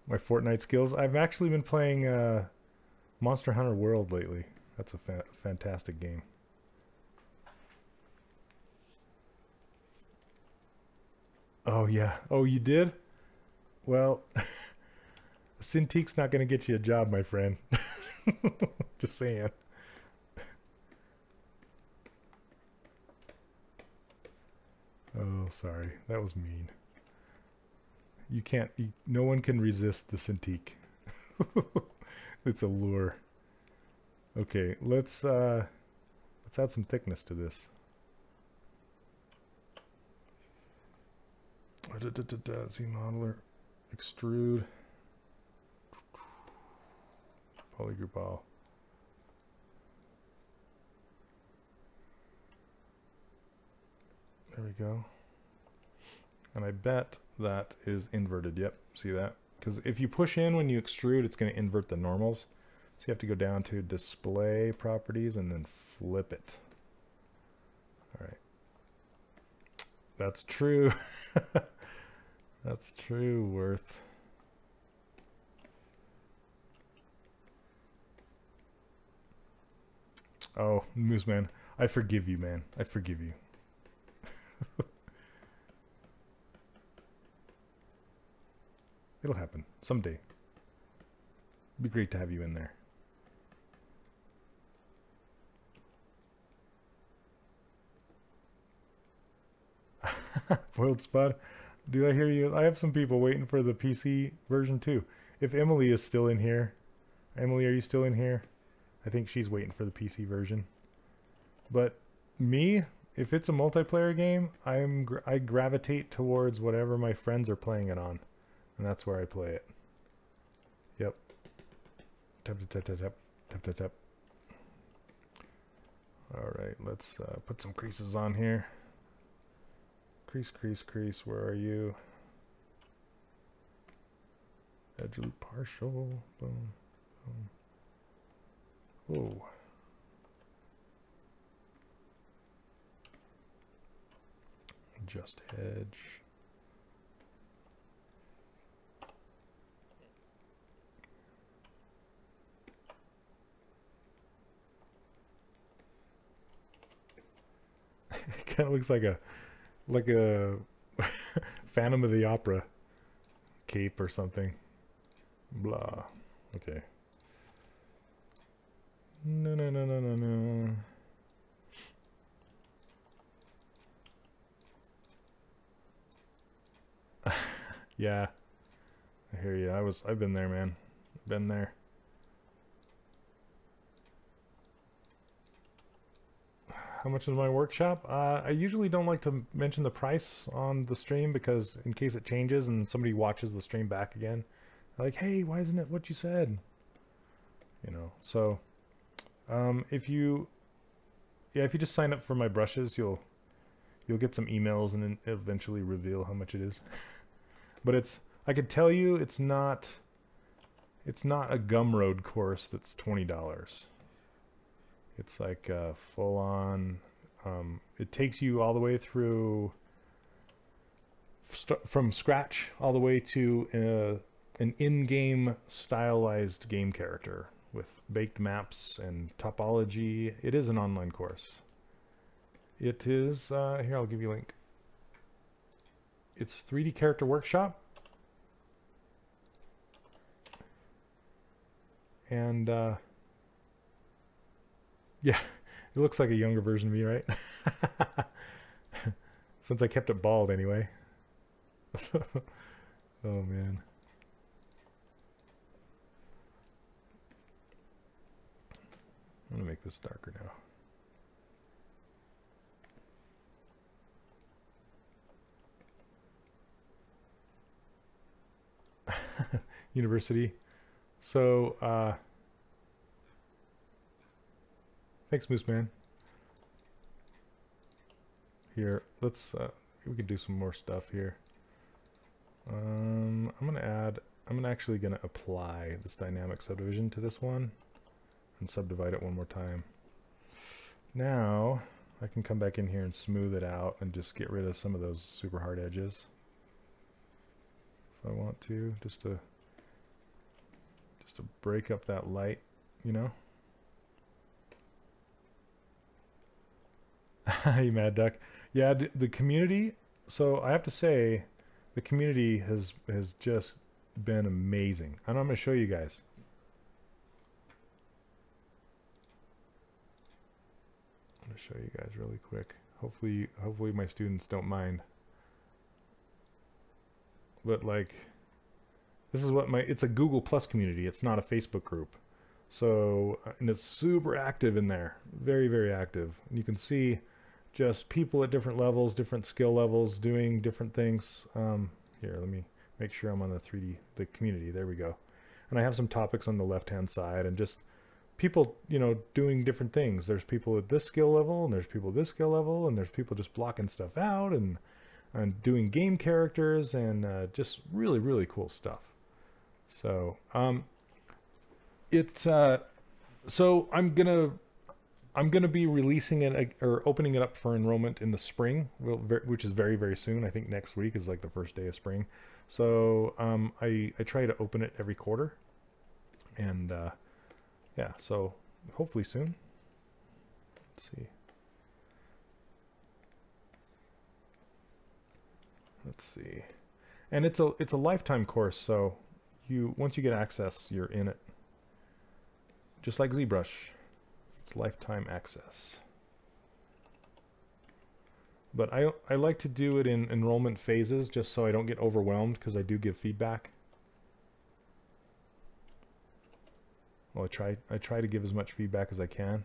A: My Fortnite skills? I've actually been playing Monster Hunter World lately. That's a fantastic game. Oh yeah. Oh, you did? Well, Cintique's not going to get you a job, my friend. Just saying. Oh, sorry. That was mean. You can't, no one can resist the Cintique. It's a lure. Okay, let's add some thickness to this. Z-Modeler, extrude, polygroup all. There we go. And I bet that is inverted. Yep, see that? Because if you push in when you extrude, it's going to invert the normals. So you have to go down to display properties and then flip it. All right. That's true. That's true, Worth. Oh, Moose Man, I forgive you, man. I forgive you. It'll happen someday. It'd be great to have you in there. Boiled Spud, do I hear you? I have some people waiting for the PC version too. If Emily is still in here, Emily, are you still in here? I think she's waiting for the PC version. But me, if it's a multiplayer game, I gravitate towards whatever my friends are playing it on, and that's where I play it. Yep. Tap tap tap tap tap tap tap tap. All right, let's put some creases on here. Crease, crease, crease. Where are you? Edge loop partial. Boom. Boom. Whoa. Just edge. It kind of looks like a Phantom of the Opera cape or something. Blah. Okay. No, no, no, no, no, no. Yeah, I hear you. I've been there, man. Been there. How much is my workshop? I usually don't like to mention the price on the stream because in case it changes and somebody watches the stream back again, they're like, hey, why isn't it what you said? You know, so if you just sign up for my brushes, you'll get some emails and then eventually reveal how much it is. But I could tell you it's not a Gumroad course that's $20. It's like full on, it takes you all the way through from scratch all the way to an in-game stylized game character with baked maps and topology. It is an online course. It is, here, I'll give you a link. It's 3D Character Workshop. And, yeah, it looks like a younger version of me, right? Since I kept it bald anyway. Oh, man. I'm gonna make this darker now. University. So, thanks, Moose Man. Here, let's, we can do some more stuff here. I'm actually gonna apply this dynamic subdivision to this one and subdivide it one more time. Now, I can come back in here and smooth it out and just get rid of some of those super hard edges. If I want to, just to break up that light, you know? Hey, Mad Duck. Yeah, the community, so I have to say, the community has just been amazing. And I'm going to show you guys. I'm going to show you guys really quick. Hopefully my students don't mind. But like, this is what it's a Google Plus community. It's not a Facebook group. So, and it's super active in there. Very, very active. And you can see just people at different levels, different skill levels, doing different things. Here, let me make sure I'm on the community. There we go. And I have some topics on the left-hand side and just people, you know, doing different things. There's people at this skill level and there's people at this skill level and there's people just blocking stuff out and doing game characters and just really, really cool stuff. So, so I'm gonna be releasing it or opening it up for enrollment in the spring, which is very, very soon. I think next week is like the first day of spring. So I try to open it every quarter, and yeah, so hopefully soon. Let's see. Let's see, and it's a lifetime course. So once you get access, you're in it. Just like ZBrush. It's lifetime access. But I like to do it in enrollment phases just so I don't get overwhelmed because I do give feedback. Well, I try to give as much feedback as I can.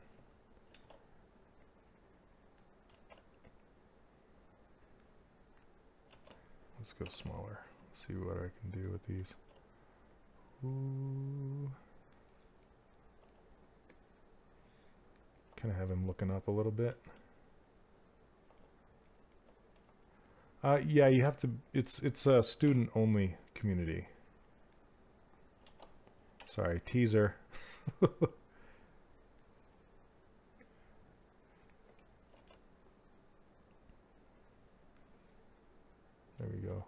A: Let's go smaller. See what I can do with these. Ooh. Kind of have him looking up a little bit. Yeah, you have to. It's a student only community. Sorry, teaser. There we go.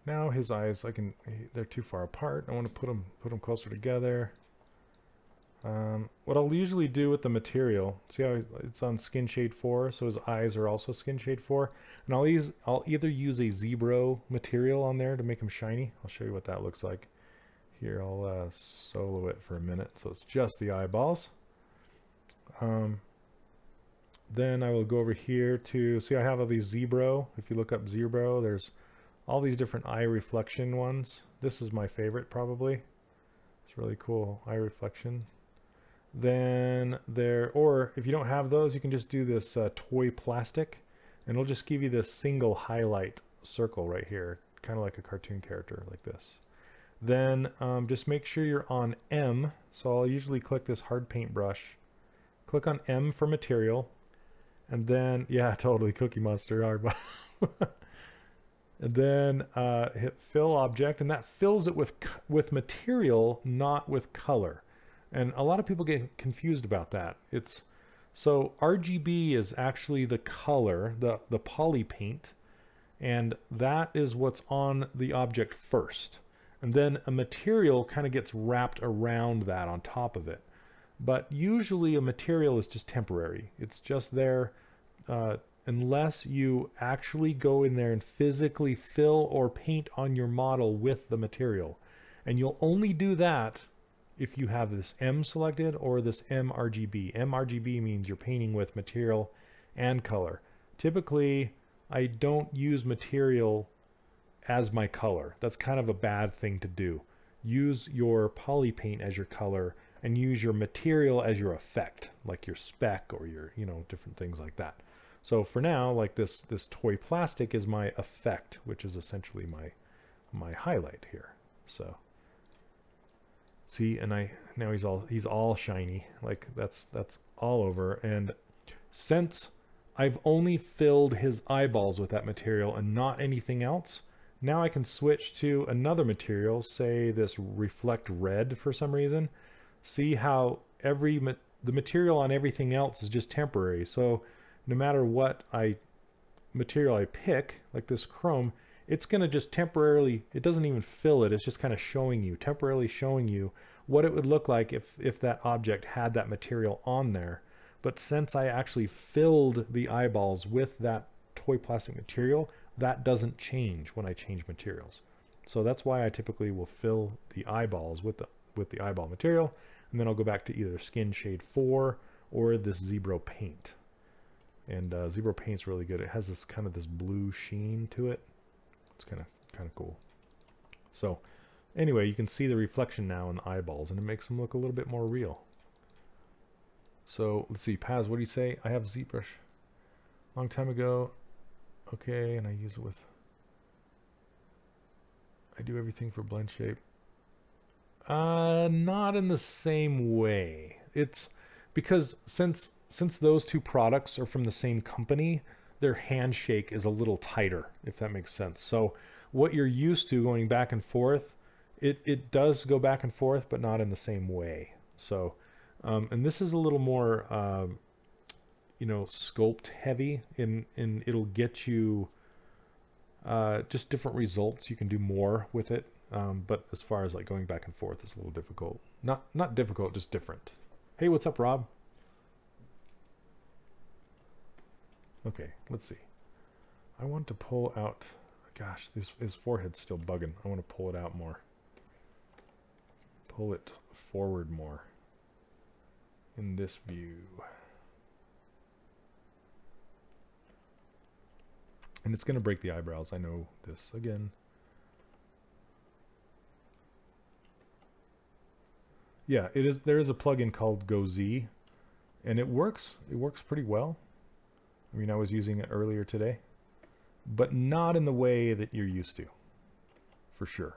A: Now his eyes, they're too far apart. I want to put them closer together. What I'll usually do with the material, see how it's on skin shade 4, so his eyes are also skin shade 4. And I'll either use a Zbrush material on there to make him shiny. I'll show you what that looks like. Here, I'll solo it for a minute, so it's just the eyeballs. Then I will go over here to, see I have all these Zbrush. If you look up Zbrush, there's all these different eye reflection ones. This is my favorite probably. It's really cool, eye reflection. Then or if you don't have those, you can just do this toy plastic, and it'll just give you this single highlight circle right here, kind of like a cartoon character like this. Then just make sure you're on M. So I'll usually click this hard paint brush, click on M for material, and then, yeah, totally Cookie Monster hard. And then hit fill object, and that fills it with material, not with color. And a lot of people get confused about that. So RGB is actually the color, the poly paint, and that is what's on the object first. And then a material kind of gets wrapped around that on top of it. But usually a material is just temporary. It's just there unless you actually go in there and physically fill or paint on your model with the material. And you'll only do that if you have this M selected or this mRGB. mRGB means you're painting with material and color. Typically, I don't use material as my color. That's kind of a bad thing to do. Use your poly paint as your color and use your material as your effect, like your speck or your, different things like that. So for now, like this toy plastic is my effect, which is essentially my highlight here. So see, and now he's all shiny, like that's all over. And since I've only filled his eyeballs with that material and not anything else, now I can switch to another material, say this reflect red for some reason. See how the material on everything else is just temporary. So no matter what material I pick, like this chrome, it's going to just temporarily, it doesn't even fill it, it's just kind of temporarily showing you what it would look like if that object had that material on there. But since I actually filled the eyeballs with that toy plastic material, that doesn't change when I change materials. So that's why I typically will fill the eyeballs with the eyeball material, and then I'll go back to either skin shade 4 or this Zbrush paint. And Zbrush paint's really good. It has this kind of this blue sheen to it. It's kind of cool. So anyway, you can see the reflection now in the eyeballs, and it makes them look a little bit more real. So let's see, Paz, what do you say? I have ZBrush long time ago. Okay, and I use it with, I do everything for blend shape. Not in the same way. It's because since those two products are from the same company, their handshake is a little tighter, if that makes sense. So what you're used to going back and forth, it does go back and forth, but not in the same way. So, and this is a little more, sculpt heavy, and it'll get you just different results. You can do more with it. But as far as like going back and forth, it's a little difficult. Not difficult, just different. Hey, what's up, Rob? Okay, let's see. I want to pull out, gosh, his forehead's still bugging. I want to pull it out more. Pull it forward more in this view. And it's going to break the eyebrows. I know this again. Yeah, it is. There is a plugin called GoZ, and it works. It works pretty well. I mean, I was using it earlier today, but not in the way that you're used to, for sure.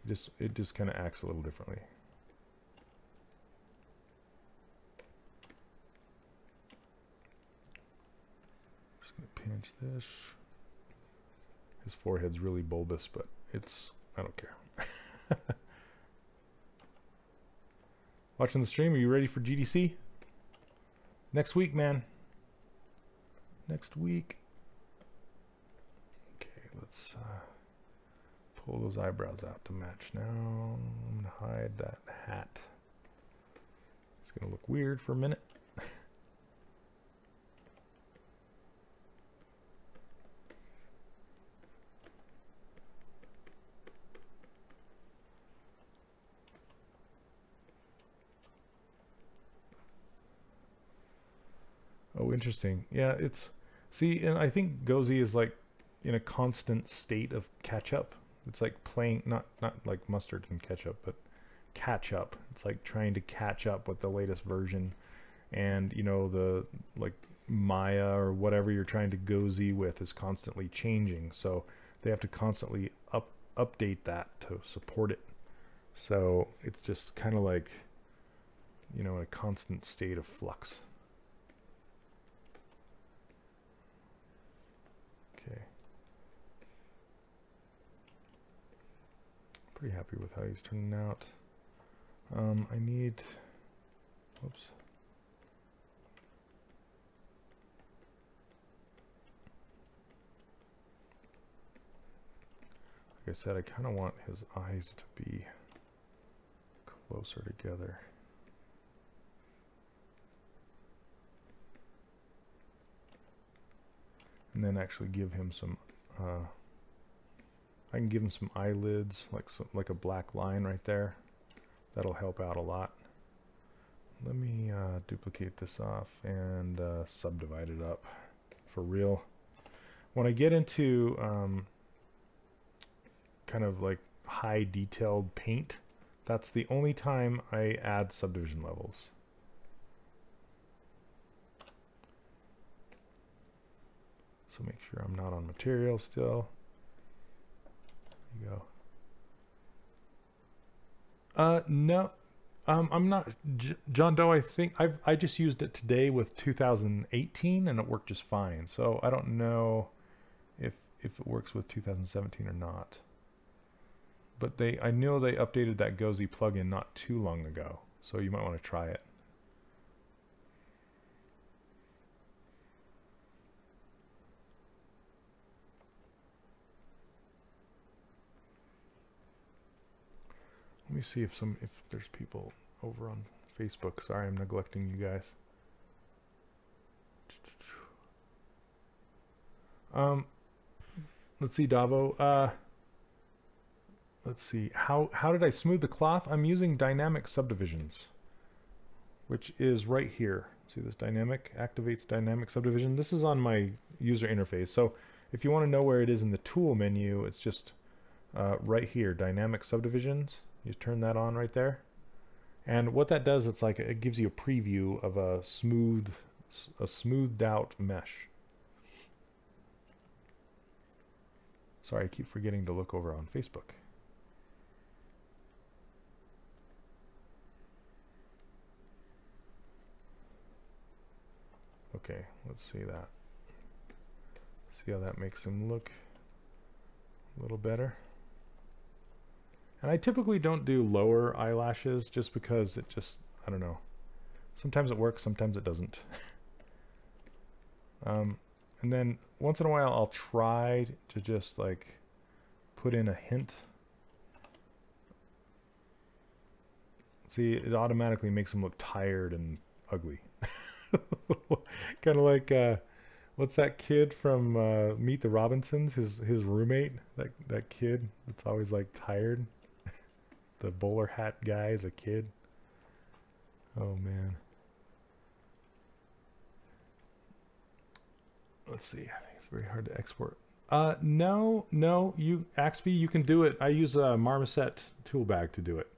A: It just kind of acts a little differently. Just gonna pinch this. His forehead's really bulbous, but it's, I don't care. Watching the stream, are you ready for GDC? Next week, man. Next week. Okay, let's pull those eyebrows out to match now. I'm gonna hide that hat. It's gonna look weird for a minute. Oh, interesting. Yeah, it's, see, and I think Gozi is like in a constant state of catch up. It's like playing, not like mustard and ketchup, but catch up. It's like trying to catch up with the latest version, and you know, the like Maya or whatever you're trying to Gozi with is constantly changing, so they have to constantly update that to support it. So it's just kind of like, you know, a constant state of flux. Okay. Pretty happy with how he's turning out. I need, whoops. Like I said, I kind of want his eyes to be closer together. And then actually give him some, I can give him some eyelids, like a black line right there. That'll help out a lot. Let me duplicate this off and subdivide it up for real. When I get into kind of like high detailed paint, that's the only time I add subdivision levels. So make sure I'm not on material still. There you go. No, I'm not. John Doe, I think I just used it today with 2018 and it worked just fine. So I don't know if it works with 2017 or not. But I know they updated that Gozi plugin not too long ago, so you might want to try it. Let me see if there's people over on Facebook. Sorry, I'm neglecting you guys. Let's see, Davo. Let's see. How did I smooth the cloth? I'm using dynamic subdivisions, which is right here. See this dynamic activates dynamic subdivision. This is on my user interface. So if you want to know where it is in the tool menu, it's just right here, dynamic subdivisions. You turn that on right there, and what that does, it's like it gives you a preview of a smoothed out mesh. Sorry, I keep forgetting to look over on Facebook. Okay, let's see that. See how that makes him look a little better. And I typically don't do lower eyelashes just because it just, I don't know. Sometimes it works, sometimes it doesn't. And then once in a while I'll try to just like put in a hint. See, it automatically makes them look tired and ugly. Kind of like, what's that kid from Meet the Robinsons? His roommate, that kid that's always like tired. The bowler hat guy is a kid. Oh man. Let's see. I think it's very hard to export. No, you Axby, you can do it. I use a Marmoset tool bag to do it.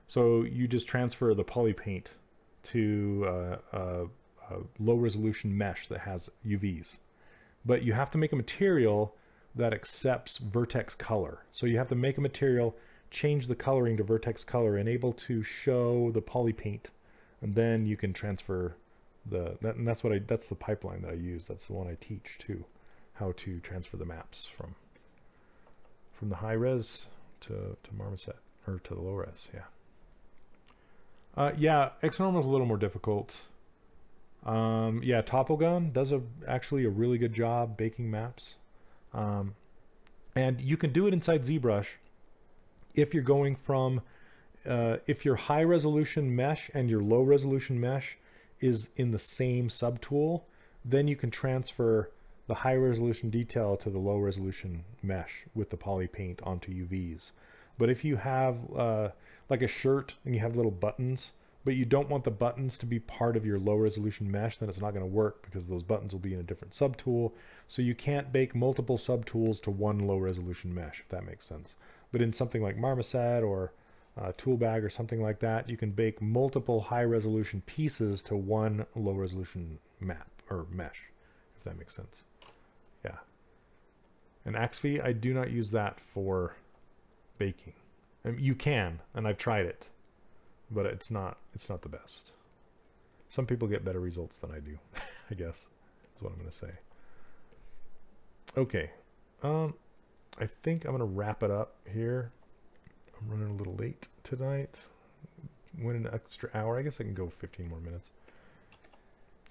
A: So you just transfer the poly paint to a low resolution mesh that has UVs. But you have to make a material that accepts vertex color. So you have to make a material, change the coloring to vertex color, and able to show the poly paint, and then you can transfer and that's the pipeline that I use. That's the one I teach too, how to transfer the maps from. from the high res to Marmoset, or to the low res, yeah. Yeah, Xnormal is a little more difficult. Yeah, Topology does actually a really good job baking maps. And you can do it inside ZBrush if you're going from, if your high resolution mesh and your low resolution mesh is in the same subtool, then you can transfer the high resolution detail to the low resolution mesh with the poly paint onto UVs. But if you have like a shirt and you have little buttons, but you don't want the buttons to be part of your low resolution mesh, then it's not going to work because those buttons will be in a different subtool. So you can't bake multiple subtools to one low resolution mesh, if that makes sense. But in something like Marmoset or Toolbag or something like that, you can bake multiple high resolution pieces to one low resolution map or mesh, if that makes sense. Yeah. And Axvi, I do not use that for baking. I mean, you can, and I've tried it, but it's not the best. Some people get better results than I do, I guess, is what I'm going to say. Okay. I think I'm going to wrap it up here. I'm running a little late tonight. Went an extra hour. I guess I can go 15 more minutes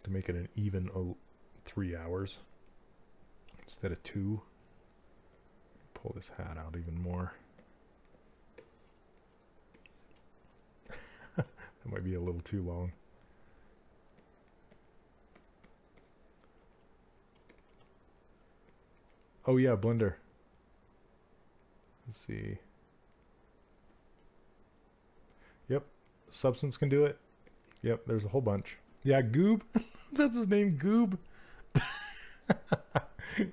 A: to make it an even 3 hours instead of 2. Pull this hat out even more. That might be a little too long. Oh yeah, Blender. Let's see. Yep, Substance can do it. Yep, there's a whole bunch. Yeah, Goob. That's his name, Goob.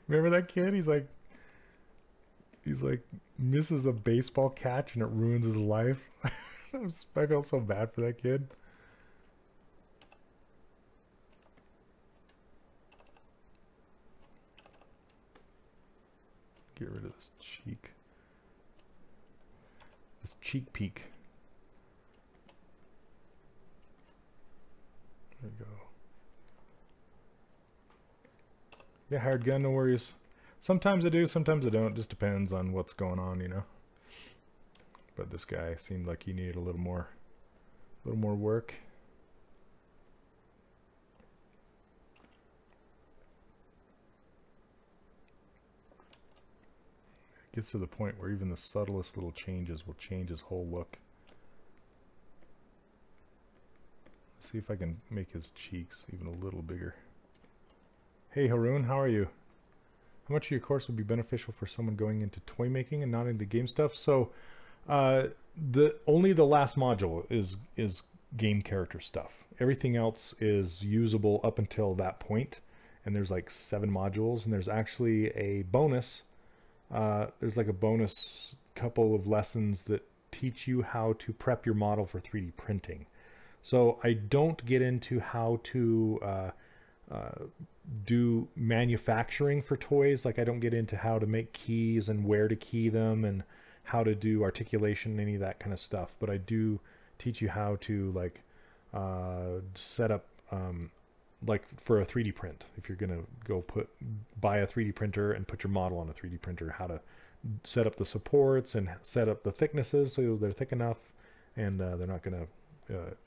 A: Remember that kid? He's like misses a baseball catch and it ruins his life. I felt so bad for that kid. Get rid of this cheek. This cheek peak. There you go. Yeah, hired gun, no worries. Sometimes I do, sometimes I don't. Just depends on what's going on, you know. But this guy seemed like he needed a little more work. It gets to the point where even the subtlest little changes will change his whole look. Let's see if I can make his cheeks even a little bigger. Hey Haroon, how are you? How much of your course would be beneficial for someone going into toy making and not into game stuff? So only the last module is game character stuff. Everything else is usable up until that point, and there's like 7 modules, and there's actually a bonus. There's like a bonus couple of lessons that teach you how to prep your model for 3D printing. So I don't get into how to do manufacturing for toys. Like I don't get into how to make keys and where to key them and how to do articulation, any of that kind of stuff. But I do teach you how to like set up like for a 3D print. If you're gonna go buy a 3D printer and put your model on a 3D printer, how to set up the supports and set up the thicknesses so they're thick enough and they're not gonna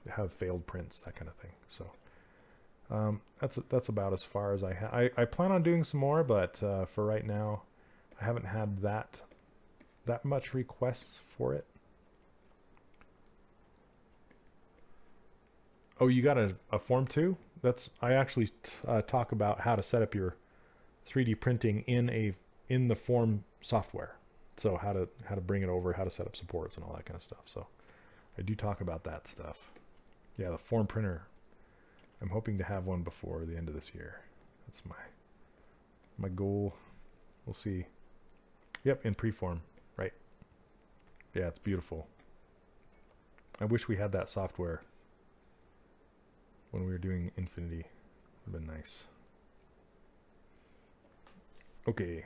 A: have failed prints, that kind of thing. So that's about as far as I plan on doing some more, but for right now I haven't had that much requests for it. Oh, you got a form too? I actually talk about how to set up your 3D printing in the form software. So how to bring it over, how to set up supports and all that kind of stuff. So I do talk about that stuff. Yeah, the form printer. I'm hoping to have one before the end of this year. That's my goal. We'll see. Yep, in preform, right? Yeah, it's beautiful. I wish we had that software when we were doing Infinity. Would have been nice. Okay.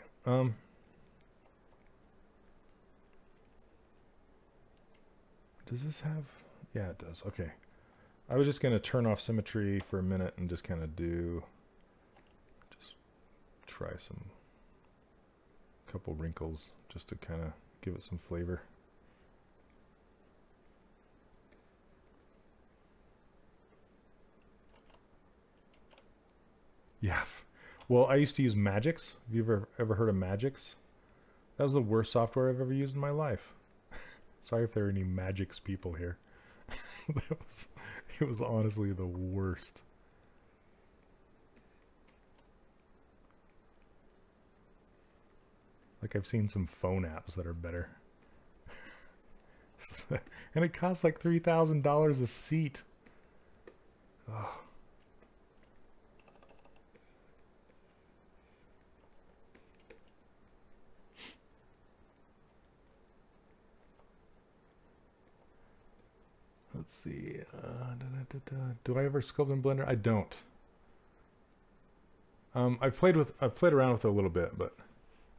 A: Does this have? Yeah, it does. Okay. I was just going to turn off symmetry for a minute and just kind of just try couple wrinkles just to kind of give it some flavor. Yeah. Well, I used to use Magix. Have you ever heard of Magix? That was the worst software I've ever used in my life. Sorry if there are any Magix people here. It was honestly the worst. Like, I've seen some phone apps that are better. And it costs like $3,000 a seat. Oh. Let's see. Do I ever sculpt in Blender? I don't. I've played around with it a little bit, but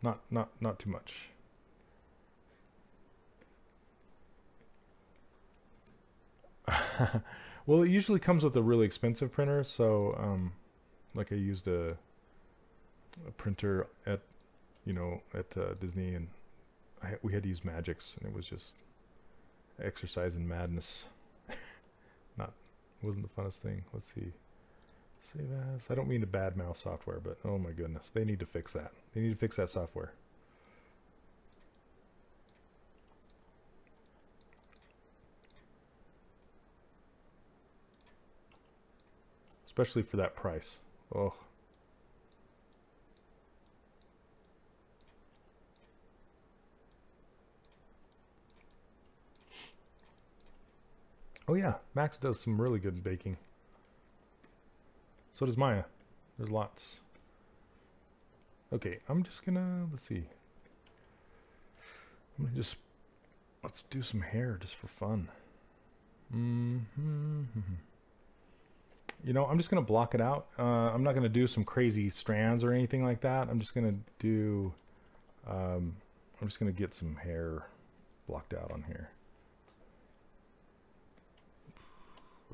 A: not too much. Well, it usually comes with a really expensive printer, so like I used a printer at Disney, and we had to use Magix, and it was just exercise in madness. Wasn't the funnest thing. Let's see. Save as. I don't mean to badmouth software, but oh my goodness, they need to fix that. They need to fix that software. Especially for that price. Oh. Oh yeah, Max does some really good baking. So does Maya. There's lots. Okay, I'm just gonna, let's see. I'm gonna let's do some hair just for fun. You know, I'm just gonna block it out. I'm not gonna do some crazy strands or anything like that. I'm just gonna do, I'm just gonna get some hair blocked out on here.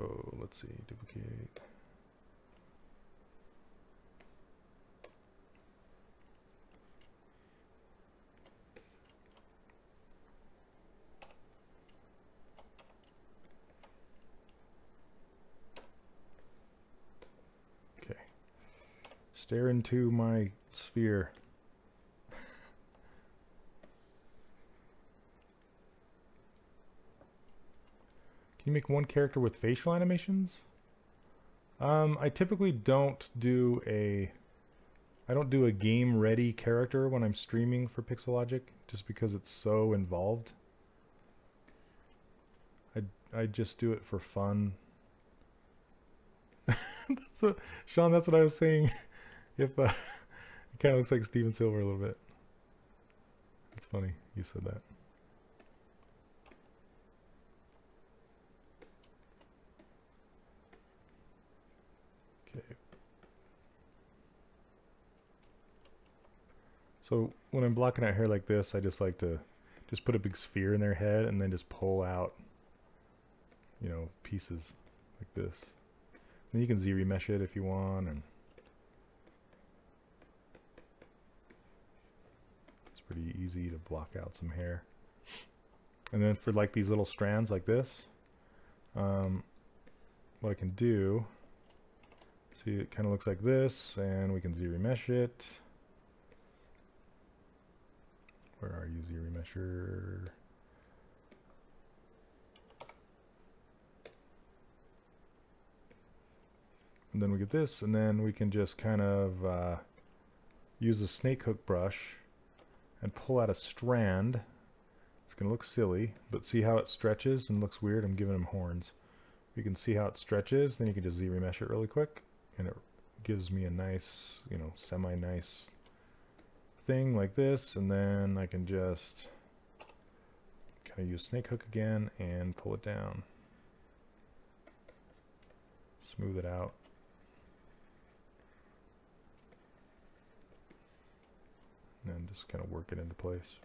A: Oh, let's see, duplicate. Okay. Stare into my sphere. Can you make one character with facial animations? I typically don't do a game ready character when I'm streaming for Pixelogic, just because it's so involved. I just do it for fun. Sean, that's what I was saying. If it kind of looks like Steven Silver a little bit. It's funny you said that. Okay. So when I'm blocking out hair like this, I just like to just put a big sphere in their head and then just pull out, you know, pieces like this. And you can Z-remesh it if you want, and it's pretty easy to block out some hair. And then for like these little strands like this, what I can do, see, it kind of looks like this, and we can Z-remesh it. Where are you, Z-remesher? And then we get this, and then we can just kind of use a snake hook brush and pull out a strand. It's going to look silly, but see how it stretches and looks weird? I'm giving him horns. You can see how it stretches, then you can just Z-remesh it really quick, and it gives me a nice, you know, semi-nice thing like this, and then I can just kind of use snake hook again and pull it down. Smooth it out. And then just kind of work it into place.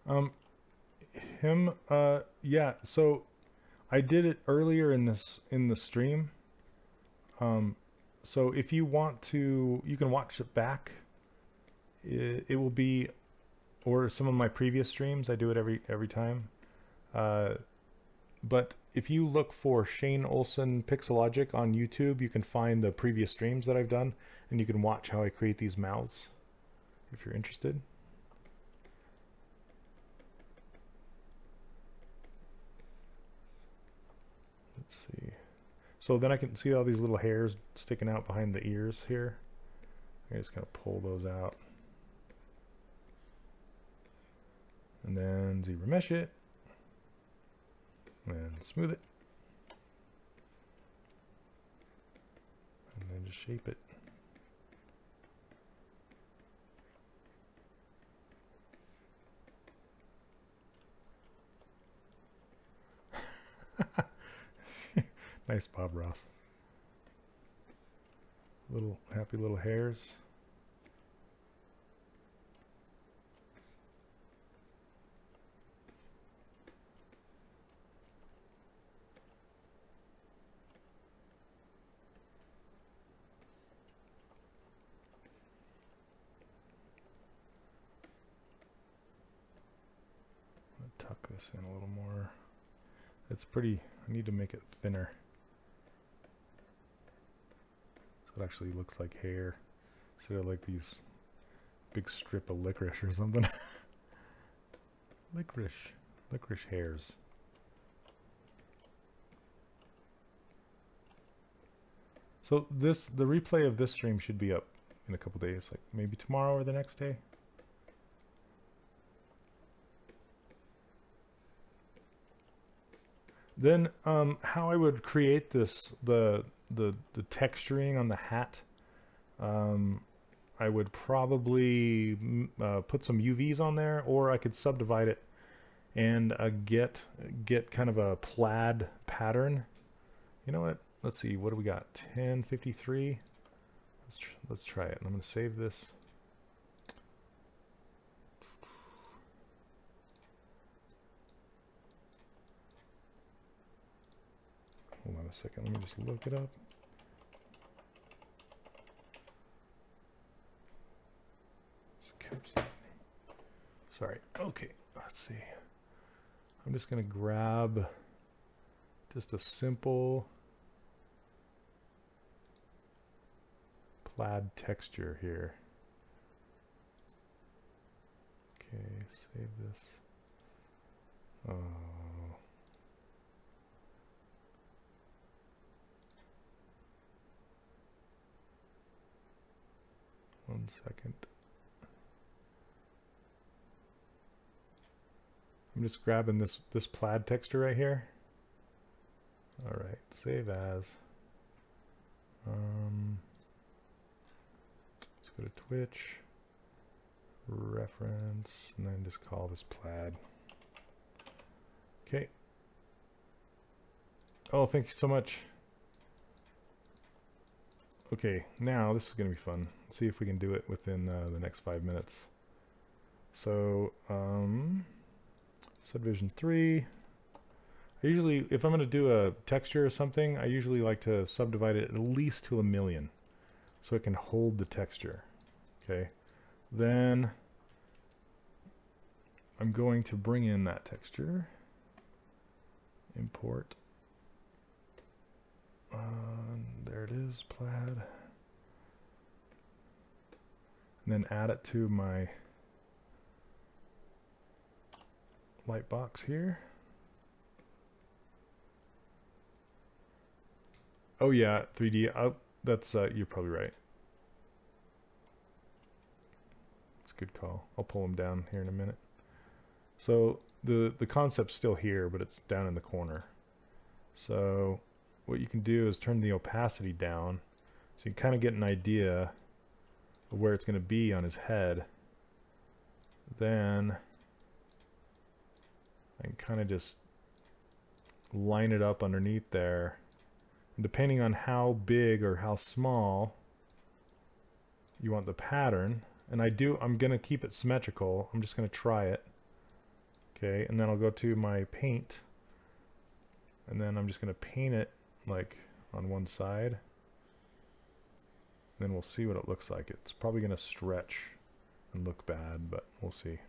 A: Um, yeah, so I did it earlier in the stream. So if you want to, you can watch it back. It will be, or some of my previous streams, I do it every time. But if you look for Shane Olson Pixelogic on YouTube, you can find the previous streams that I've done, and you can watch how I create these mouths if you're interested. Let's see. So then I can see all these little hairs sticking out behind the ears here. I'm just gonna pull those out. And then ZBrush it. And smooth it. And then just shape it. Nice, Bob Ross. Little happy little hairs. Tuck this in a little more. It's pretty, I need to make it thinner. So it actually looks like hair instead of like these big strip of licorice or something. Licorice hairs. So the replay of this stream should be up in a couple days, like maybe tomorrow or the next day. Then how I would create this, the texturing on the hat, I would probably put some UVs on there, or I could subdivide it and get kind of a plaid pattern. You know what? Let's see. What do we got? 1053. Let's try it. I'm going to save this. Hold on a second. Let me just look it up. Sorry. Okay. Let's see. I'm just going to grab just a simple plaid texture here. Okay. Save this. Oh. One second. I'm just grabbing this plaid texture right here. All right, save as. Let's go to Twitch, reference, and then just call this plaid. Okay. Oh, thank you so much. Okay, now this is going to be fun. Let's see if we can do it within the next 5 minutes. So, subdivision 3. I usually, if I'm going to do a texture or something, I usually like to subdivide it at least to 1,000,000 so it can hold the texture. Okay, then I'm going to bring in that texture, import. There it is, plaid. And then add it to my light box here. Oh yeah, 3D. That's you're probably right. It's a good call. I'll pull them down here in a minute. So the concept's still here, but it's down in the corner. So what you can do is turn the opacity down so you can kind of get an idea of where it's going to be on his head. Then I can kind of just line it up underneath there. And depending on how big or how small you want the pattern, and I'm going to keep it symmetrical. I'm just going to try it. Okay, and then I'll go to my paint, and then I'm just going to paint it like on one side. Then we'll see what it looks like. It's probably going to stretch and look bad, but we'll see.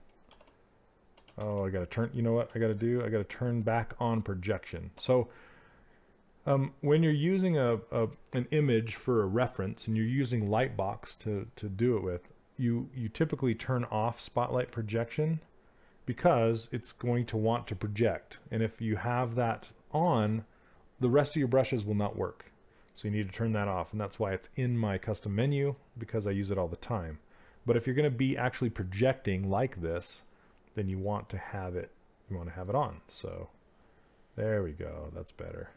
A: Oh, I got to turn, you know what I got to do? I got to turn back on projection. So when you're using an image for a reference and you're using Lightbox to do it with, you typically turn off spotlight projection because it's going to want to project. And if you have that on, the rest of your brushes will not work. So you need to turn that off, and that's why it's in my custom menu, because I use it all the time. But if you're going to be actually projecting like this, then you want to have it on. So there we go, that's better.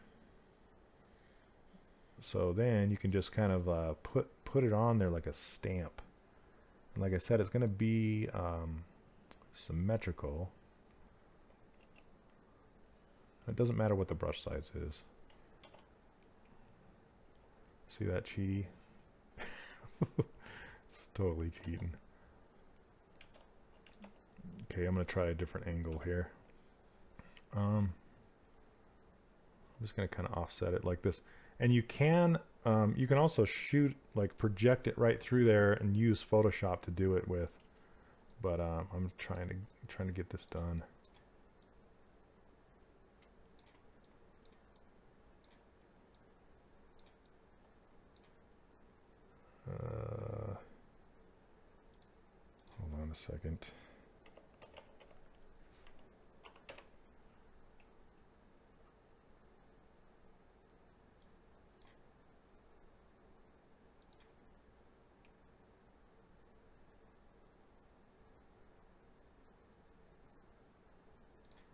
A: So then you can just kind of put it on there like a stamp. And like I said, it's going to be symmetrical. It doesn't matter what the brush size is. See that cheaty? It's totally cheating. Okay, I'm going to try a different angle here. I'm just going to kind of offset it like this. And you can also shoot, like project it right through there and use Photoshop to do it with. But I'm trying to get this done. Hold on a second.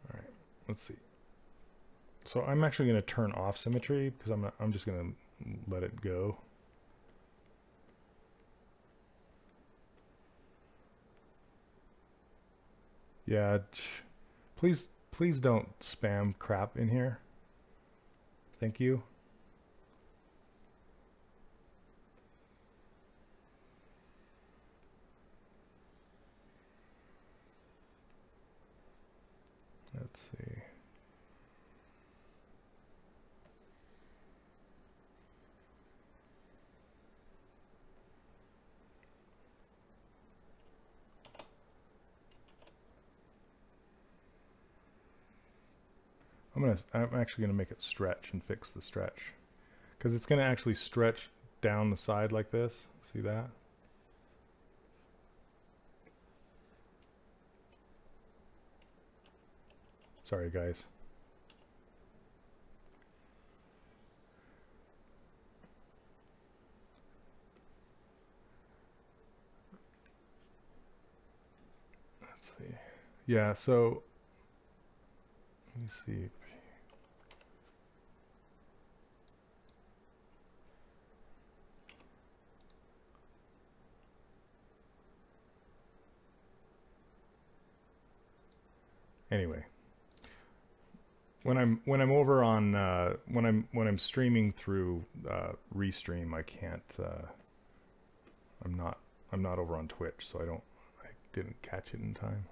A: All right, let's see. So I'm actually going to turn off symmetry because I'm just going to let it go. Yeah, please don't spam crap in here. Thank you. Let's see. I'm actually gonna make it stretch and fix the stretch, because it's gonna actually stretch down the side like this. See that? Sorry guys. Let's see. Yeah, so let me see. Anyway, when I'm over on when I'm streaming through Restream, I can't. I'm not over on Twitch, so I didn't catch it in time.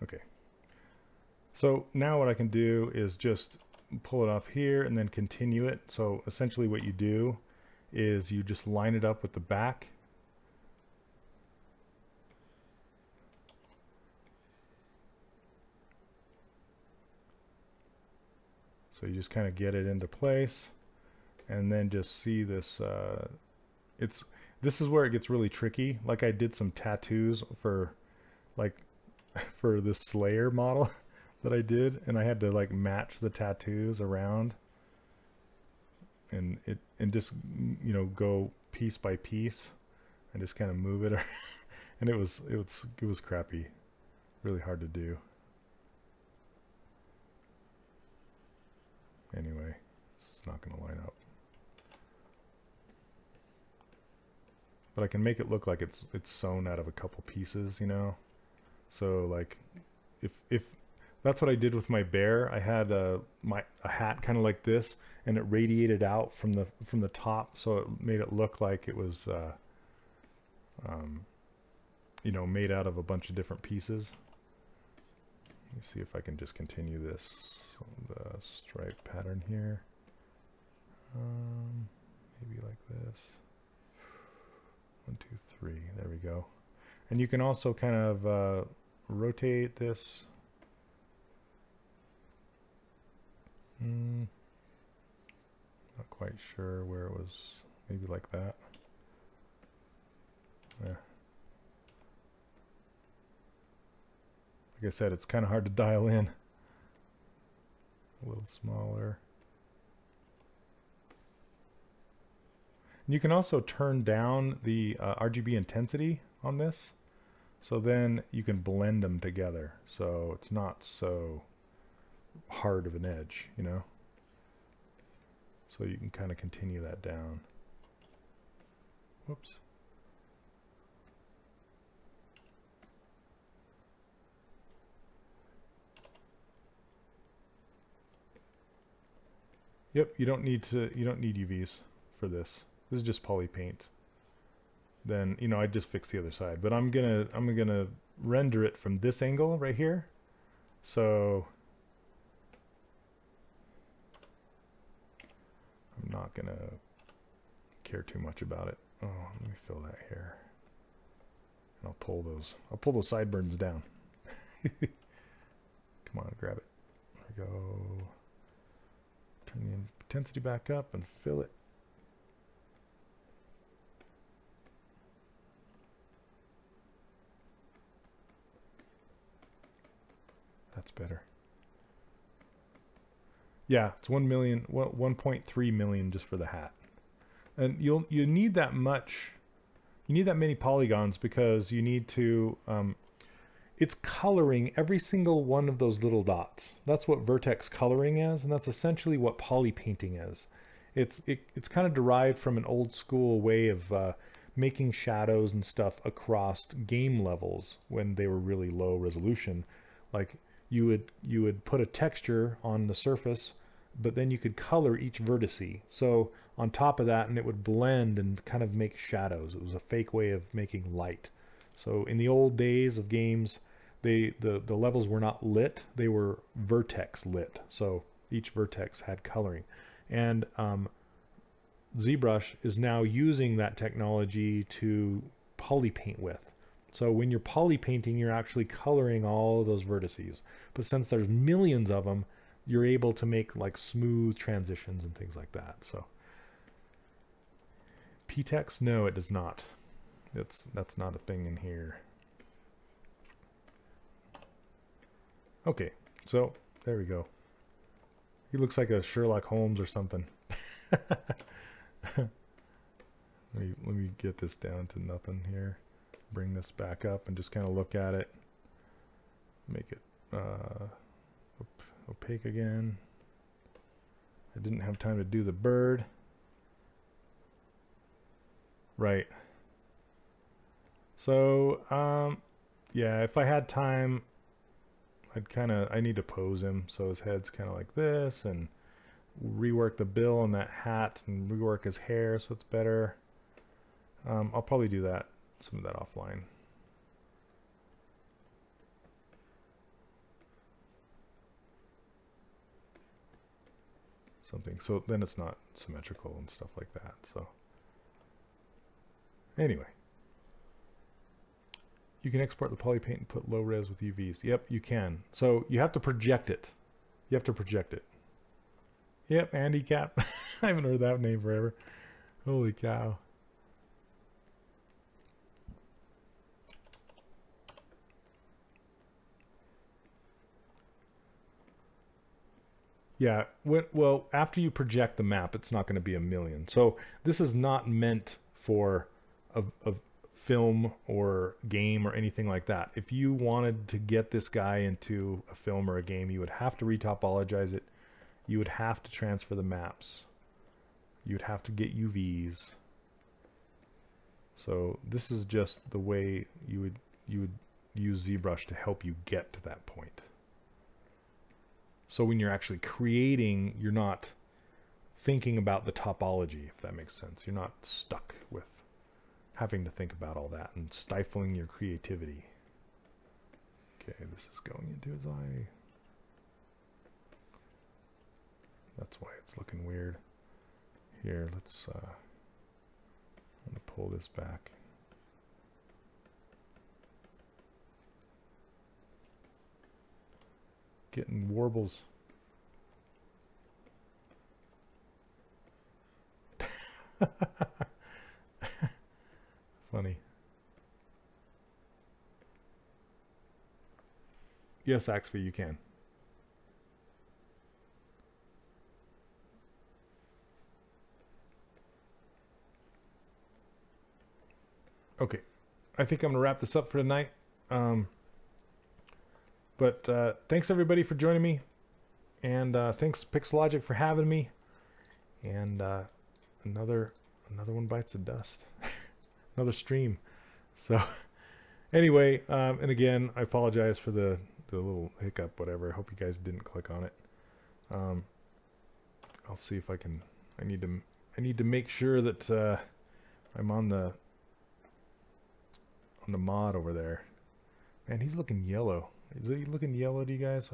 A: Okay. So now what I can do is just pull it off here and then continue it. So essentially what you do is you just line it up with the back. So you just kind of get it into place, and then just see this. This is where it gets really tricky. Like I did some tattoos for this Slayer model that I did, and I had to like match the tattoos around, and just go piece by piece, and just kind of move it, and it was crappy, really hard to do. Anyway, it's not going to line up. But I can make it look like it's sewn out of a couple pieces, So like, if that's what I did with my bear, I had a hat kind of like this, and it radiated out from the top, so it made it look like it was, you know, made out of a bunch of different pieces. Let me see if I can just continue this, the stripe pattern here. Maybe like this. 1, 2, 3. There we go. And you can also kind of rotate this. Not quite sure where it was. Maybe like that. Yeah. Like I said, it's kind of hard to dial in. A little smaller. And you can also turn down the RGB intensity on this. So then you can blend them together. So it's not so hard of an edge, you know. So you can kind of continue that down. Whoops. Yep, you don't need UVs for this. This is just poly paint. Then, you know, I just fix the other side, but I'm gonna render it from this angle right here. So I'm not gonna care too much about it. Oh, let me fill that here. And I'll pull those sideburns down. Come on, grab it. There we go. Turn the intensity back up and fill it. That's better. Yeah, it's 1.3 million just for the hat. And you need that much. You need that many polygons because you need to it's coloring every single one of those little dots. That's what vertex coloring is, and that's essentially what poly painting is. It's kind of derived from an old school way of making shadows and stuff across game levels when they were really low resolution. Like you would put a texture on the surface, but then you could color each vertice. So on top of that, and it would blend and kind of make shadows. It was a fake way of making light. So in the old days of games, the levels were not lit, they were vertex lit. So each vertex had coloring. And ZBrush is now using that technology to poly paint with. So when you're poly painting, you're actually coloring all of those vertices. But since there's millions of them, you're able to make like smooth transitions and things like that. So PTEX, no, it does not. That's not a thing in here. Okay, so there we go. He looks like a Sherlock Holmes or something. let me get this down to nothing here. Bring this back up and just kind of look at it. Make it opaque again. I didn't have time to do the bird. Right. So, yeah, if I had time, I need to pose him. So his head's kind of like this, and rework the bill on that hat and rework his hair so it's better. I'll probably do that, some of that offline. Something, so then it's not symmetrical and stuff like that. So anyway, you can export the poly paint and put low res with UVs. Yep, you can. So you have to project it. You have to project it. Yep, Andy Cap. I haven't heard that name forever. Holy cow. Yeah, well, after you project the map, it's not going to be a million. So this is not meant for a film or game or anything like that. If you wanted to get this guy into a film or a game, you would have to retopologize it. You would have to transfer the maps. You would have to get UVs. So this is just the way you would use ZBrush to help you get to that point. So when you're actually creating, you're not thinking about the topology, if that makes sense. You're not stuck with having to think about all that and stifling your creativity. Okay, this is going into his eye. That's why it's looking weird. Here, let's I'm gonna pull this back. Getting warbles. Funny. Yes, Axby, you can. Okay, I think I'm gonna wrap this up for tonight. But thanks everybody for joining me, and thanks Pixelogic for having me. And another one bites the dust. Another stream. So anyway, and again, I apologize for the little hiccup, whatever. I hope you guys didn't click on it. I'll see if I can. I need to make sure that I'm on the mod over there. Man, he's looking yellow. Is he looking yellow to you guys?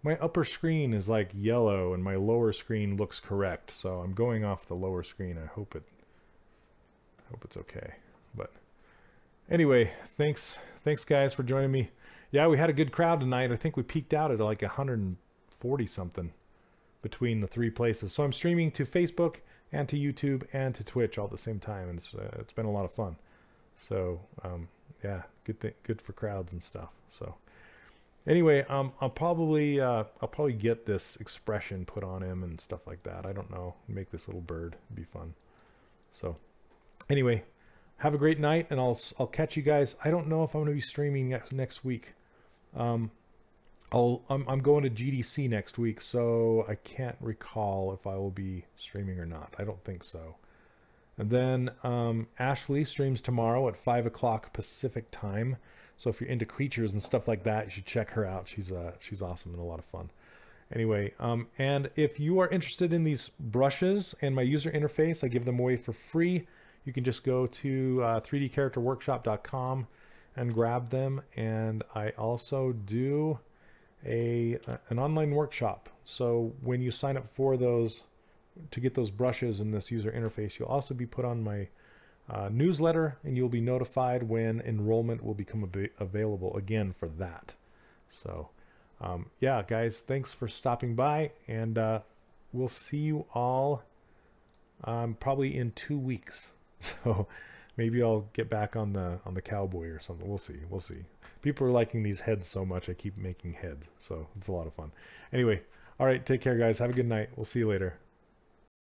A: My upper screen is like yellow and my lower screen looks correct, so I'm going off the lower screen. I hope it's okay. But anyway, thanks guys for joining me. Yeah, we had a good crowd tonight. I think we peaked out at like 140 something between the 3 places. So I'm streaming to Facebook and to YouTube and to Twitch all at the same time, and it's been a lot of fun. So yeah, good for crowds and stuff. So anyway, I'll probably get this expression put on him and stuff like that. I don't know. Make this little bird. It'd be fun. So anyway, have a great night, and I'll catch you guys. I don't know if I'm going to be streaming next week. I'm going to GDC next week, so I can't recall if I will be streaming or not. I don't think so. And then Ashley streams tomorrow at 5 o'clock Pacific time. So if you're into creatures and stuff like that, you should check her out. She's awesome and a lot of fun. Anyway, and if you are interested in these brushes and my user interface, I give them away for free. You can just go to 3dcharacterworkshop.com and grab them. And I also do an online workshop. So when you sign up for those, to get those brushes and this user interface, you'll also be put on my newsletter, and you'll be notified when enrollment will become available again for that. So yeah, guys, thanks for stopping by, and we'll see you all probably in 2 weeks. So maybe I'll get back on the cowboy or something. We'll see. People are liking these heads so much, I keep making heads, so it's a lot of fun. Anyway, all right, take care guys, have a good night. We'll see you later.